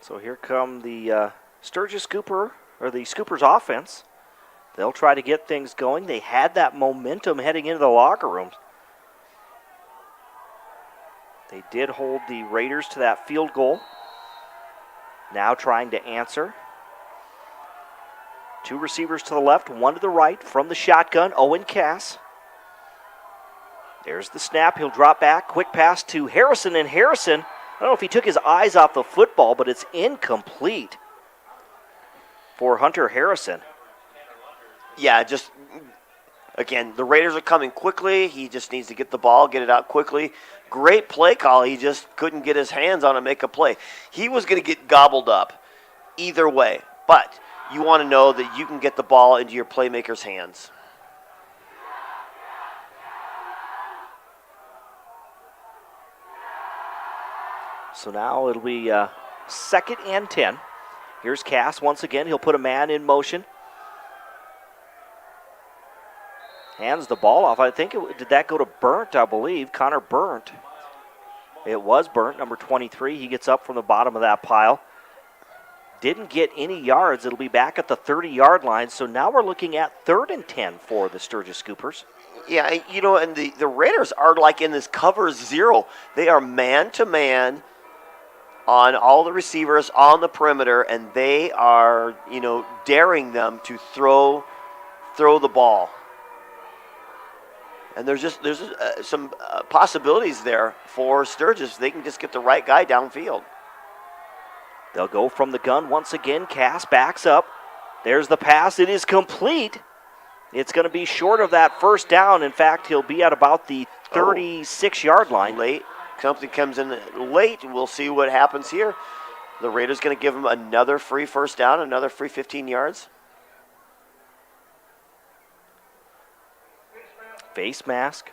So here come the Sturgis Scooper, or the Scoopers offense. They'll try to get things going. They had that momentum heading into the locker rooms. They did hold the Raiders to that field goal. Now trying to answer. Two receivers to the left, one to the right. From the shotgun, Owen Cass. There's the snap. He'll drop back. Quick pass to Harrison, and Harrison, I don't know if he took his eyes off the football, but it's incomplete for Hunter Harrison. Yeah, just, again, the Raiders are coming quickly. He just needs to get the ball, get it out quickly. Great play call. He just couldn't get his hands on it, make a play. He was going to get gobbled up either way, but you want to know that you can get the ball into your playmaker's hands. So now it'll be 2nd and 10. Here's Cass once again. He'll put a man in motion. Hands the ball off. I think did that go to Burnt, I believe. Connor Burnt. It was Burnt, number 23. He gets up from the bottom of that pile. Didn't get any yards. It'll be back at the 30-yard line. So now we're looking at 3rd and 10 for the Sturgis Scoopers. Yeah, you know, and the Raiders are like in this cover zero. They are man-to-man on all the receivers on the perimeter, and they are, you know, daring them to throw the ball. And there's some possibilities there for Sturgis. They can just get the right guy downfield. They'll go from the gun once again. Cass backs up. There's the pass. It is complete. It's going to be short of that first down. In fact, he'll be at about the 36-yard line. Late. Something comes in late. We'll see what happens here. The Raiders going to give him another free first down, another free 15 yards. Face mask.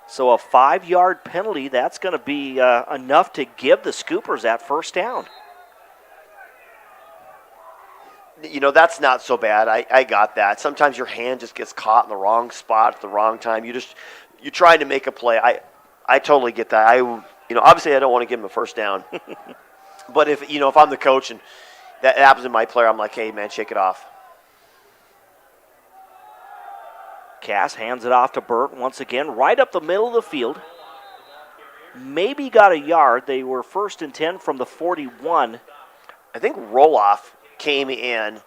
So a 5-yard penalty, that's going to be enough to give the Scoopers that first down. You know, that's not so bad. I got that. Sometimes your hand just gets caught in the wrong spot at the wrong time. You're trying to make a play. I totally get that. obviously I don't want to give him a first down. But if I'm the coach and that happens to my player, I'm like, hey, man, shake it off. Cass hands it off to Burt once again, right up the middle of the field. Maybe got a yard. They were 1st and 10 from the 41. I think Roloff came in,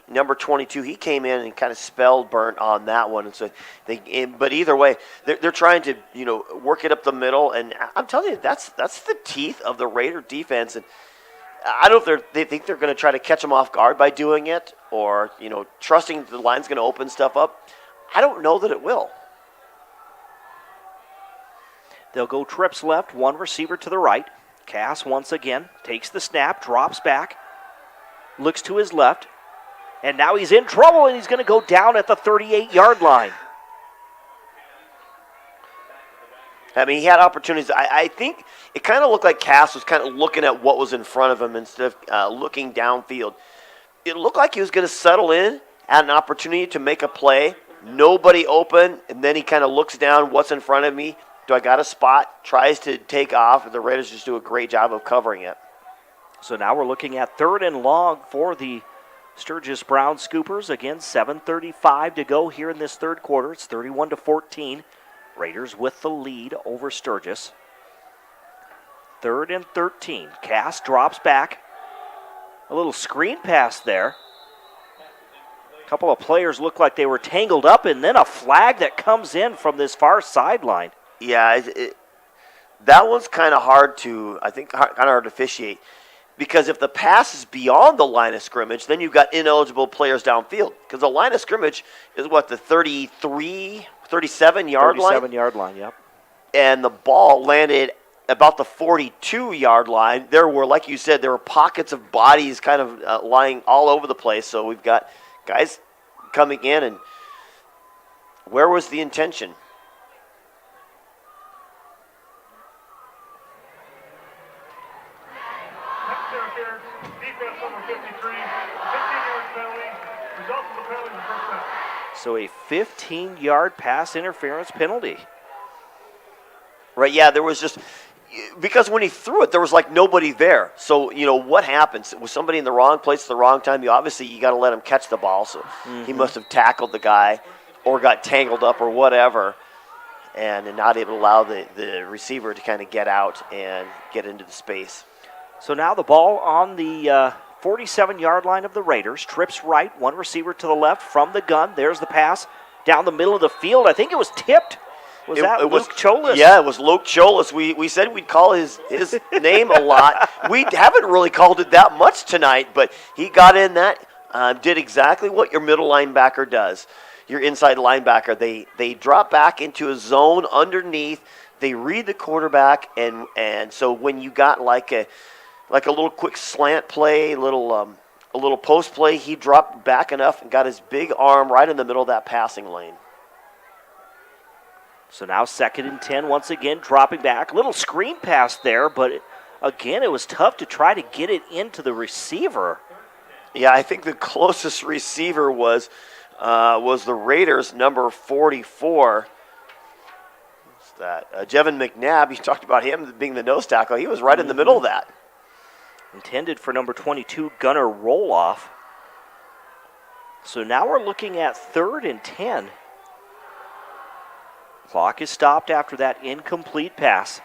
number 22. He came in and kind of spelled Burnt on that one, and so but either way, they're trying to work it up the middle, and I'm telling you, that's the teeth of the Raider defense. And I don't know if they think they're going to try to catch them off guard by doing it, or trusting the line's going to open stuff up. I don't know that it will. They'll go trips left, one receiver to the right. Cass once again takes the snap, drops back, looks to his left, and now he's in trouble, and he's going to go down at the 38-yard line. I mean, he had opportunities. I think it kind of looked like Cass was kind of looking at what was in front of him instead of looking downfield. It looked like he was going to settle in, had an opportunity to make a play, nobody open, and then he kind of looks down, what's in front of me? Do I got a spot? Tries to take off, and the Raiders just do a great job of covering it. So now we're looking at 3rd and long for the Sturgis Brown Scoopers. Again, 7:35 to go here in this third quarter. It's 31-14. Raiders with the lead over Sturgis. 3rd and 13. Cass drops back. A little screen pass there. A couple of players look like they were tangled up, and then a flag that comes in from this far sideline. Yeah, that one's kind of hard to, I think, kind of hard to officiate. Because if the pass is beyond the line of scrimmage, then you've got ineligible players downfield. Because the line of scrimmage is what, the 37-yard line? 37-yard line, yep. And the ball landed about the 42-yard line. There were, like you said, there were pockets of bodies kind of lying all over the place. So we've got guys coming in, and where was the intention? So a 15-yard pass interference penalty. Right, yeah, there was just, because when he threw it, there was like nobody there. So, what happens? Was somebody in the wrong place at the wrong time? You got to let him catch the ball. So he must have tackled the guy or got tangled up or whatever, and not able to allow the receiver to kind of get out and get into the space. So now the ball on the 47-yard line of the Raiders. Trips right, one receiver to the left from the gun. There's the pass down the middle of the field. I think it was tipped. Was that Luke Cholis? Yeah, it was Luke Cholis. We said we'd call his name a lot. We haven't really called it that much tonight, but he got in that, did exactly what your middle linebacker does. Your inside linebacker. They drop back into a zone underneath. They read the quarterback, and so when you got like a little quick slant play, a little post play, he dropped back enough and got his big arm right in the middle of that passing lane. So now 2nd and 10 once again, dropping back. Little screen pass there, but again, it was tough to try to get it into the receiver. Yeah, I think the closest receiver was the Raiders' number 44. What's that? Jevin McNabb, you talked about him being the nose tackle. He was right in the middle of that. Intended for number 22, Gunnar Roloff. So now we're looking at 3rd and 10. Clock is stopped after that incomplete pass.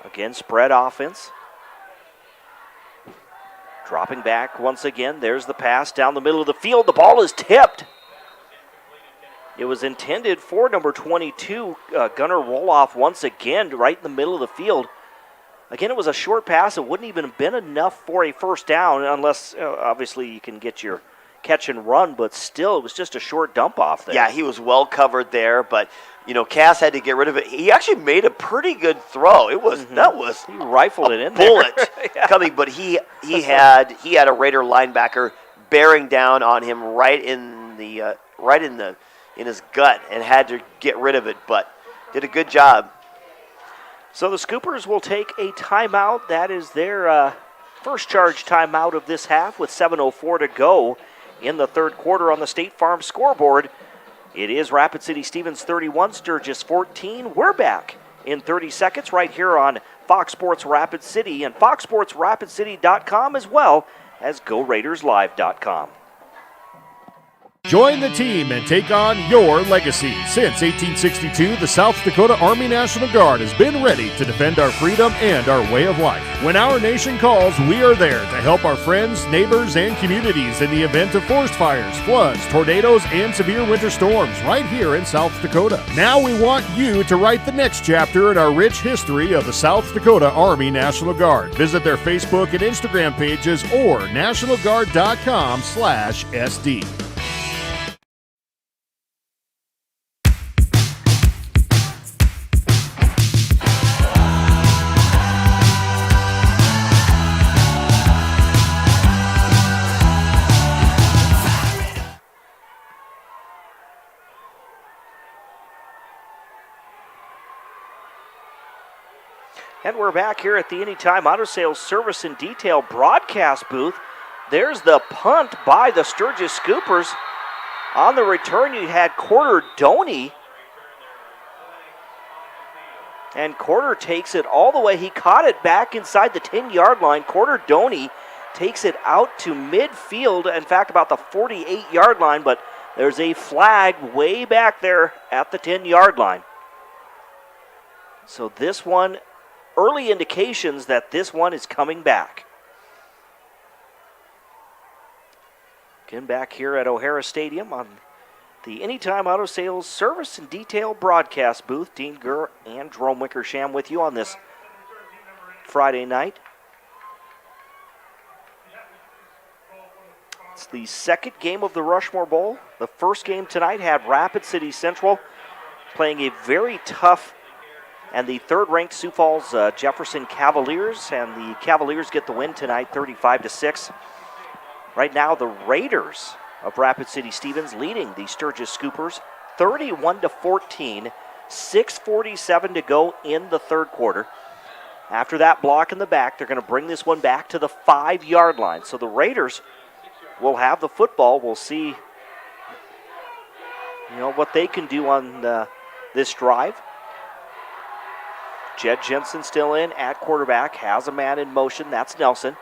Again, spread offense. Dropping back once again. There's the pass down the middle of the field. The ball is tipped. It was intended for number 22, Gunnar Roloff, once again, right in the middle of the field. Again, it was a short pass. It wouldn't even have been enough for a first down unless, obviously, you can get your catch and run, but still, it was just a short dump off there. Yeah, he was well covered there, but, Cass had to get rid of it. He actually made a pretty good throw. It was, that was he rifled it in bullet there. Yeah. coming, but he had a Raider linebacker bearing down on him right in his gut and had to get rid of it, but did a good job. So the Scoopers will take a timeout. That is their first charge timeout of this half with 7:04 to go in the third quarter on the State Farm scoreboard. It is Rapid City Stevens 31, Sturgis 14. We're back in 30 seconds right here on Fox Sports Rapid City and foxsportsrapidcity.com as well as GoRaidersLive.com. Join the team and take on your legacy. Since 1862, the South Dakota Army National Guard has been ready to defend our freedom and our way of life. When our nation calls, we are there to help our friends, neighbors, and communities in the event of forest fires, floods, tornadoes, and severe winter storms right here in South Dakota. Now we want you to write the next chapter in our rich history of the South Dakota Army National Guard. Visit their Facebook and Instagram pages or nationalguard.com/SD. And we're back here at the Anytime Auto Sales Service and Detail broadcast booth. There's the punt by the Sturgis Scoopers. On the return, you had Corder Doney. And Corder takes it all the way. He caught it back inside the 10-yard line. Corder Doney takes it out to midfield, in fact, about the 48-yard line, but there's a flag way back there at the 10-yard line. So this one, early indications that this one is coming back. Again, back here at O'Hara Stadium on the Anytime Auto Sales Service and Detail broadcast booth. Dean Gurr and Jerome Wickersham with you on this Friday night. It's the second game of the Rushmore Bowl. The first game tonight had Rapid City Central playing a very tough and the third-ranked Sioux Falls Jefferson Cavaliers, and the Cavaliers get the win tonight, 35-6. Right now, the Raiders of Rapid City Stevens leading the Sturgis Scoopers, 31-14, 6:47 to go in the third quarter. After that block in the back, they're going to bring this one back to the 5-yard line. So the Raiders will have the football. We'll see, what they can do on this drive. Jed Jensen still in at quarterback, has a man in motion. That's Nelson.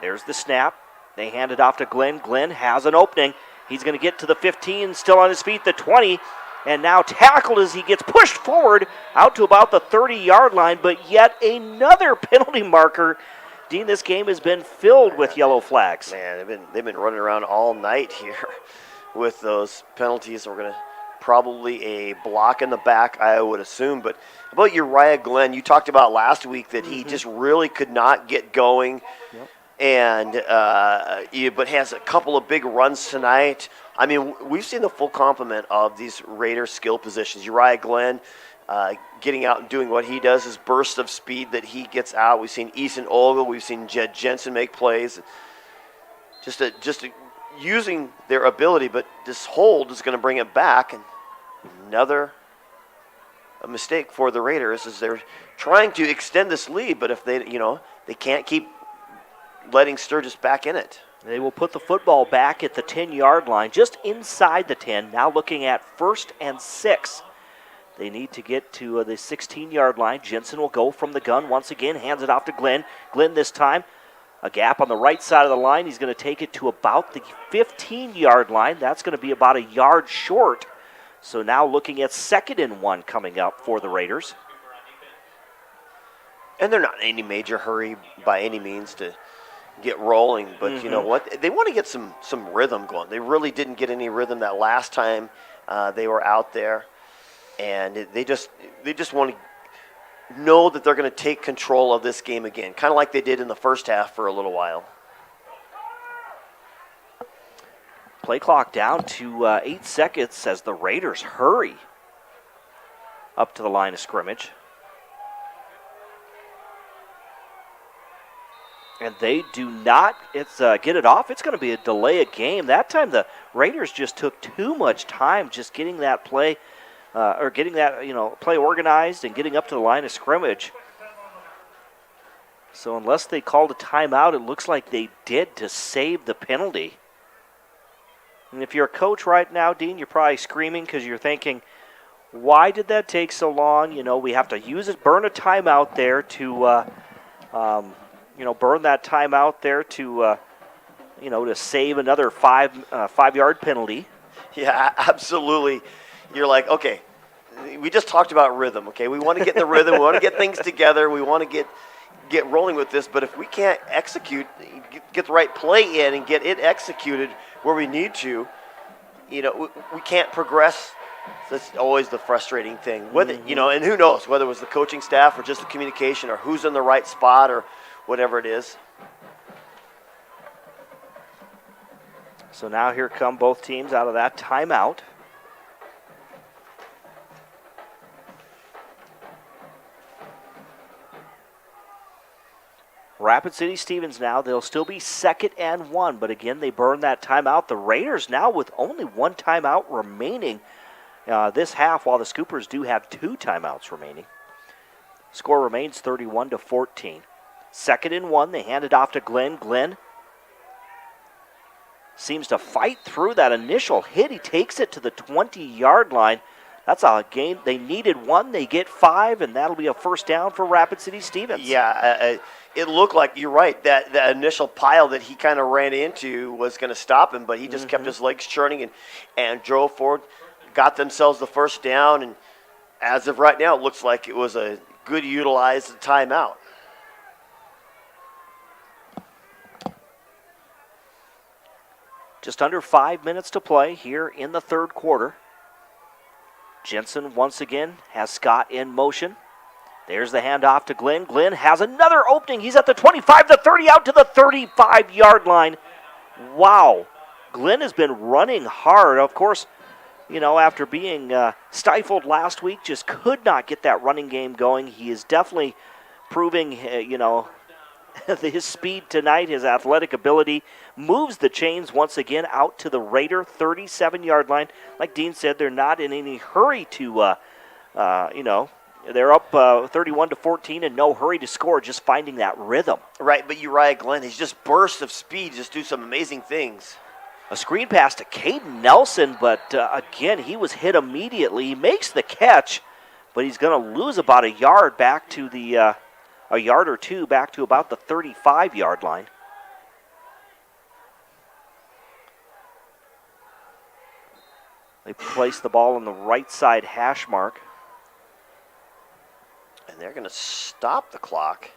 There's the snap. They hand it off to Glenn. Glenn has an opening. He's going to get to the 15, still on his feet, the 20, and now tackled as he gets pushed forward out to about the 30-yard line, but yet another penalty marker. Dean, this game has been filled with yellow flags. Man, they've been running around all night here with those penalties. We're going to probably a block in the back, I would assume. But about Uriah Glenn, you talked about last week that he just really could not get going. Yep. And but has a couple of big runs tonight. I mean, we've seen the full complement of these Raider skill positions. Uriah Glenn getting out and doing what he does, his burst of speed that he gets out. We've seen Eason Olga, we've seen Jed Jensen make plays. Just using their ability, but this hold is going to bring it back. And another mistake for the Raiders is they're trying to extend this lead, but if they can't keep letting Sturgis back in it. They will put the football back at the 10-yard line, just inside the 10. Now looking at 1st and 6. They need to get to the 16-yard line. Jensen will go from the gun once again, hands it off to Glenn. Glenn this time, a gap on the right side of the line. He's going to take it to about the 15-yard line. That's going to be about a yard short. So now looking at 2nd and 1 coming up for the Raiders. And they're not in any major hurry by any means to get rolling, but you know what? They want to get some rhythm going. They really didn't get any rhythm that last time they were out there, and they just want to know that they're going to take control of this game again, kind of like they did in the first half for a little while. Play clock down to 8 seconds as the Raiders hurry up to the line of scrimmage. And they do not get it off. It's going to be a delay of game. That time the Raiders just took too much time just getting that play play organized and getting up to the line of scrimmage. So unless they called a timeout, it looks like they did to save the penalty. And if you're a coach right now, Dean, you're probably screaming because you're thinking, why did that take so long? We have to use it, burn a timeout there to, burn that timeout there to, to save another 5-yard penalty. Yeah, absolutely. You're like, okay, we just talked about rhythm, okay? We want to get in the rhythm. We want to get things together. We want to get rolling with this. But if we can't execute, get the right play in and get it executed where we need to, we can't progress. That's always the frustrating thing. Whether, and who knows, whether it was the coaching staff or just the communication or who's in the right spot or whatever it is. So now here come both teams out of that timeout. Rapid City Stevens now, they'll still be 2nd and 1, but again, they burn that timeout. The Raiders now with only 1 timeout remaining this half, while the Scoopers do have 2 timeouts remaining. Score remains 31-14. 2nd and 1, they hand it off to Glenn. Glenn seems to fight through that initial hit. He takes it to the 20-yard line. That's a gain. They needed 1. They get 5, and that'll be a first down for Rapid City Stevens. Yeah, it looked like, you're right, that the initial pile that he kind of ran into was going to stop him, but he just kept his legs churning and drove forward, got themselves the first down, and as of right now, it looks like it was a good utilized timeout. Just under 5 minutes to play here in the third quarter. Jensen once again has Scott in motion. There's the handoff to Glenn. Glenn has another opening. He's at the 25, the 30, out to the 35-yard line. Wow. Glenn has been running hard. Of course, after being stifled last week, just could not get that running game going. He is definitely proving, his speed tonight, his athletic ability, moves the chains once again out to the Raider 37-yard line. Like Dean said, they're not in any hurry to, they're up 31-14 and no hurry to score, just finding that rhythm. Right, but Uriah Glenn, he's just bursts of speed, just do some amazing things. A screen pass to Caden Nelson, but again, he was hit immediately. He makes the catch, but he's going to lose about a yard back to the a yard or two back to about the 35-yard line. They place the ball on the right side hash mark. And they're going to stop the clock.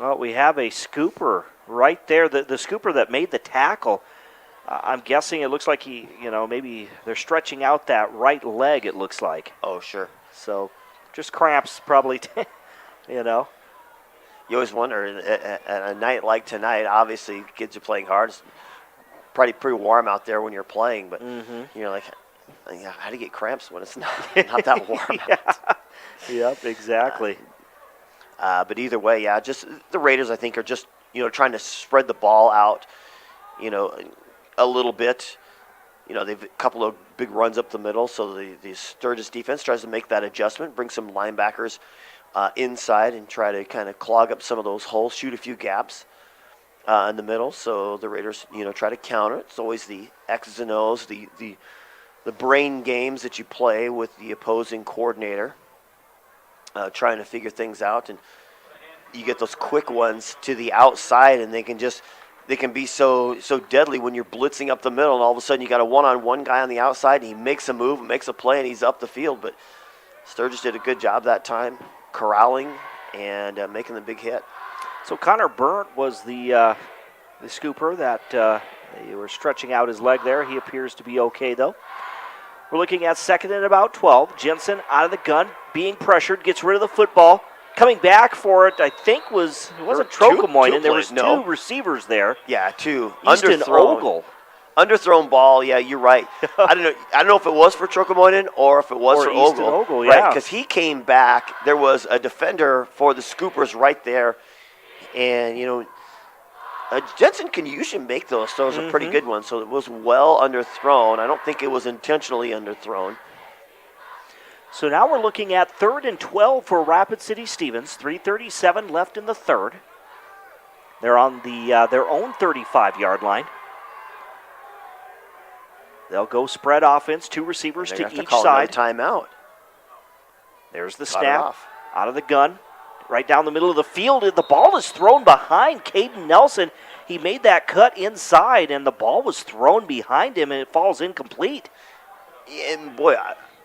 Well, we have a scooper right there. The scooper that made the tackle, I'm guessing it looks like maybe they're stretching out that right leg, it looks like. Oh, sure. So just cramps probably, You always wonder, at a night like tonight, obviously kids are playing hard. It's probably pretty warm out there when you're playing, but you're like, how do you get cramps when it's not that warm out? Yep, exactly. But either way, just the Raiders, I think, are just, trying to spread the ball out, a little bit. They've a couple of big runs up the middle, so the Sturgis defense tries to make that adjustment, bring some linebackers inside and try to kind of clog up some of those holes, shoot a few gaps in the middle. So the Raiders, try to counter. It's always the X's and O's, the brain games that you play with the opposing coordinator, trying to figure things out. And you get those quick ones to the outside, and they can be so deadly when you're blitzing up the middle, and all of a sudden you got a one-on-one guy on the outside, and he makes a move, makes a play, and he's up the field. But Sturgis did a good job that time, corralling and making the big hit. So Connor Burnt was the scooper that they were stretching out his leg there. He appears to be okay, though. We're looking at 2nd and about 12. Jensen out of the gun, being pressured, gets rid of the football. Coming back for it, I think it wasn't Trocamoinen. There was two receivers there. Yeah, two. Easton Ogle. Underthrown ball, yeah, you're right. I don't know if it was for Trocamoinen or if it was for Easton Ogle. Ogle, yeah. Right, because he came back. There was a defender for the Scoopers right there. And, Jensen can usually make those throws a pretty good one, so it was well underthrown. I don't think it was intentionally underthrown. So now we're looking at 3rd and 12 for Rapid City Stevens. 3:37 left in the third. They're on their own 35-yard line. They'll go spread offense, 2 receivers to each side. Timeout. There's the Cut it snap off. out of the gun, right down the middle of the field. The ball is thrown behind Caden Nelson. He made that cut inside, and the ball was thrown behind him, and it falls incomplete. And boy,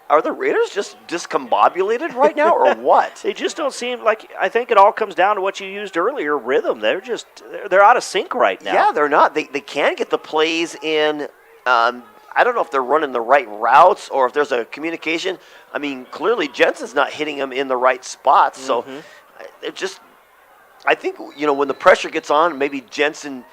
are the Raiders just discombobulated right now, or what? They just don't seem like. I think it all comes down to what you used earlier, rhythm. They're out of sync right now. Yeah, they're not. They can get the plays in. I don't know if they're running the right routes or if there's a communication. I mean, clearly Jensen's not hitting them in the right spots. So it just, I think, when the pressure gets on, maybe Jensen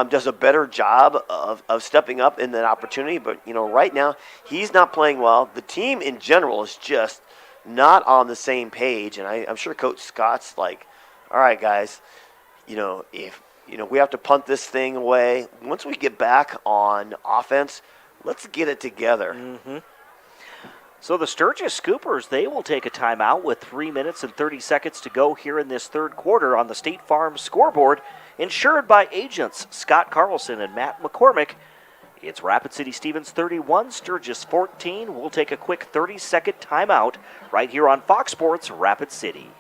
does a better job of stepping up in that opportunity. But, right now he's not playing well. The team in general is just not on the same page. And I'm sure Coach Scott's like, all right, guys, if we have to punt this thing away. Once we get back on offense, let's get it together. So the Sturgis Scoopers, they will take a timeout with 3 minutes and 30 seconds to go here in this third quarter on the State Farm scoreboard, insured by agents Scott Carlson and Matt McCormick. It's Rapid City Stevens 31, Sturgis 14. We'll take a quick 30-second timeout right here on Fox Sports Rapid City.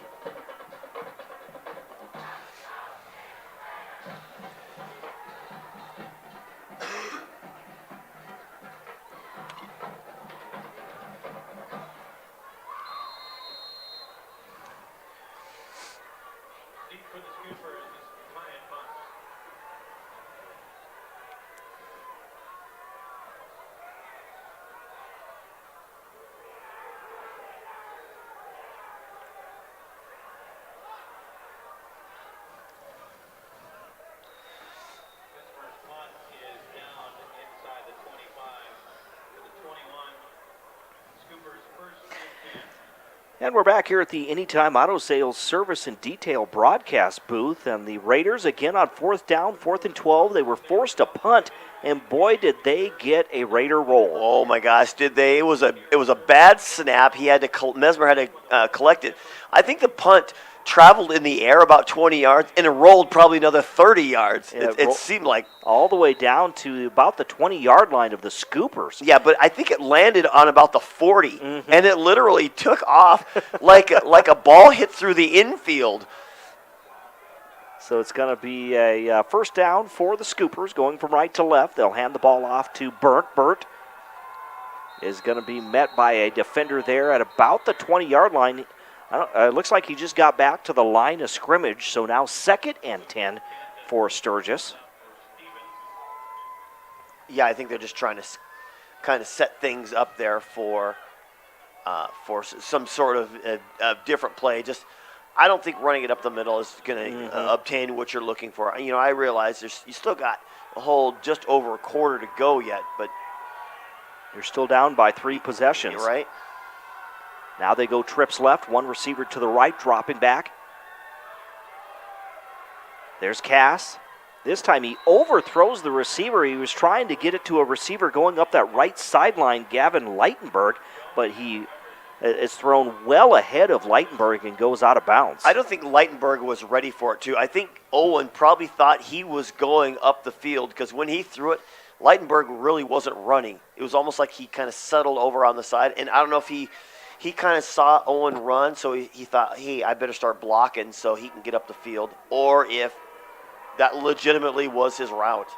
And we're back here at the Anytime Auto Sales Service and Detail broadcast booth. And the Raiders, again on 4th down, 4th and 12. They were forced to punt, and boy, did they get a Raider roll. Oh, my gosh, did they? It was a bad snap. Mesmer had to collect it. I think the punt traveled in the air about 20 yards and it rolled probably another 30 yards. It seemed like. All the way down to about the 20-yard line of the Scoopers. Yeah, but I think it landed on about the 40, and it literally took off like a ball hit through the infield. So it's going to be a first down for the Scoopers, going from right to left. They'll hand the ball off to Burt. Burt is going to be met by a defender there at about the 20-yard line. It looks like he just got back to the line of scrimmage, so now 2nd and 10 for Sturgis. Yeah, I think they're just trying to kind of set things up there for some sort of a different play. I don't think running it up the middle is going to obtain what you're looking for. I realize you still got a whole just over a quarter to go yet, but you're still down by 3 possessions. You're right. Now they go trips left, 1 receiver to the right, dropping back. There's Cass. This time he overthrows the receiver. He was trying to get it to a receiver going up that right sideline, Gavin Leitenberg, but he is thrown well ahead of Leitenberg and goes out of bounds. I don't think Leitenberg was ready for it, too. I think Owen probably thought he was going up the field because when he threw it, Leitenberg really wasn't running. It was almost like he kind of settled over on the side, and I don't know if he kind of saw Owen run, so he thought, hey, I better start blocking so he can get up the field, or if that legitimately was his route.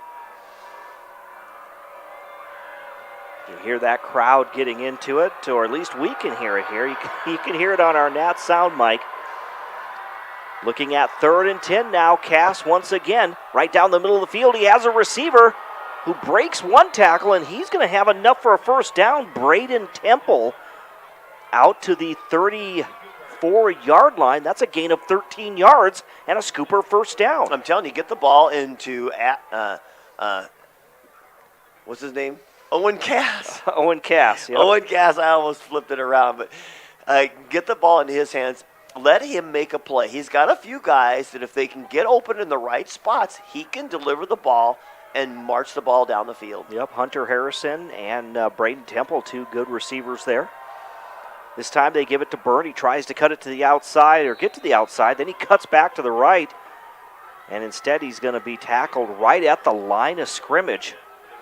You hear that crowd getting into it, or at least we can hear it here. You can hear it on our Nat sound mic. Looking at 3rd and 10 now. Cass once again right down the middle of the field. He has a receiver who breaks 1 tackle, and he's going to have enough for a first down. Braden Temple out to the 34-yard line. That's a gain of 13 yards and a Scooper first down. I'm telling you, get the ball into what's his name? Owen Cass. Owen Cass. Yep. Owen Cass. I almost flipped it around, but get the ball into his hands. Let him make a play. He's got a few guys that if they can get open in the right spots, he can deliver the ball and march the ball down the field. Yep, Hunter Harrison and Braden Temple, 2 good receivers there. This time they give it to Burt. He tries to cut it to the outside or get to the outside. Then he cuts back to the right. And instead he's going to be tackled right at the line of scrimmage.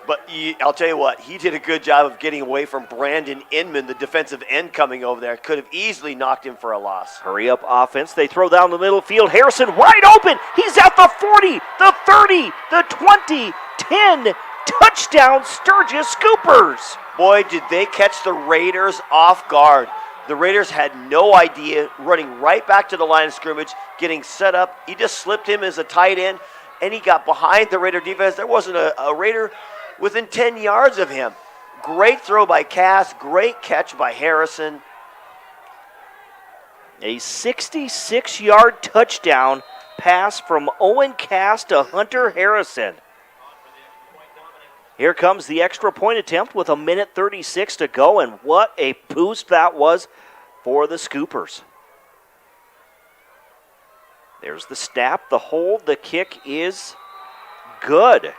But I'll tell you what, he did a good job of getting away from Brandon Inman, the defensive end coming over there. Could have easily knocked him for a loss. Hurry up offense. They throw down the middle field. Harrison wide open. He's at the 40, the 30, the 20, 10. Touchdown, Sturgis Scoopers. Boy, did they catch the Raiders off guard. The Raiders had no idea, running right back to the line of scrimmage, getting set up. He just slipped him as a tight end, and he got behind the Raider defense. There wasn't a Raider within 10 yards of him. Great throw by Cass, great catch by Harrison. A 66-yard touchdown pass from Owen Cass to Hunter Harrison. Here comes the extra point attempt with 1:36 to go, and what a boost that was for the Scoopers. There's the snap, the hold, the kick is good.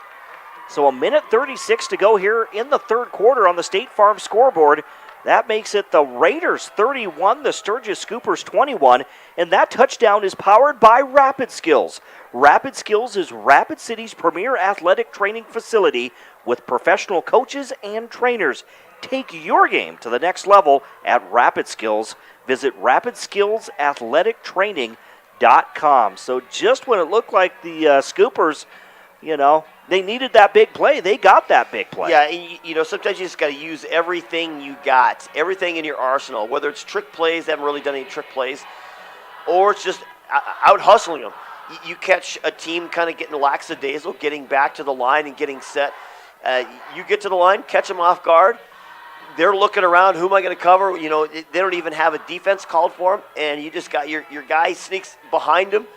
So 1:36 to go here in the third quarter on the State Farm scoreboard. That makes it the Raiders 31, the Sturgis Scoopers 21, and that touchdown is powered by Rapid Skills. Rapid Skills is Rapid City's premier athletic training facility with professional coaches and trainers. Take your game to the next level at Rapid Skills. Visit rapidskillsathletictraining.com. So just when it looked like the Scoopers, they needed that big play, they got that big play. Yeah, sometimes you just got to use everything you got, everything in your arsenal, whether it's trick plays, they haven't really done any trick plays, or it's just out hustling them. You catch a team kind of getting lackadaisical, getting back to the line and getting set. You get to the line, catch them off guard. They're looking around, who am I going to cover? They don't even have a defense called for them, and you just got your guy sneaks behind him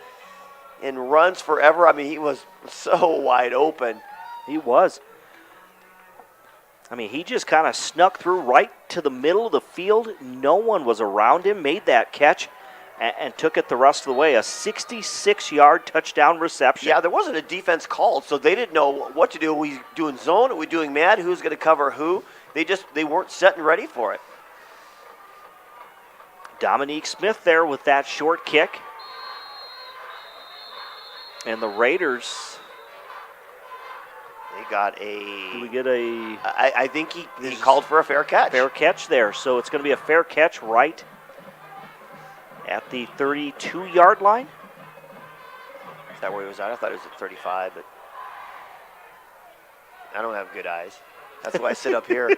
and runs forever. I mean, he was so wide open. He was. I mean, he just kind of snuck through right to the middle of the field. No one was around him, made that catch, and took it the rest of the way. A 66-yard touchdown reception. Yeah, there wasn't a defense called, so they didn't know what to do. Are we doing zone? Are we doing man? Who's going to cover who? They weren't set and ready for it. Dominique Smith there with that short kick. And the Raiders, they got do we get a... I think he called for a fair catch. Fair catch there. So it's going to be a fair catch right at the 32-yard line. Is that where he was at? I thought it was at 35, but I don't have good eyes. That's why I sit up here.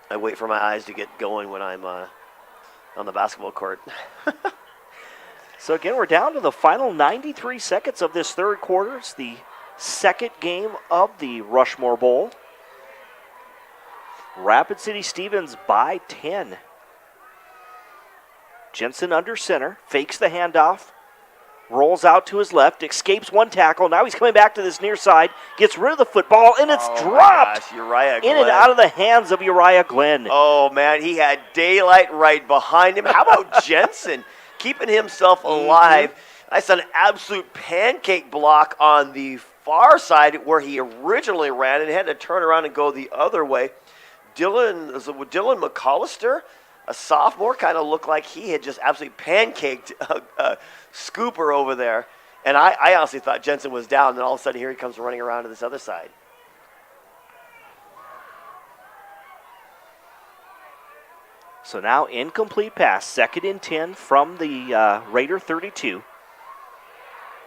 I wait for my eyes to get going when I'm on the basketball court. So again, we're down to the final 93 seconds of this third quarter. It's the second game of the Rushmore Bowl. Rapid City Stevens by 10. Jensen under center, fakes the handoff, rolls out to his left, escapes one tackle. Now he's coming back to this near side, gets rid of the football, and it's dropped Uriah Glenn. in and out of the hands of Uriah Glenn. Oh, man, he had daylight right behind him. How about Jensen keeping himself alive? I saw an absolute pancake block on the far side where he originally ran and had to turn around and go the other way. Dylan McCollister, a sophomore, kind of looked like he had just absolutely pancaked a scooper over there. And I honestly thought Jensen was down, and then all of a sudden here he comes running around to this other side. So now incomplete pass, 2nd and 10 from the Raider 32.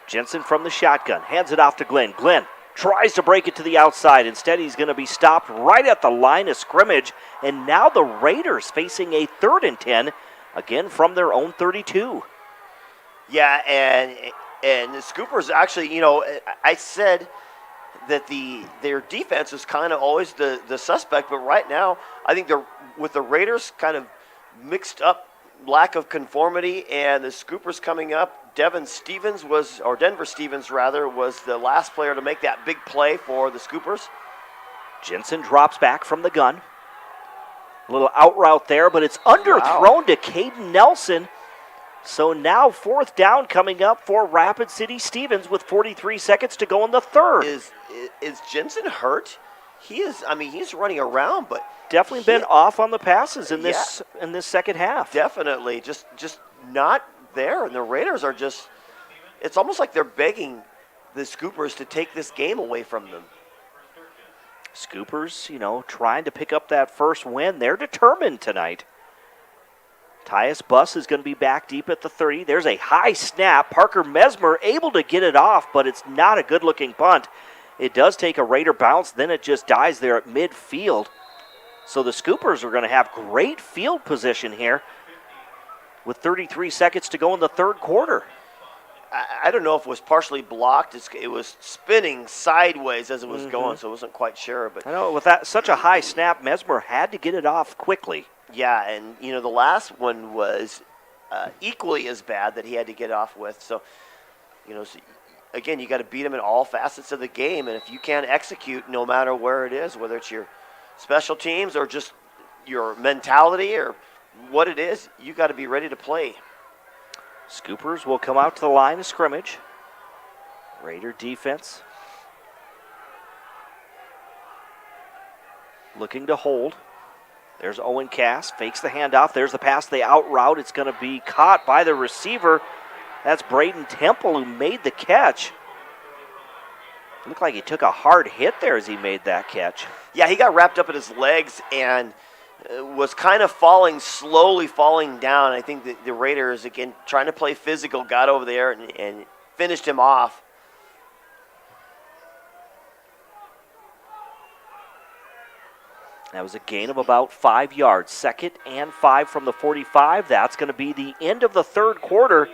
Jensen from the shotgun, hands it off to Glenn. Glenn tries to break it to the outside. Instead, he's going to be stopped right at the line of scrimmage. And now the Raiders facing a 3rd and 10, again from their own 32. Yeah, and the Scoopers actually, I said that their defense is kind of always the suspect, but right now I think they're with the Raiders kind of mixed up lack of conformity, and the Scoopers coming up. Denver Stevens was the last player to make that big play for the Scoopers. Jensen drops back from the gun. A little out route there, but it's underthrown to Caden Nelson. So now 4th down coming up for Rapid City Stevens with 43 seconds to go in the third. Is Jensen hurt? He's running around, but definitely been off on the passes in this second half. Definitely, just not there, and the Raiders are just, it's almost like they're begging the Scoopers to take this game away from them. Scoopers, trying to pick up that first win. They're determined tonight. Tyus Buss is going to be back deep at the 30. There's a high snap. Parker Mesmer able to get it off, but it's not a good-looking punt. It does take a Raider bounce, then it just dies there at midfield. So the Scoopers are going to have great field position here with 33 seconds to go in the third quarter. I don't know if it was partially blocked. It was spinning sideways as it was going, so I wasn't quite sure. But I know with that such a high snap, Mesmer had to get it off quickly. Yeah, and the last one was equally as bad that he had to get off with. So, again, you got to beat him in all facets of the game, and if you can't execute, no matter where it is, whether it's your special teams or just your mentality or what it is, you got to be ready to play. Scoopers will come out to the line of scrimmage. Raider defense looking to hold. There's Owen Cass, fakes the handoff. There's the pass, the out route. It's going to be caught by the receiver. That's Braden Temple who made the catch. Looked like he took a hard hit there as he made that catch. Yeah, he got wrapped up in his legs and was kind of slowly falling down. I think the Raiders, again, trying to play physical, got over there and finished him off. That was a gain of about 5 yards. 2nd and 5 from the 45. That's going to be the end of the third quarter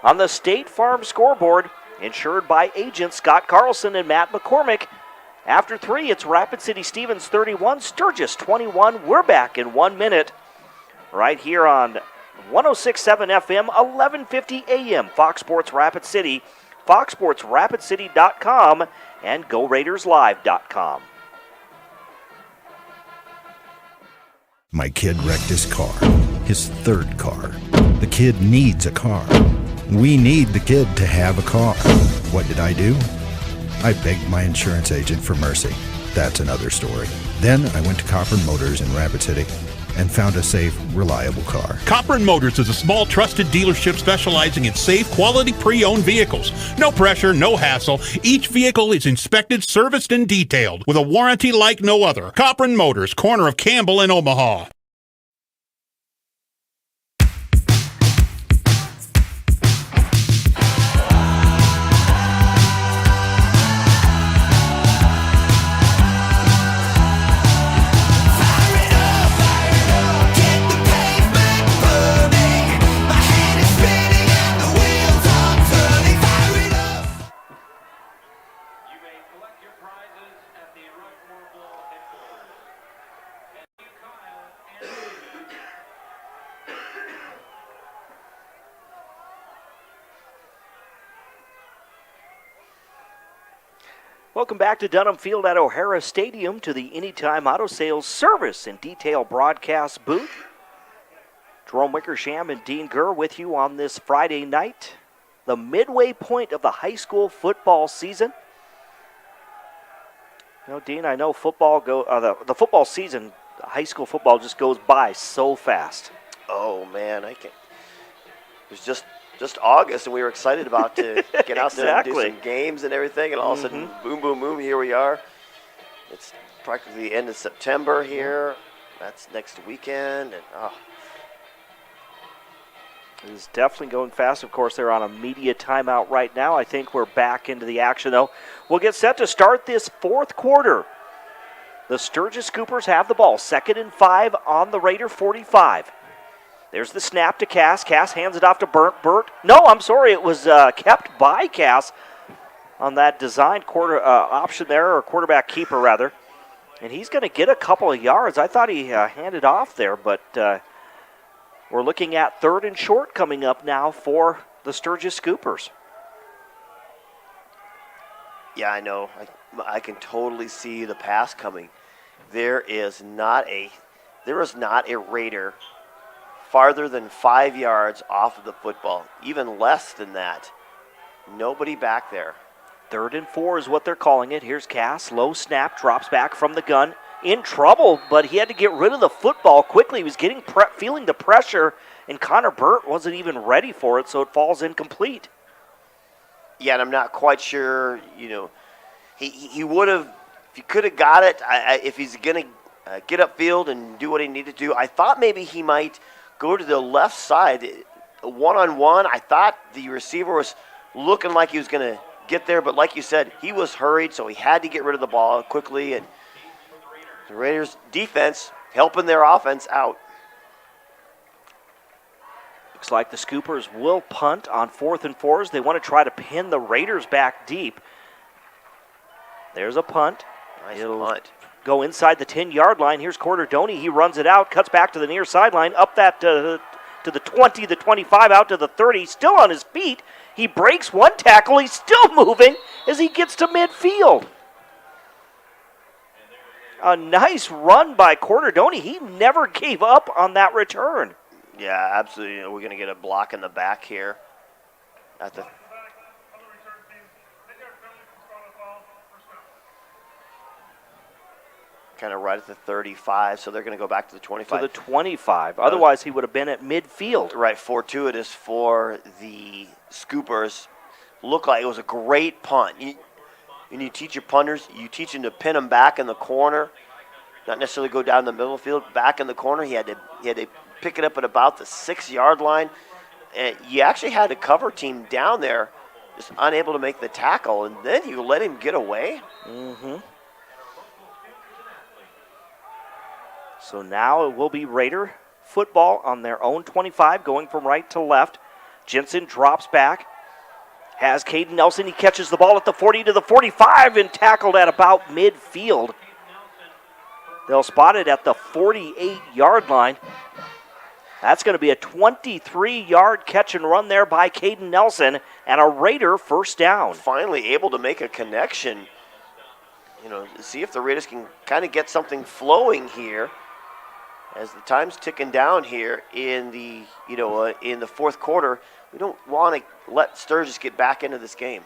on the State Farm scoreboard, insured by agents Scott Carlson and Matt McCormick. After 3, it's Rapid City Stevens 31, Sturgis 21. We're back in 1 minute right here on 106.7 FM, 1150 AM, Fox Sports Rapid City, foxsportsrapidcity.com, and GoRaidersLive.com. My kid wrecked his car, his third car. The kid needs a car. We need the kid to have a car. What did I do? I begged my insurance agent for mercy. That's another story. Then I went to Copern Motors in Rapid City and found a safe, reliable car. Copern Motors is a small, trusted dealership specializing in safe, quality pre-owned vehicles. No pressure, no hassle. Each vehicle is inspected, serviced, and detailed with a warranty like no other. Copern Motors, corner of Campbell and Omaha. Welcome back to Dunham Field at O'Hara Stadium to the Anytime Auto Sales Service and Detail Broadcast booth. Jerome Wickersham and Dean Gurr with you on this Friday night, the midway point of the high school football season. Dean, I know football the football season, high school football just goes by so fast. Oh man, I can't. It was just August, and we were excited about to get out there and do some games and everything, and all of a sudden, boom, boom, boom, here we are. It's practically the end of September here. That's next weekend, and It is definitely going fast. Of course, they're on a media timeout right now. I think we're back into the action, though. We'll get set to start this fourth quarter. The Sturgis Scoopers have the ball. 2nd and 5 on the Raider 45. There's the snap to Cass. Cass hands it off to Burt. No, I'm sorry. It was kept by Cass on that designed option there, or quarterback keeper, rather. And he's going to get a couple of yards. I thought he handed off there, but we're looking at 3rd and short coming up now for the Sturgis Scoopers. Yeah, I know. I can totally see the pass coming. There is not a Raider farther than 5 yards off of the football, even less than that. Nobody back there. 3rd and 4 is what they're calling it. Here's Cass, low snap, drops back from the gun. in trouble, but he had to get rid of the football quickly. He was getting feeling the pressure, and Connor Burt wasn't even ready for it, so it falls incomplete. Yeah, and I'm not quite sure, he would have, if he could have got it, if he's going to get upfield and do what he needed to do, I thought maybe he might go to the left side. One-on-one, I thought the receiver was looking like he was going to get there, but like you said, he was hurried, so he had to get rid of the ball quickly, and the Raiders' defense helping their offense out. Looks like the Scoopers will punt on 4th and 4s. They want to try to pin the Raiders back deep. There's a punt. Nice punt. Go inside the 10-yard line. Here's Corderdoni. He runs it out, cuts back to the near sideline, up that to the 20, the 25, out to the 30. Still on his feet. He breaks one tackle. He's still moving as he gets to midfield. A nice run by Corderdoni. He never gave up on that return. Yeah, absolutely. We're going to get a block in the back here. At the kind of right at the 35, so they're going to go back to the 25. To the 25. Otherwise, he would have been at midfield. Right, fortuitous for the Scoopers. Looked like it was a great punt. And you teach your punters, you teach them to pin them back in the corner, not necessarily go down the middle of the field, back in the corner. He had to pick it up at about the 6-yard line. And you actually had a cover team down there, just unable to make the tackle, and then you let him get away. Mm-hmm. So now it will be Raider football on their own 25, going from right to left. Jensen drops back. Has Caden Nelson. He catches the ball at the 40 to the 45 and tackled at about midfield. They'll spot it at the 48-yard line. That's going to be a 23-yard catch and run there by Caden Nelson and a Raider first down. Finally able to make a connection. See if the Raiders can kind of get something flowing here as the time's ticking down here in the in the fourth quarter. We don't want to let Sturgis get back into this game.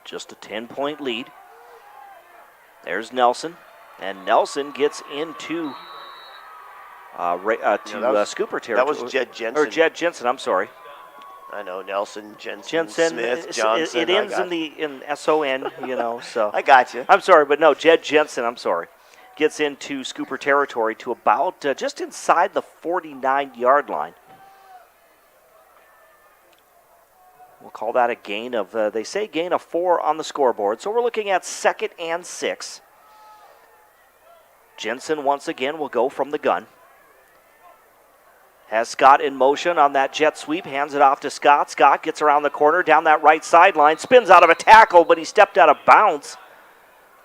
Just a 10-point lead. There's Nelson, and Nelson gets into Scooper territory. That was Jed Jensen. Or Jed Jensen, I'm sorry. I know, Nelson, Jensen, Smith, Johnson. It ends in S-O-N, so. I got you. I'm sorry, but no, Jed Jensen, I'm sorry, gets into Scooper territory to about just inside the 49-yard line. We'll call that a gain of, they say gain of 4 on the scoreboard. So we're looking at 2nd and 6. Jensen once again will go from the gun. Has Scott in motion on that jet sweep, hands it off to Scott. Scott gets around the corner, down that right sideline, spins out of a tackle, but he stepped out of bounds.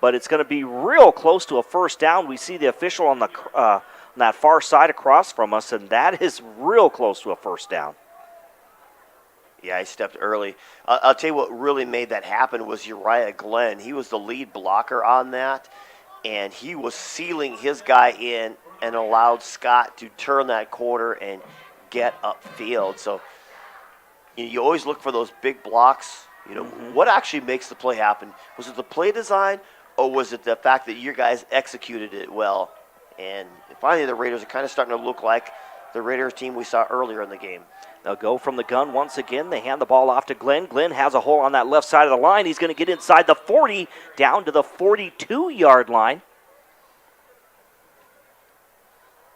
But it's going to be real close to a first down. We see the official on that far side across from us, and that is real close to a first down. Yeah, he stepped early. I'll tell you what really made that happen was Uriah Glenn. He was the lead blocker on that, and he was sealing his guy in and allowed Scott to turn that corner and get upfield. So you always look for those big blocks. What actually makes the play happen? Was it the play design, or was it the fact that your guys executed it well? And finally, the Raiders are kind of starting to look like the Raiders team we saw earlier in the game. They'll go from the gun once again. They hand the ball off to Glenn. Glenn has a hole on that left side of the line. He's going to get inside the 40, down to the 42-yard line.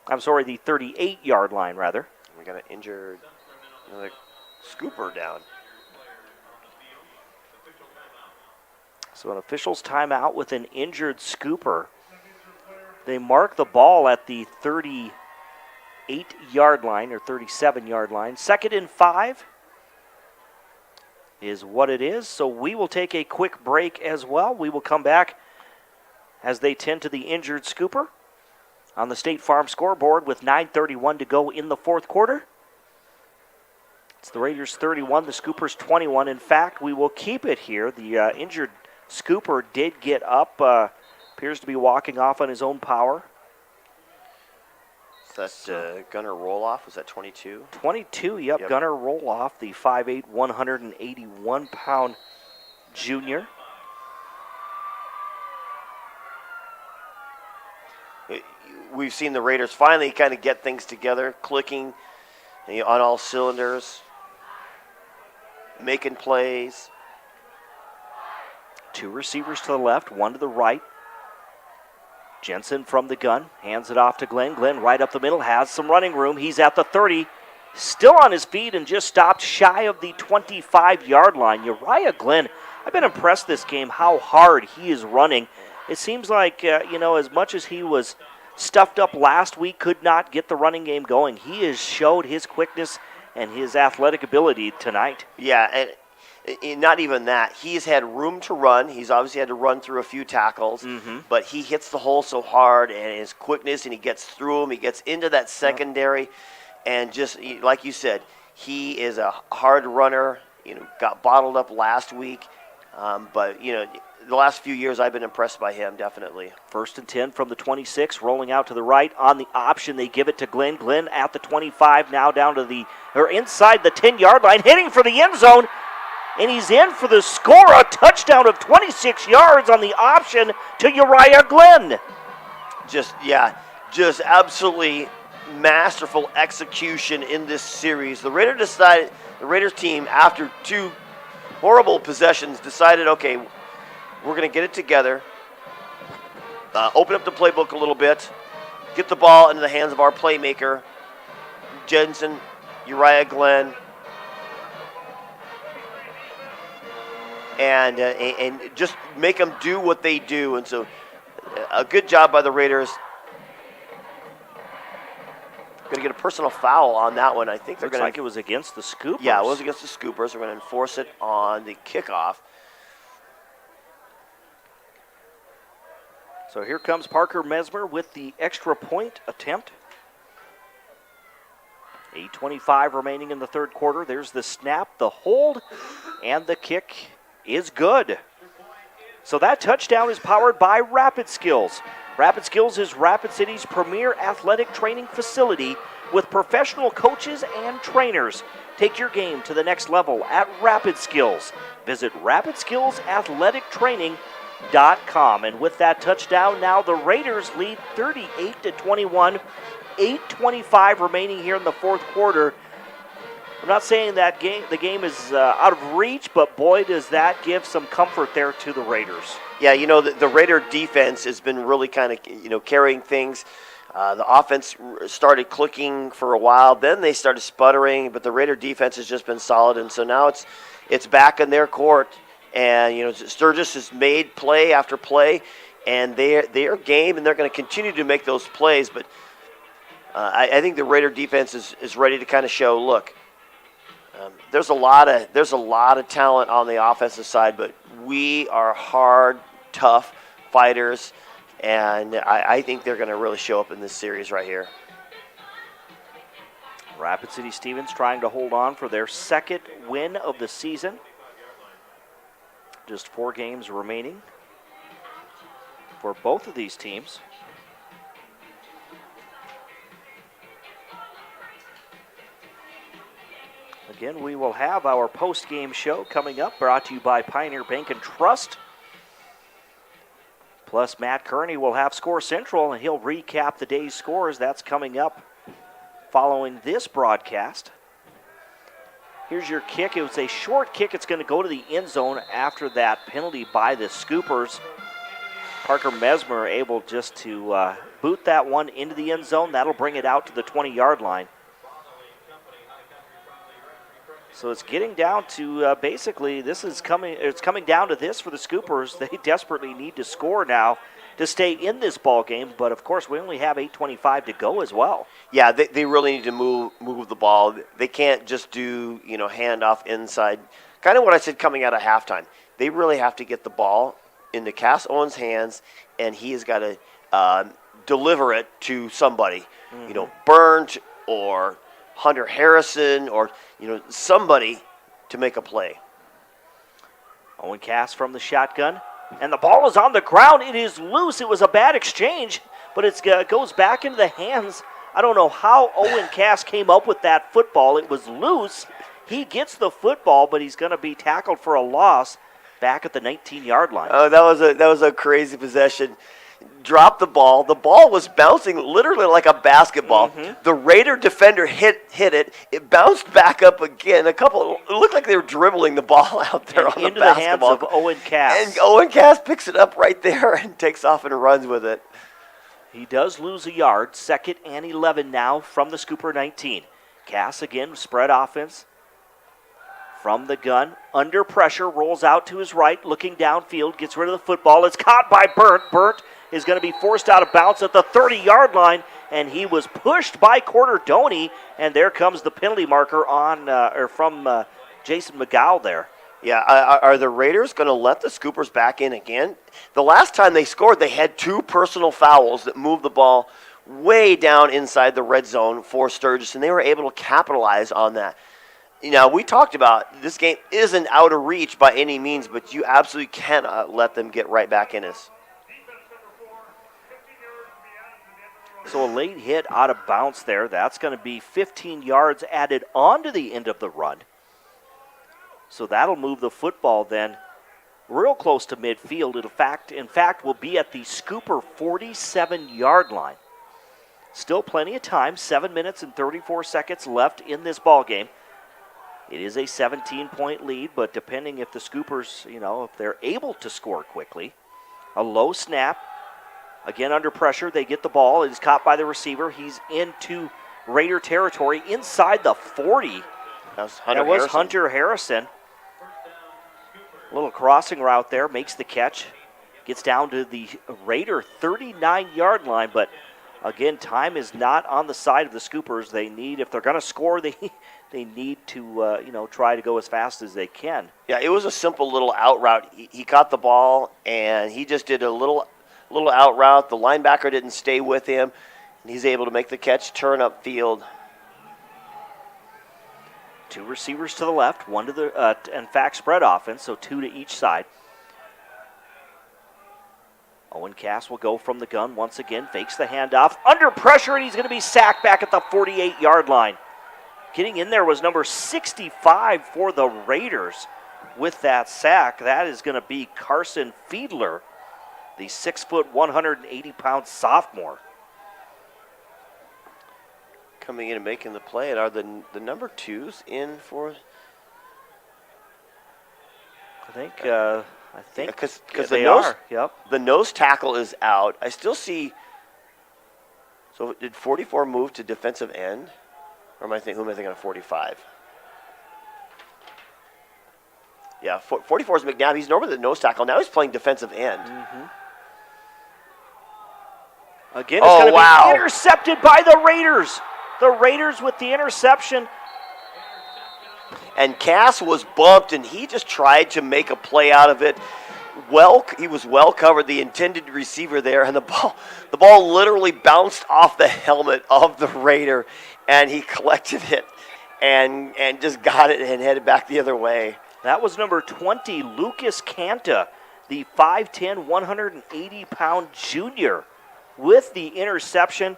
I'm sorry, the 38-yard line, rather. We got an injured Scooper down. So an official's timeout with an injured Scooper. They mark the ball at the 38-yard line or 37-yard line. 2nd and 5 is what it is. So we will take a quick break as well. We will come back as they tend to the injured Scooper on the State Farm scoreboard with 9:31 to go in the fourth quarter. It's the Raiders 31, the Scoopers 21. In fact, we will keep it here. The injured Scooper did get up, appears to be walking off on his own power. Is that Gunnar Roloff? Was that 22? 22, yep. Gunnar Roloff, the 5'8", 181-pound junior. we've seen the Raiders finally kind of get things together, clicking on all cylinders, making plays. 2 receivers to the left, 1 to the right. Jensen from the gun, hands it off to Glenn. Glenn right up the middle, has some running room. He's at the 30, still on his feet and just stopped shy of the 25-yard line. Uriah Glenn, I've been impressed this game how hard he is running. It seems like, as much as he was stuffed up last week, could not get the running game going. He has showed his quickness and his athletic ability tonight. Yeah, and not even that. He's had room to run. He's obviously had to run through a few tackles, but he hits the hole so hard, and his quickness, and he gets through them. He gets into that secondary, and just like you said, he is a hard runner. Got bottled up last week, but the last few years I've been impressed by him, definitely. 1st and 10 from the 26, rolling out to the right. On the option, they give it to Glenn. Glenn at the 25, now down to inside the 10-yard line, hitting for the end zone. And he's in for the score, a touchdown of 26 yards on the option to Uriah Glenn. Just absolutely masterful execution in this series. The Raiders team, after 2 horrible possessions, decided, okay, we're going to get it together, open up the playbook a little bit, get the ball into the hands of our playmaker, Jensen, Uriah Glenn, and just make them do what they do. And so a good job by the Raiders. Going to get a personal foul on that one. I think they're Looks going like it was against the Scoopers. Yeah, it was against the Scoopers. They're going to enforce it on the kickoff. So here comes Parker Mesmer with the extra point attempt. 8:25 remaining in the third quarter. There's the snap, the hold, and the kick is good. So that touchdown is powered by Rapid Skills. Rapid Skills is Rapid City's premier athletic training facility with professional coaches and trainers. Take your game to the next level at Rapid Skills. Visit rapidskillsathletictraining.com. And with that touchdown, now the Raiders lead 38-21. 8:25 remaining here in the fourth quarter. I'm not saying that the game is out of reach, but boy, does that give some comfort there to the Raiders. Yeah, the Raider defense has been really kind of, carrying things. The offense started clicking for a while. Then they started sputtering, but the Raider defense has just been solid. And so now it's back in their court. And, Sturgis has made play after play, and they're game, and they're going to continue to make those plays. But I think the Raider defense is ready to kind of show, look, there's a lot of talent on the offensive side, but we are hard, tough fighters, and I think they're going to really show up in this series right here. Rapid City Stevens trying to hold on for their second win of the season. Just 4 games remaining for both of these teams. Again, we will have our post-game show coming up, brought to you by Pioneer Bank and Trust. Plus, Matt Kearney will have Score Central, and he'll recap the day's scores. That's coming up following this broadcast. Here's your kick. It was a short kick. It's going to go to the end zone after that penalty by the Scoopers. Parker Mesmer able just to boot that one into the end zone. That'll bring it out to the 20-yard line. So it's getting down to basically it's coming down to this for the Scoopers. They desperately need to score now to stay in this ball game, but of course we only have 8:25 to go as well. Yeah, they really need to move the ball. They can't just do handoff inside. Kind of what I said coming out of halftime. They really have to get the ball into Cass Owens' hands, and he has got to deliver it to somebody. Burnt or Hunter Harrison or somebody to make a play. Owen Cass from the shotgun, and the ball is on the ground. It is loose. It was a bad exchange, but it goes back into the hands. I don't know how Owen Cass came up with that football. It was loose. He gets the football, but he's going to be tackled for a loss back at the 19-yard line. Oh, that was a crazy possession. dropped the ball. The ball was bouncing literally like a basketball. The Raider defender hit it. It bounced back up again. It looked like they were dribbling the ball out there on the into basketball. the hands of Owen Cass. And Owen Cass picks it up right there and takes off and runs with it. He does lose a yard. 2nd and 11 now from the Scooper 19. Cass again, spread offense. From the gun, under pressure, rolls out to his right, looking downfield, gets rid of the football. It's caught by Burt. Burt is going to be forced out of bounds at the 30-yard line, and he was pushed by Corderdoni, and there comes the penalty marker from Jason McGow there. Yeah, are the Raiders going to let the Scoopers back in again? The last time they scored, they had 2 personal fouls that moved the ball way down inside the red zone for Sturgis, and they were able to capitalize on that. We talked about this game isn't out of reach by any means, but you absolutely cannot let them get right back in us. So a late hit out of bounds there. That's going to be 15 yards added on to the end of the run. So that'll move the football then real close to midfield. In fact, will be at the Scooper 47-yard line. Still plenty of time, 7 minutes and 34 seconds left in this ball game. It is a 17-point lead, but depending if the Scoopers, if they're able to score quickly. A low snap. Again, under pressure, they get the ball. It is caught by the receiver. He's into Raider territory inside the 40. That was Hunter Harrison. A little crossing route there, makes the catch. Gets down to the Raider 39-yard line, but again, time is not on the side of the Scoopers. They need, if they're going to score, they need to, try to go as fast as they can. Yeah, it was a simple little out route. He caught the ball, and he just did a little out route. The linebacker didn't stay with him, and he's able to make the catch, turn upfield. 2 receivers to the left, 1 to the, in fact, spread offense, so 2 to each side. Owen Cass will go from the gun once again, fakes the handoff. Under pressure, and he's going to be sacked back at the 48-yard line. Getting in there was number 65 for the Raiders with that sack. That is going to be Carson Fiedler, the 6', 180-pound sophomore. Coming in and making the play. And are the number 2s in for? I think because they are. Yep. The nose tackle is out. I still see. So did 44 move to defensive end, or who am I thinking of 45? Yeah, 44 is McNabb. He's normally the nose tackle. Now he's playing defensive end. Again, it's going to be intercepted by the Raiders. The Raiders with the interception. And Cass was bumped, and he just tried to make a play out of it. He was well covered, the intended receiver there, and the ball literally bounced off the helmet of the Raider, and he collected it and just got it and headed back the other way. That was number 20, Lucas Canta, the 5'10", 180-pound junior with the interception.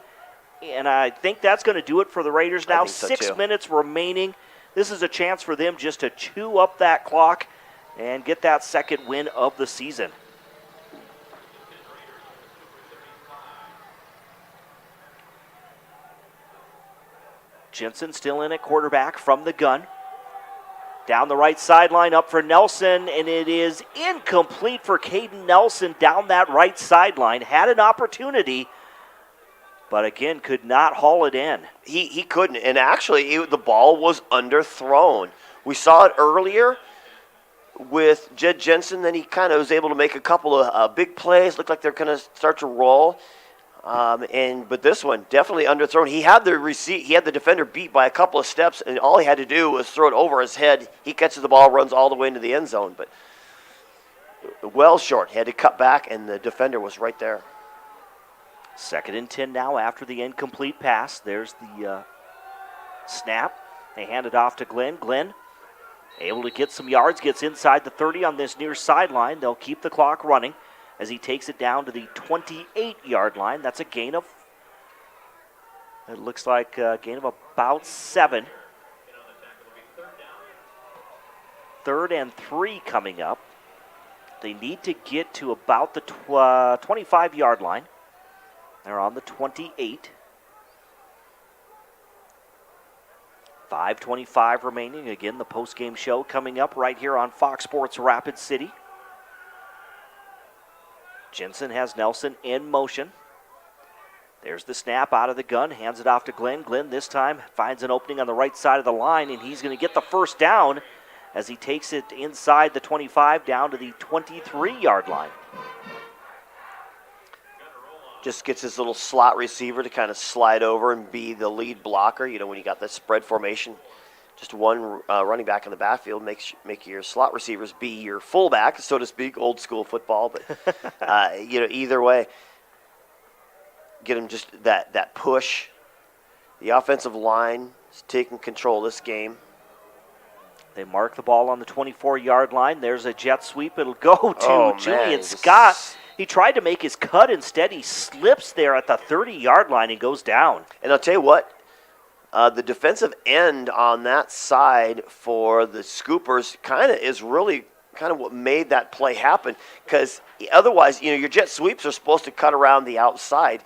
And I think that's going to do it for the Raiders now. 6 minutes remaining. This is a chance for them just to chew up that clock and get that second win of the season. Jensen still in at quarterback from the gun. Down the right sideline, up for Nelson, and it is incomplete for Caden Nelson down that right sideline. Had an opportunity, but again, could not haul it in. He couldn't, and actually, the ball was underthrown. We saw it earlier with Jed Jensen. Then he kind of was able to make a couple of big plays. Looked like they're going to start to roll. But this one definitely underthrown. He had the defender beat by a couple of steps, and all he had to do was throw it over his head. He catches the ball, runs all the way into the end zone, but well short. He had to cut back, and the defender was right there. 2nd and 10 now after the incomplete pass. There's the snap. They hand it off to Glenn. Glenn able to get some yards, gets inside the 30 on this near sideline. They'll keep the clock running as he takes it down to the 28-yard line. That's a gain of, it looks like a gain of about 7. 3rd and 3 coming up. They need to get to about the 25-yard line. They're on the 28. 5:25 remaining. Again, the post-game show coming up right here on Fox Sports Rapid City. Jensen has Nelson in motion. There's the snap out of the gun, hands it off to Glenn. Glenn this time finds an opening on the right side of the line, and he's going to get the first down as he takes it inside the 25 down to the 23-yard line. Just gets his little slot receiver to kind of slide over and be the lead blocker. You know, when you got the spread formation, just one running back in the backfield make your slot receivers be your fullback, so to speak, old school football. But, you know, either way, get him just that push. The offensive line is taking control of this game. They mark the ball on the 24-yard line. There's a jet sweep. It'll go to Julian Scott. He tried to make his cut. Instead, he slips there at the 30-yard line and goes down. And I'll tell you what, the defensive end on that side for the Scoopers kind of is really kind of what made that play happen, because otherwise, you know, your jet sweeps are supposed to cut around the outside.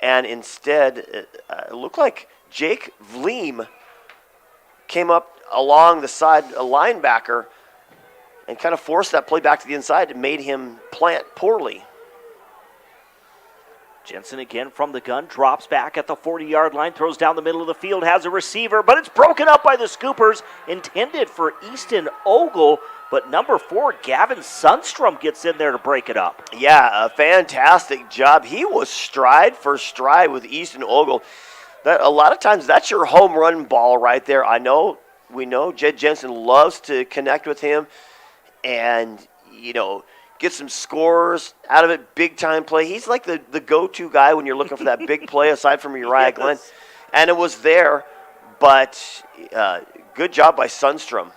And instead, it looked like Jake Vleem came up along the side, a linebacker, and kind of forced that play back to the inside and made him plant poorly. Jensen again from the gun, drops back at the 40-yard line, throws down the middle of the field, has a receiver, but it's broken up by the Scoopers, intended for Easton Ogle. But number 4, Gavin Sundstrom gets in there to break it up. Yeah, a fantastic job. He was stride for stride with Easton Ogle. That, a lot of times that's your home run ball right there. We know Jed Jensen loves to connect with him and, you know, get some scores out of it, big-time play. He's like the go-to guy when you're looking for that big play aside from Uriah Glenn. And it was there, but good job by Sundstrom.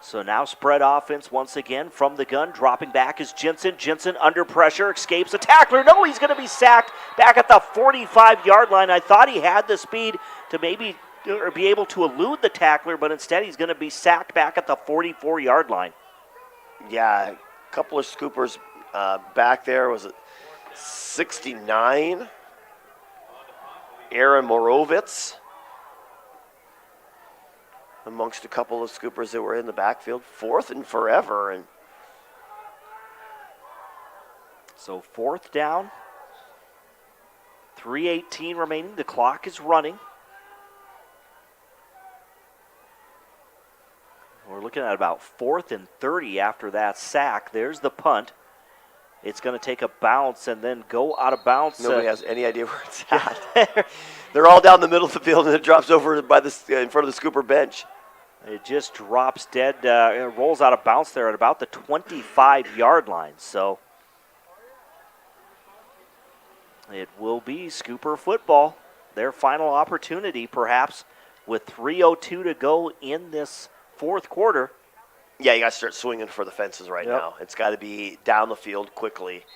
So now spread offense once again from the gun. Dropping back is Jensen. Jensen under pressure, escapes a tackler. No, he's going to be sacked back at the 45-yard line. I thought he had the speed to maybe be able to elude the tackler, but instead he's going to be sacked back at the 44-yard line. Yeah, a couple of Scoopers back there. Was it 69? Aaron Morovitz amongst a couple of Scoopers that were in the backfield. 4th and forever. And so 4th down. 3:18 remaining. The clock is running. We're looking at about 4th and 30 after that sack. There's the punt. It's going to take a bounce and then go out of bounds. Nobody has any idea where it's at. They're all down the middle of the field, and it drops over by in front of the Scooper bench. It just drops dead. It rolls out of bounds there at about the 25-yard line. So it will be Scooper football. Their final opportunity, perhaps, with 3:02 to go in this 4th quarter. Yeah, you got to start swinging for the fences right now. It's got to be down the field quickly.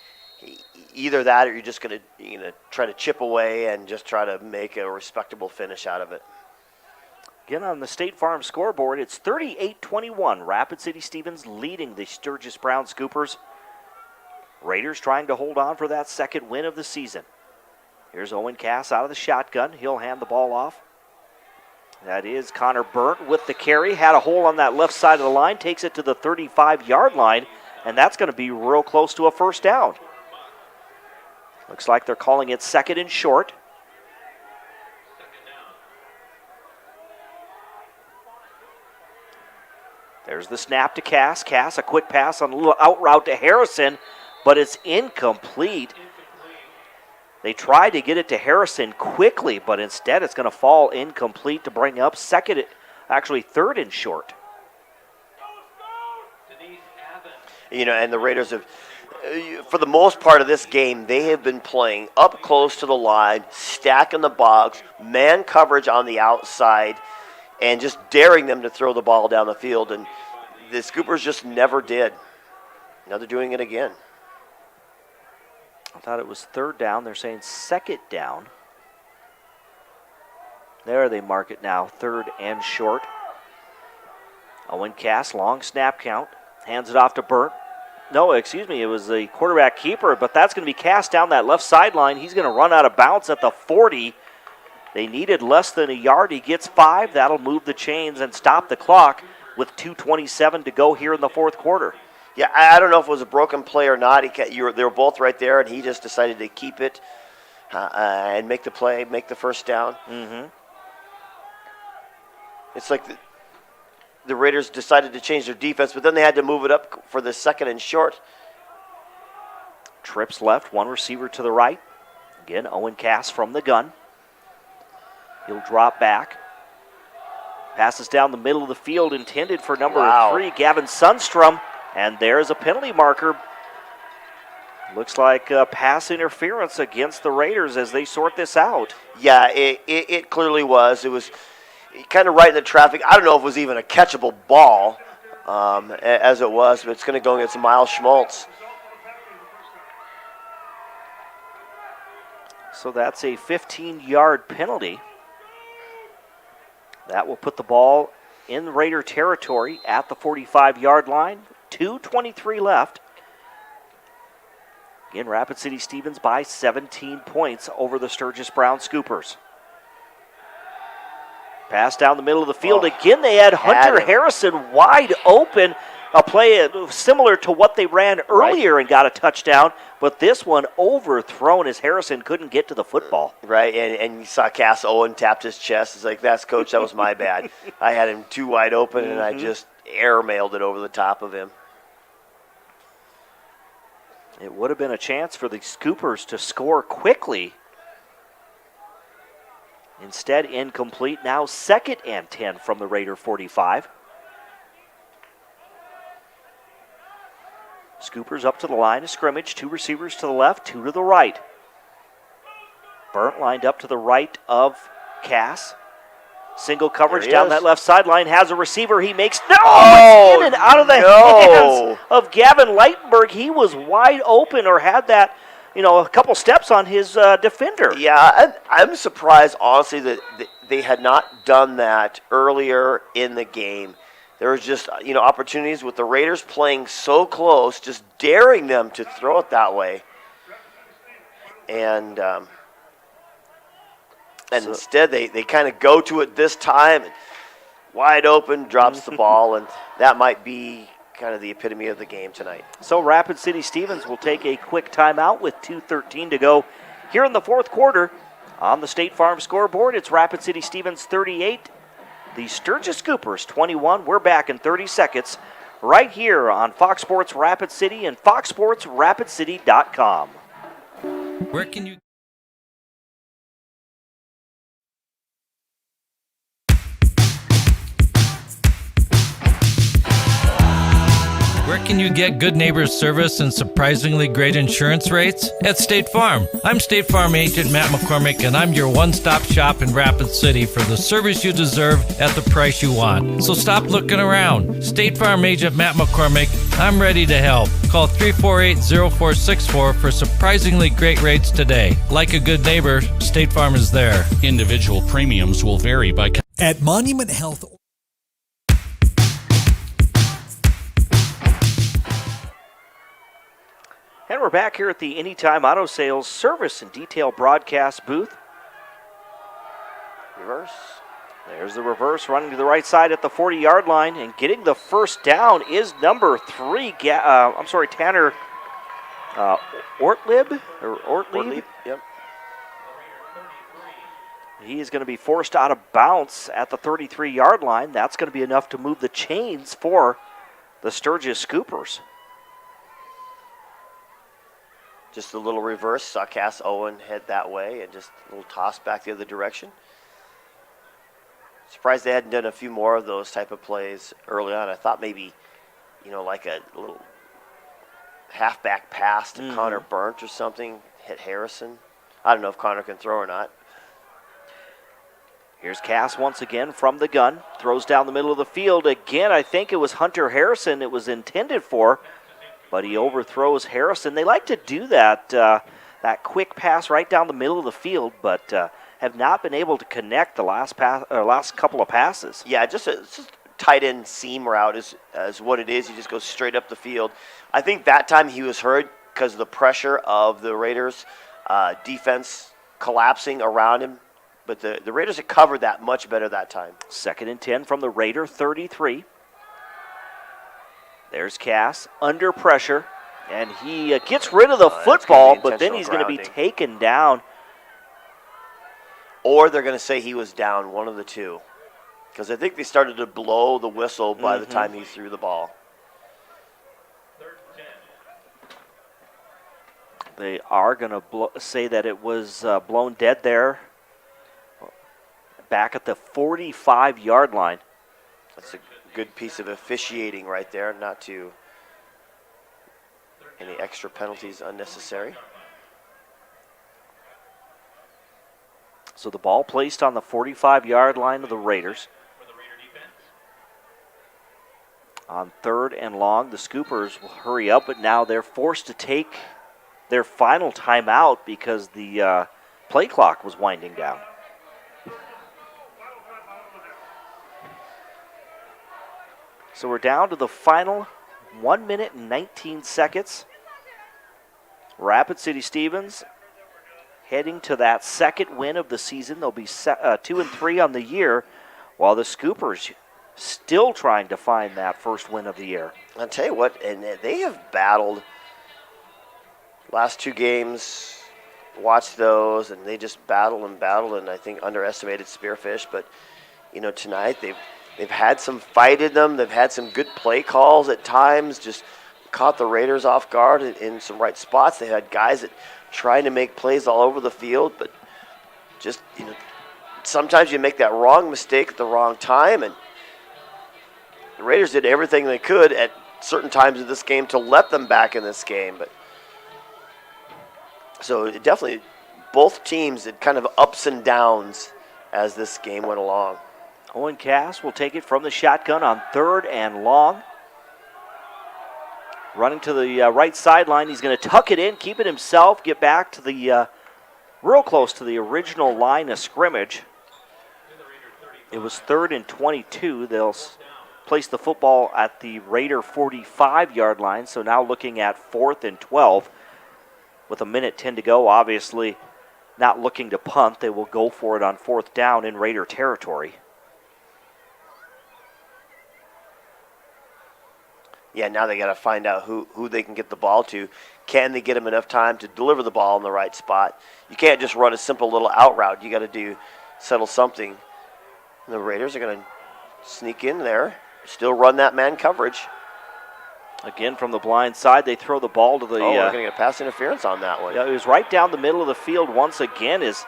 Either that, or you're just going to try to chip away and just try to make a respectable finish out of it. Again, on the State Farm scoreboard, it's 38-21. Rapid City Stevens leading the Sturgis Brown Scoopers. Raiders trying to hold on for that second win of the season. Here's Owen Cass out of the shotgun. He'll hand the ball off. That is Connor Burnt with the carry. Had a hole on that left side of the line. Takes it to the 35-yard line, and that's going to be real close to a first down. Looks like they're calling it 2nd and short. There's the snap to Cass. Cass, a quick pass on a little out route to Harrison, but it's incomplete. They tried to get it to Harrison quickly, but instead it's going to fall incomplete to bring up 3rd and short. You know, and the Raiders have, for the most part of this game, they have been playing up close to the line, stacking the box, man coverage on the outside, and just daring them to throw the ball down the field. And the Scoopers just never did. Now they're doing it again. I thought it was 3rd down. They're saying 2nd down. There they mark it now, 3rd and short. Owen Cass, long snap count. Hands it off to Burnt. No, excuse me, it was the quarterback keeper, but that's going to be cast down that left sideline. He's going to run out of bounds at the 40. They needed less than a yard. He gets 5. That'll move the chains and stop the clock with 2:27 to go here in the fourth quarter. Yeah, I don't know if it was a broken play or not. They were both right there, and he just decided to keep it and make the play, make the first down. Mm-hmm. It's like the Raiders decided to change their defense, but then they had to move it up for the second and short. Trips left, one receiver to the right. Again, Owen Cass from the gun. He'll drop back. Passes down the middle of the field, intended for number 3, Gavin Sundstrom. And there's a penalty marker. Looks like pass interference against the Raiders as they sort this out. Yeah, it clearly was. It was kind of right in the traffic. I don't know if it was even a catchable ball as it was, but it's going to go against Miles Schmaltz. So that's a 15-yard penalty. That will put the ball in Raider territory at the 45-yard line. 2:23 left. Again, Rapid City Stevens by 17 points over the Sturgis Brown Scoopers. Pass down the middle of the field. Again, they had Hunter Harrison wide open. A play similar to what they ran earlier and got a touchdown, but this one overthrown as Harrison couldn't get to the football. Right, and you saw Cass Owen tapped his chest. It's like, that's Coach, that was my bad. I had him too wide open, and I just air-mailed it over the top of him. It would have been a chance for the Scoopers to score quickly. Instead, incomplete. Now 2nd and 10 from the Raider 45. Scoopers up to the line of scrimmage. 2 receivers to the left, 2 to the right. Burnt lined up to the right of Cass. Single coverage down that left sideline. Has a receiver. He makes it's in and out of the hands of Gavin Leitenberg. He was wide open or had that, a couple steps on his defender. Yeah, I'm surprised, honestly, that they had not done that earlier in the game. There was just, opportunities with the Raiders playing so close, just daring them to throw it that way. And instead they kind of go to it this time, and wide open, drops the ball, and that might be kind of the epitome of the game tonight. So Rapid City Stevens will take a quick timeout with 2:13 to go here in the fourth quarter. On the State Farm scoreboard, it's Rapid City Stevens 38, the Sturgis Scoopers 21. We're back in 30 seconds right here on Fox Sports Rapid City and foxsportsrapidcity.com. Where can you... Where can you get good neighbors service and surprisingly great insurance rates? At State Farm. I'm State Farm agent Matt McCormick, and I'm your one-stop shop in Rapid City for the service you deserve at the price you want. So stop looking around. State Farm agent Matt McCormick, I'm ready to help. Call 348-0464 for surprisingly great rates today. Like a good neighbor, State Farm is there. Individual premiums will vary by... At Monument Health... And we're back here at the Anytime Auto Sales Service and Detail Broadcast booth. Reverse. There's the reverse running to the right side at the 40-yard line, and getting the first down is number 3, Tanner Ortlib. Yep. He is going to be forced out of bounds at the 33-yard line. That's going to be enough to move the chains for the Sturgis Scoopers. Just a little reverse. Saw Cass Owen head that way and just a little toss back the other direction. Surprised they hadn't done a few more of those type of plays early on. I thought maybe, like a little halfback pass to Connor Burnt or something, hit Harrison. I don't know if Connor can throw or not. Here's Cass once again from the gun. Throws down the middle of the field. Again, I think it was Hunter Harrison it was intended for, but he overthrows Harrison. They like to do that, that quick pass right down the middle of the field, but have not been able to connect the last couple of passes. Yeah, just tight end seam route as what it is. He just goes straight up the field. I think that time he was hurt because of the pressure of the Raiders' defense collapsing around him. But the Raiders had covered that much better that time. 2nd and 10 from the Raider 33. There's Cass under pressure, and he gets rid of the football, but then he's going to be taken down. Or they're going to say he was down, one of the two. Because I think they started to blow the whistle by the time he threw the ball. They are going to say that it was blown dead there, back at the 45-yard line. That's a good piece of officiating right there, not to any extra penalties unnecessary. So the ball placed on the 45-yard line of the Raiders. On 3rd and long, the Scoopers will hurry up, but now they're forced to take their final timeout because the play clock was winding down. So we're down to the final 1 minute and 19 seconds. Rapid City Stevens heading to that second win of the season. They'll be 2-3 on the year, while the Scoopers still trying to find that first win of the year. I'll tell you what, and they have battled last 2 games, watched those, and they just battled and I think underestimated Spearfish. But, tonight they've had some fight in them. They've had some good play calls at times, just caught the Raiders off guard in some right spots. They had guys that trying to make plays all over the field, but just, sometimes you make that wrong mistake at the wrong time, and the Raiders did everything they could at certain times of this game to let them back in this game. But so it definitely, both teams had kind of ups and downs as this game went along. Owen Cass will take it from the shotgun on 3rd and long. Running to the right sideline, he's going to tuck it in, keep it himself, get back to the real close to the original line of scrimmage. It was 3rd and 22. They'll place the football at the Raider 45-yard line, so now looking at 4th and 12 with 1:10 to go. Obviously not looking to punt. They will go for it on 4th down in Raider territory. Yeah, now they got to find out who they can get the ball to. Can they get them enough time to deliver the ball in the right spot? You can't just run a simple little out route. You got to settle something. And the Raiders are going to sneak in there, still run that man coverage. Again, from the blind side, they throw the ball to the... they're going to get pass interference on that one. Yeah, it was right down the middle of the field once again as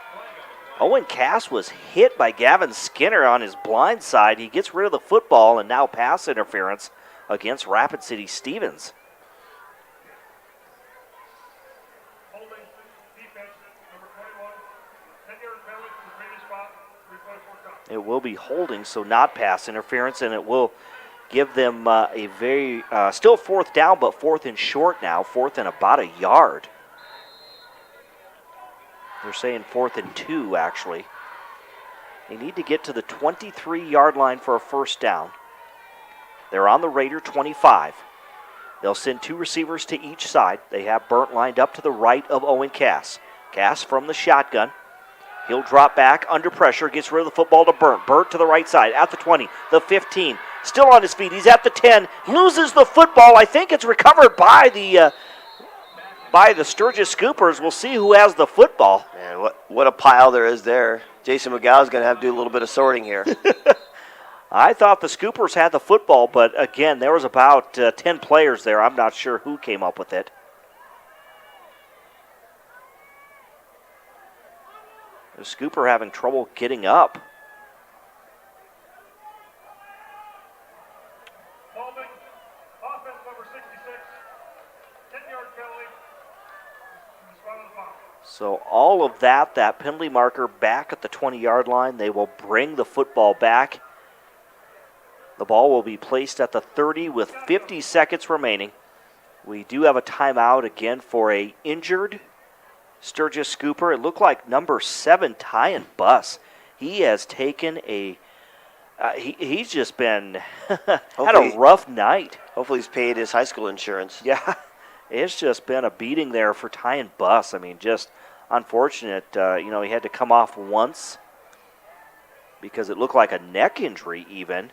Owen Cass was hit by Gavin Skinner on his blind side. He gets rid of the football, and now pass interference against Rapid City Stevens. It will be holding, so not pass interference, and it will give them a very, still 4th down, but 4th and short now, 4th and about a yard. They're saying 4th and 2, actually. They need to get to the 23-yard line for a first down. They're on the Raider 25. They'll send 2 receivers to each side. They have Burnt lined up to the right of Owen Cass. Cass from the shotgun. He'll drop back under pressure, gets rid of the football to Burnt. Burnt to the right side at the 20, the 15. Still on his feet. He's at the 10. Loses the football. I think it's recovered by the Sturgis Scoopers. We'll see who has the football. Man, what a pile there is there. Jason McGow's going to have to do a little bit of sorting here. I thought the Scoopers had the football, but again, there was about 10 players there. I'm not sure who came up with it. The Scooper having trouble getting up. Offense number 66, 10-yard penalty. So all of that penalty marker back at the 20-yard line. They will bring the football back. The ball will be placed at the 30 with 50 seconds remaining. We do have a timeout again for a injured Sturgis Scooper. It looked like number 7, Tyan Buss. He has taken a He's just been had a rough night. Hopefully he's paid his high school insurance. Yeah, it's just been a beating there for Ty and Buss. I mean, just unfortunate. He had to come off once because it looked like a neck injury even.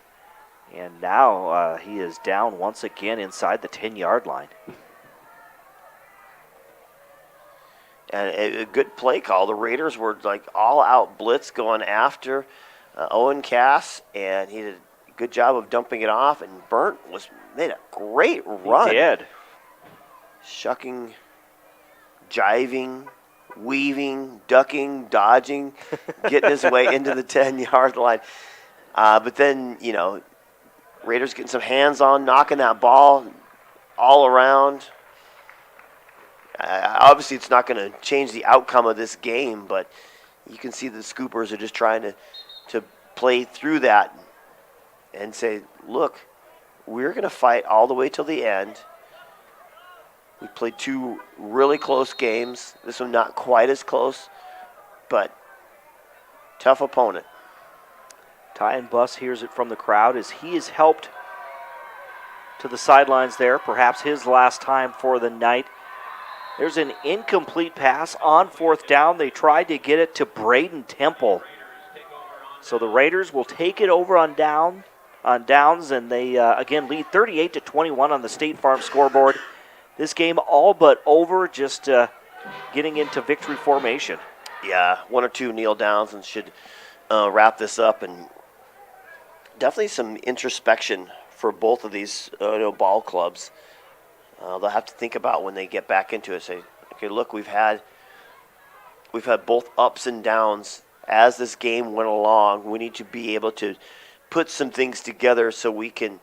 And now he is down once again inside the 10-yard line. And a good play call. The Raiders were like all-out blitz going after Owen Cass, and he did a good job of dumping it off, and Burnt made a great run. He did. Shucking, jiving, weaving, ducking, dodging, getting his way into the 10-yard line. But then, Raiders getting some hands on, knocking that ball all around. Obviously, it's not going to change the outcome of this game, but you can see the Scoopers are just trying to play through that and say, look, we're going to fight all the way till the end. We played 2 really close games. This one not quite as close, but tough opponent. Ty and Buss hears it from the crowd as he is helped to the sidelines there, perhaps his last time for the night. There's an incomplete pass on 4th down. They tried to get it to Braden Temple. So the Raiders will take it over on downs, and they again lead 38-21 on the State Farm scoreboard. This game all but over, just getting into victory formation. Yeah, 1 or 2 kneel downs and should wrap this up, and definitely some introspection for both of these ball clubs. They'll have to think about when they get back into it. Say, okay, look, we've had both ups and downs as this game went along. We need to be able to put some things together so we can,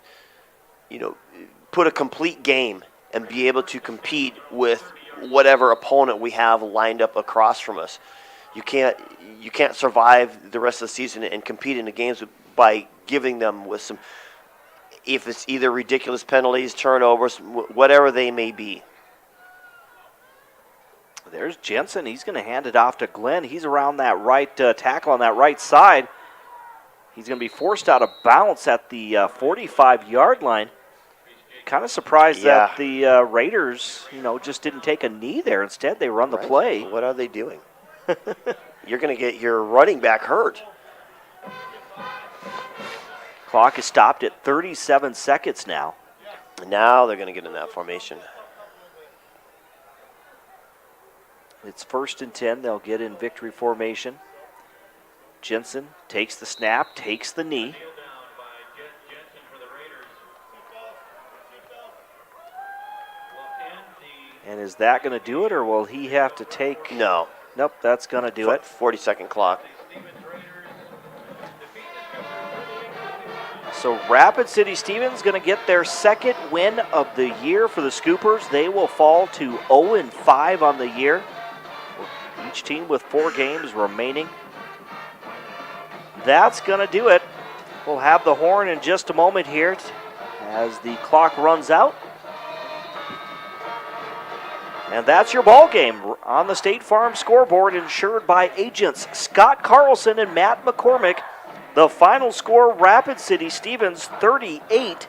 put a complete game and be able to compete with whatever opponent we have lined up across from us. You can't survive the rest of the season and compete in the games by giving them with some, if it's either ridiculous penalties, turnovers, whatever they may be. There's Jensen. He's going to hand it off to Glenn. He's around that right tackle on that right side. He's going to be forced out of bounds at the 45-yard line. Kind of surprised that the Raiders, just didn't take a knee there. Instead, they run the play. What are they doing? You're going to get your running back hurt. Clock is stopped at 37 seconds now. Now they're going to get in that formation. It's 1st and 10. They'll get in victory formation. Jensen takes the snap, takes the knee. And is that going to do it, or will he have to take... No. Nope, that's going to do it. 40-second clock. So Rapid City Stevens going to get their 2nd win of the year for the Scoopers. They will fall to 0-5 on the year. Each team with 4 games remaining. That's going to do it. We'll have the horn in just a moment here as the clock runs out. And that's your ball game on the State Farm scoreboard, insured by agents Scott Carlson and Matt McCormick. The final score, Rapid City Stevens 38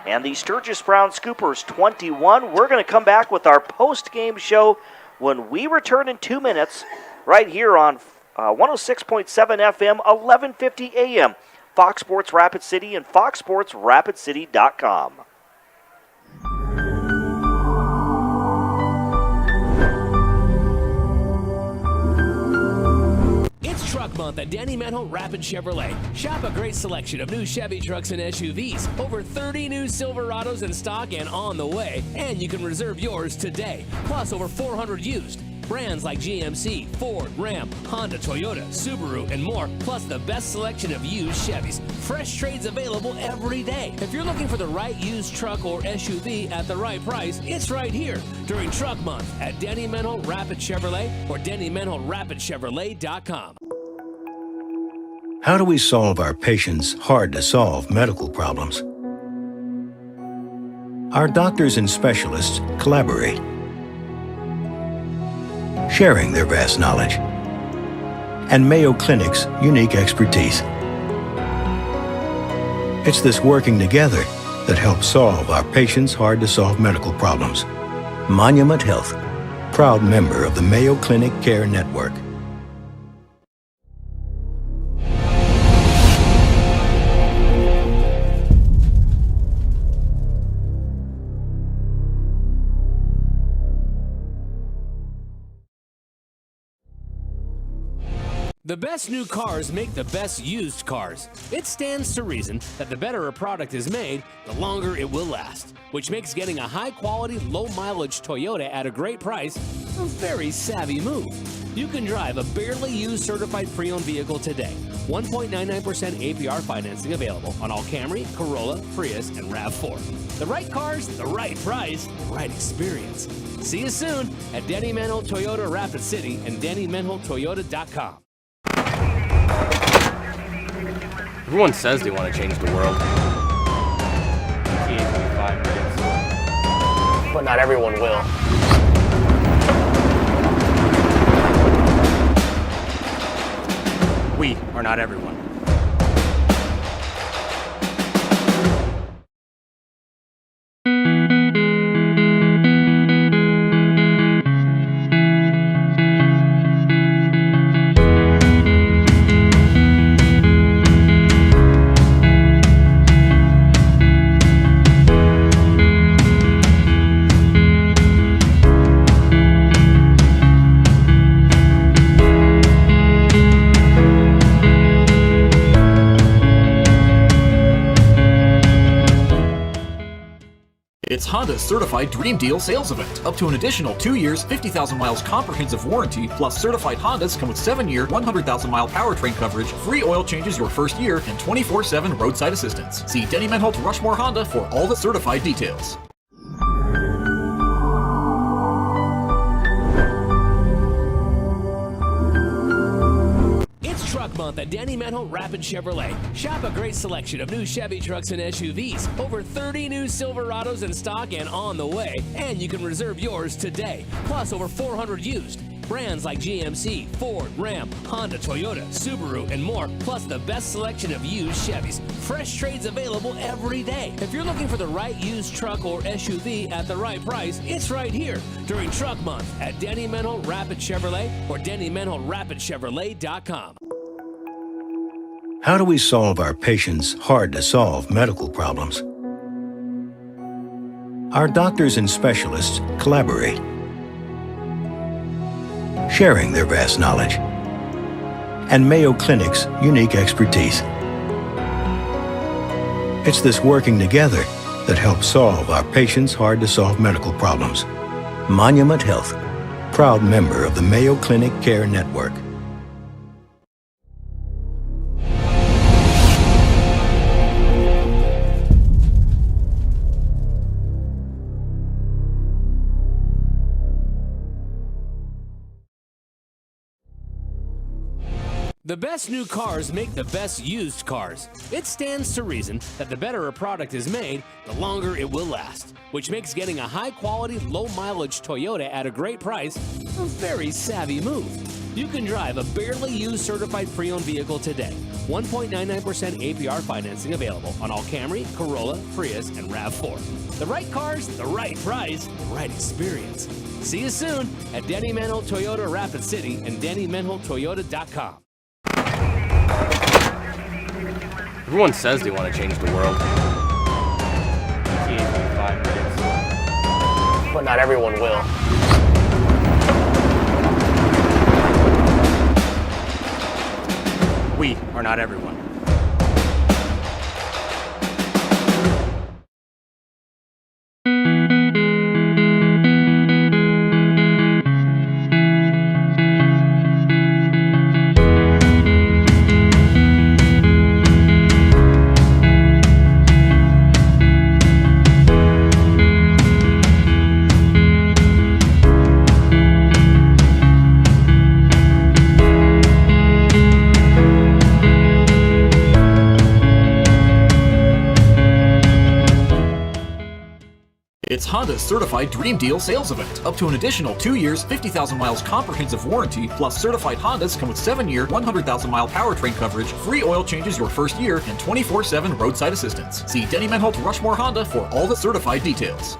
and the Sturgis Brown Scoopers 21. We're going to come back with our post-game show when we return in 2 minutes right here on 106.7 FM, 1150 AM, Fox Sports Rapid City and foxsportsrapidcity.com. It's Truck Month at Danny Mantle Rapid Chevrolet. Shop a great selection of new Chevy trucks and SUVs. Over 30 new Silverados in stock and on the way. And you can reserve yours today. Plus over 400 used. Brands like GMC, Ford, Ram, Honda, Toyota, Subaru, and more. Plus the best selection of used Chevys. Fresh trades available every day. If you're looking for the right used truck or SUV at the right price, it's right here during Truck Month at Danny Mantle Rapid Chevrolet or DannyMantleRapidChevrolet.com. How do we solve our patients' hard-to-solve medical problems? Our doctors and specialists collaborate, sharing their vast knowledge and Mayo Clinic's unique expertise. It's this working together that helps solve our patients' hard-to-solve medical problems. Monument Health, proud member of the Mayo Clinic Care Network. The best new cars make the best used cars. It stands to reason that the better a product is made, the longer it will last, which makes getting a high-quality, low-mileage Toyota at a great price a very savvy move. You can drive a barely used certified pre-owned vehicle today. 1.99% APR financing available on all Camry, Corolla, Prius, and RAV4. The right cars, the right price, the right experience. See you soon at Danny Manholt Toyota Rapid City and DannyManholtToyota.com. Everyone says they want to change the world. But not everyone will. We are not everyone. It's Honda's certified Dream Deal sales event. Up to an additional 2 years, 50,000 miles comprehensive warranty, plus certified Hondas come with 7-year, 100,000-mile powertrain coverage, free oil changes your first year, and 24/7 roadside assistance. See Denny Manholt Rushmore Honda for all the certified details. Truck Month at Danny Manholt Rapid Chevrolet. Shop a great selection of new Chevy trucks and SUVs. Over 30 new Silverados in stock and on the way. And you can reserve yours today. Plus over 400 used. Brands like GMC, Ford, Ram, Honda, Toyota, Subaru, and more. Plus the best selection of used Chevys. Fresh trades available every day. If you're looking for the right used truck or SUV at the right price, it's right here during Truck Month at Danny Manholt Rapid Chevrolet or DannyManholtRapidChevrolet.com. How do we solve our patients' hard-to-solve medical problems? Our doctors and specialists collaborate, sharing their vast knowledge and Mayo Clinic's unique expertise. It's this working together that helps solve our patients' hard-to-solve medical problems. Monument Health, proud member of the Mayo Clinic Care Network. The best new cars make the best used cars. It stands to reason that the better a product is made, the longer it will last, which makes getting a high-quality, low-mileage Toyota at a great price a very savvy move. You can drive a barely used certified pre-owned vehicle today. 1.99% APR financing available on all Camry, Corolla, Prius, and RAV4. The right cars, the right price, the right experience. See you soon at Danny Manholt Toyota Rapid City and DannyManholtToyota.com. Everyone says they want to change the world. But not everyone will. We are not everyone. It's Honda's certified Dream Deal sales event. Up to an additional 2 years, 50,000 miles comprehensive warranty, plus certified Hondas come with 7-year, 100,000-mile powertrain coverage, free oil changes your first year, and 24/7 roadside assistance. See Denny Menholt Rushmore Honda for all the certified details.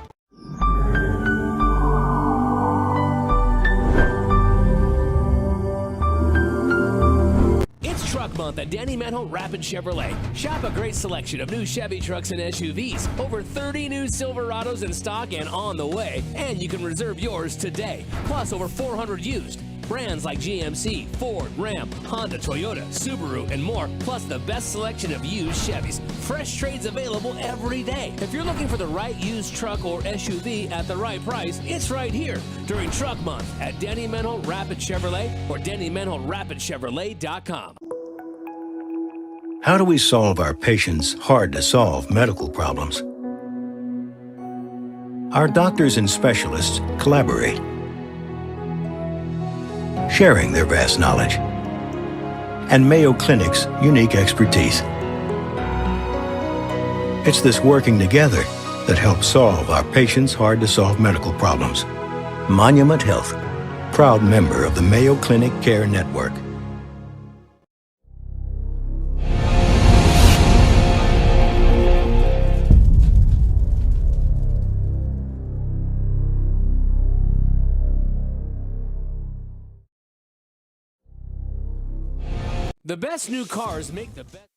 It's Truck Month at Danny Menholt Rapid Chevrolet. Shop a great selection of new Chevy trucks and SUVs. Over 30 new Silverados in stock and on the way. And you can reserve yours today. Plus over 400 used. Brands like GMC, Ford, Ram, Honda, Toyota, Subaru, and more. Plus the best selection of used Chevys. Fresh trades available every day. If you're looking for the right used truck or SUV at the right price, it's right here during Truck Month at Danny Menholt Rapid Chevrolet or DannyMenholtRapidChevrolet.com. How do we solve our patients' hard-to-solve medical problems? Our doctors and specialists collaborate, sharing their vast knowledge and Mayo Clinic's unique expertise. It's this working together that helps solve our patients' hard-to-solve medical problems. Monument Health, proud member of the Mayo Clinic Care Network. The best new cars make the best.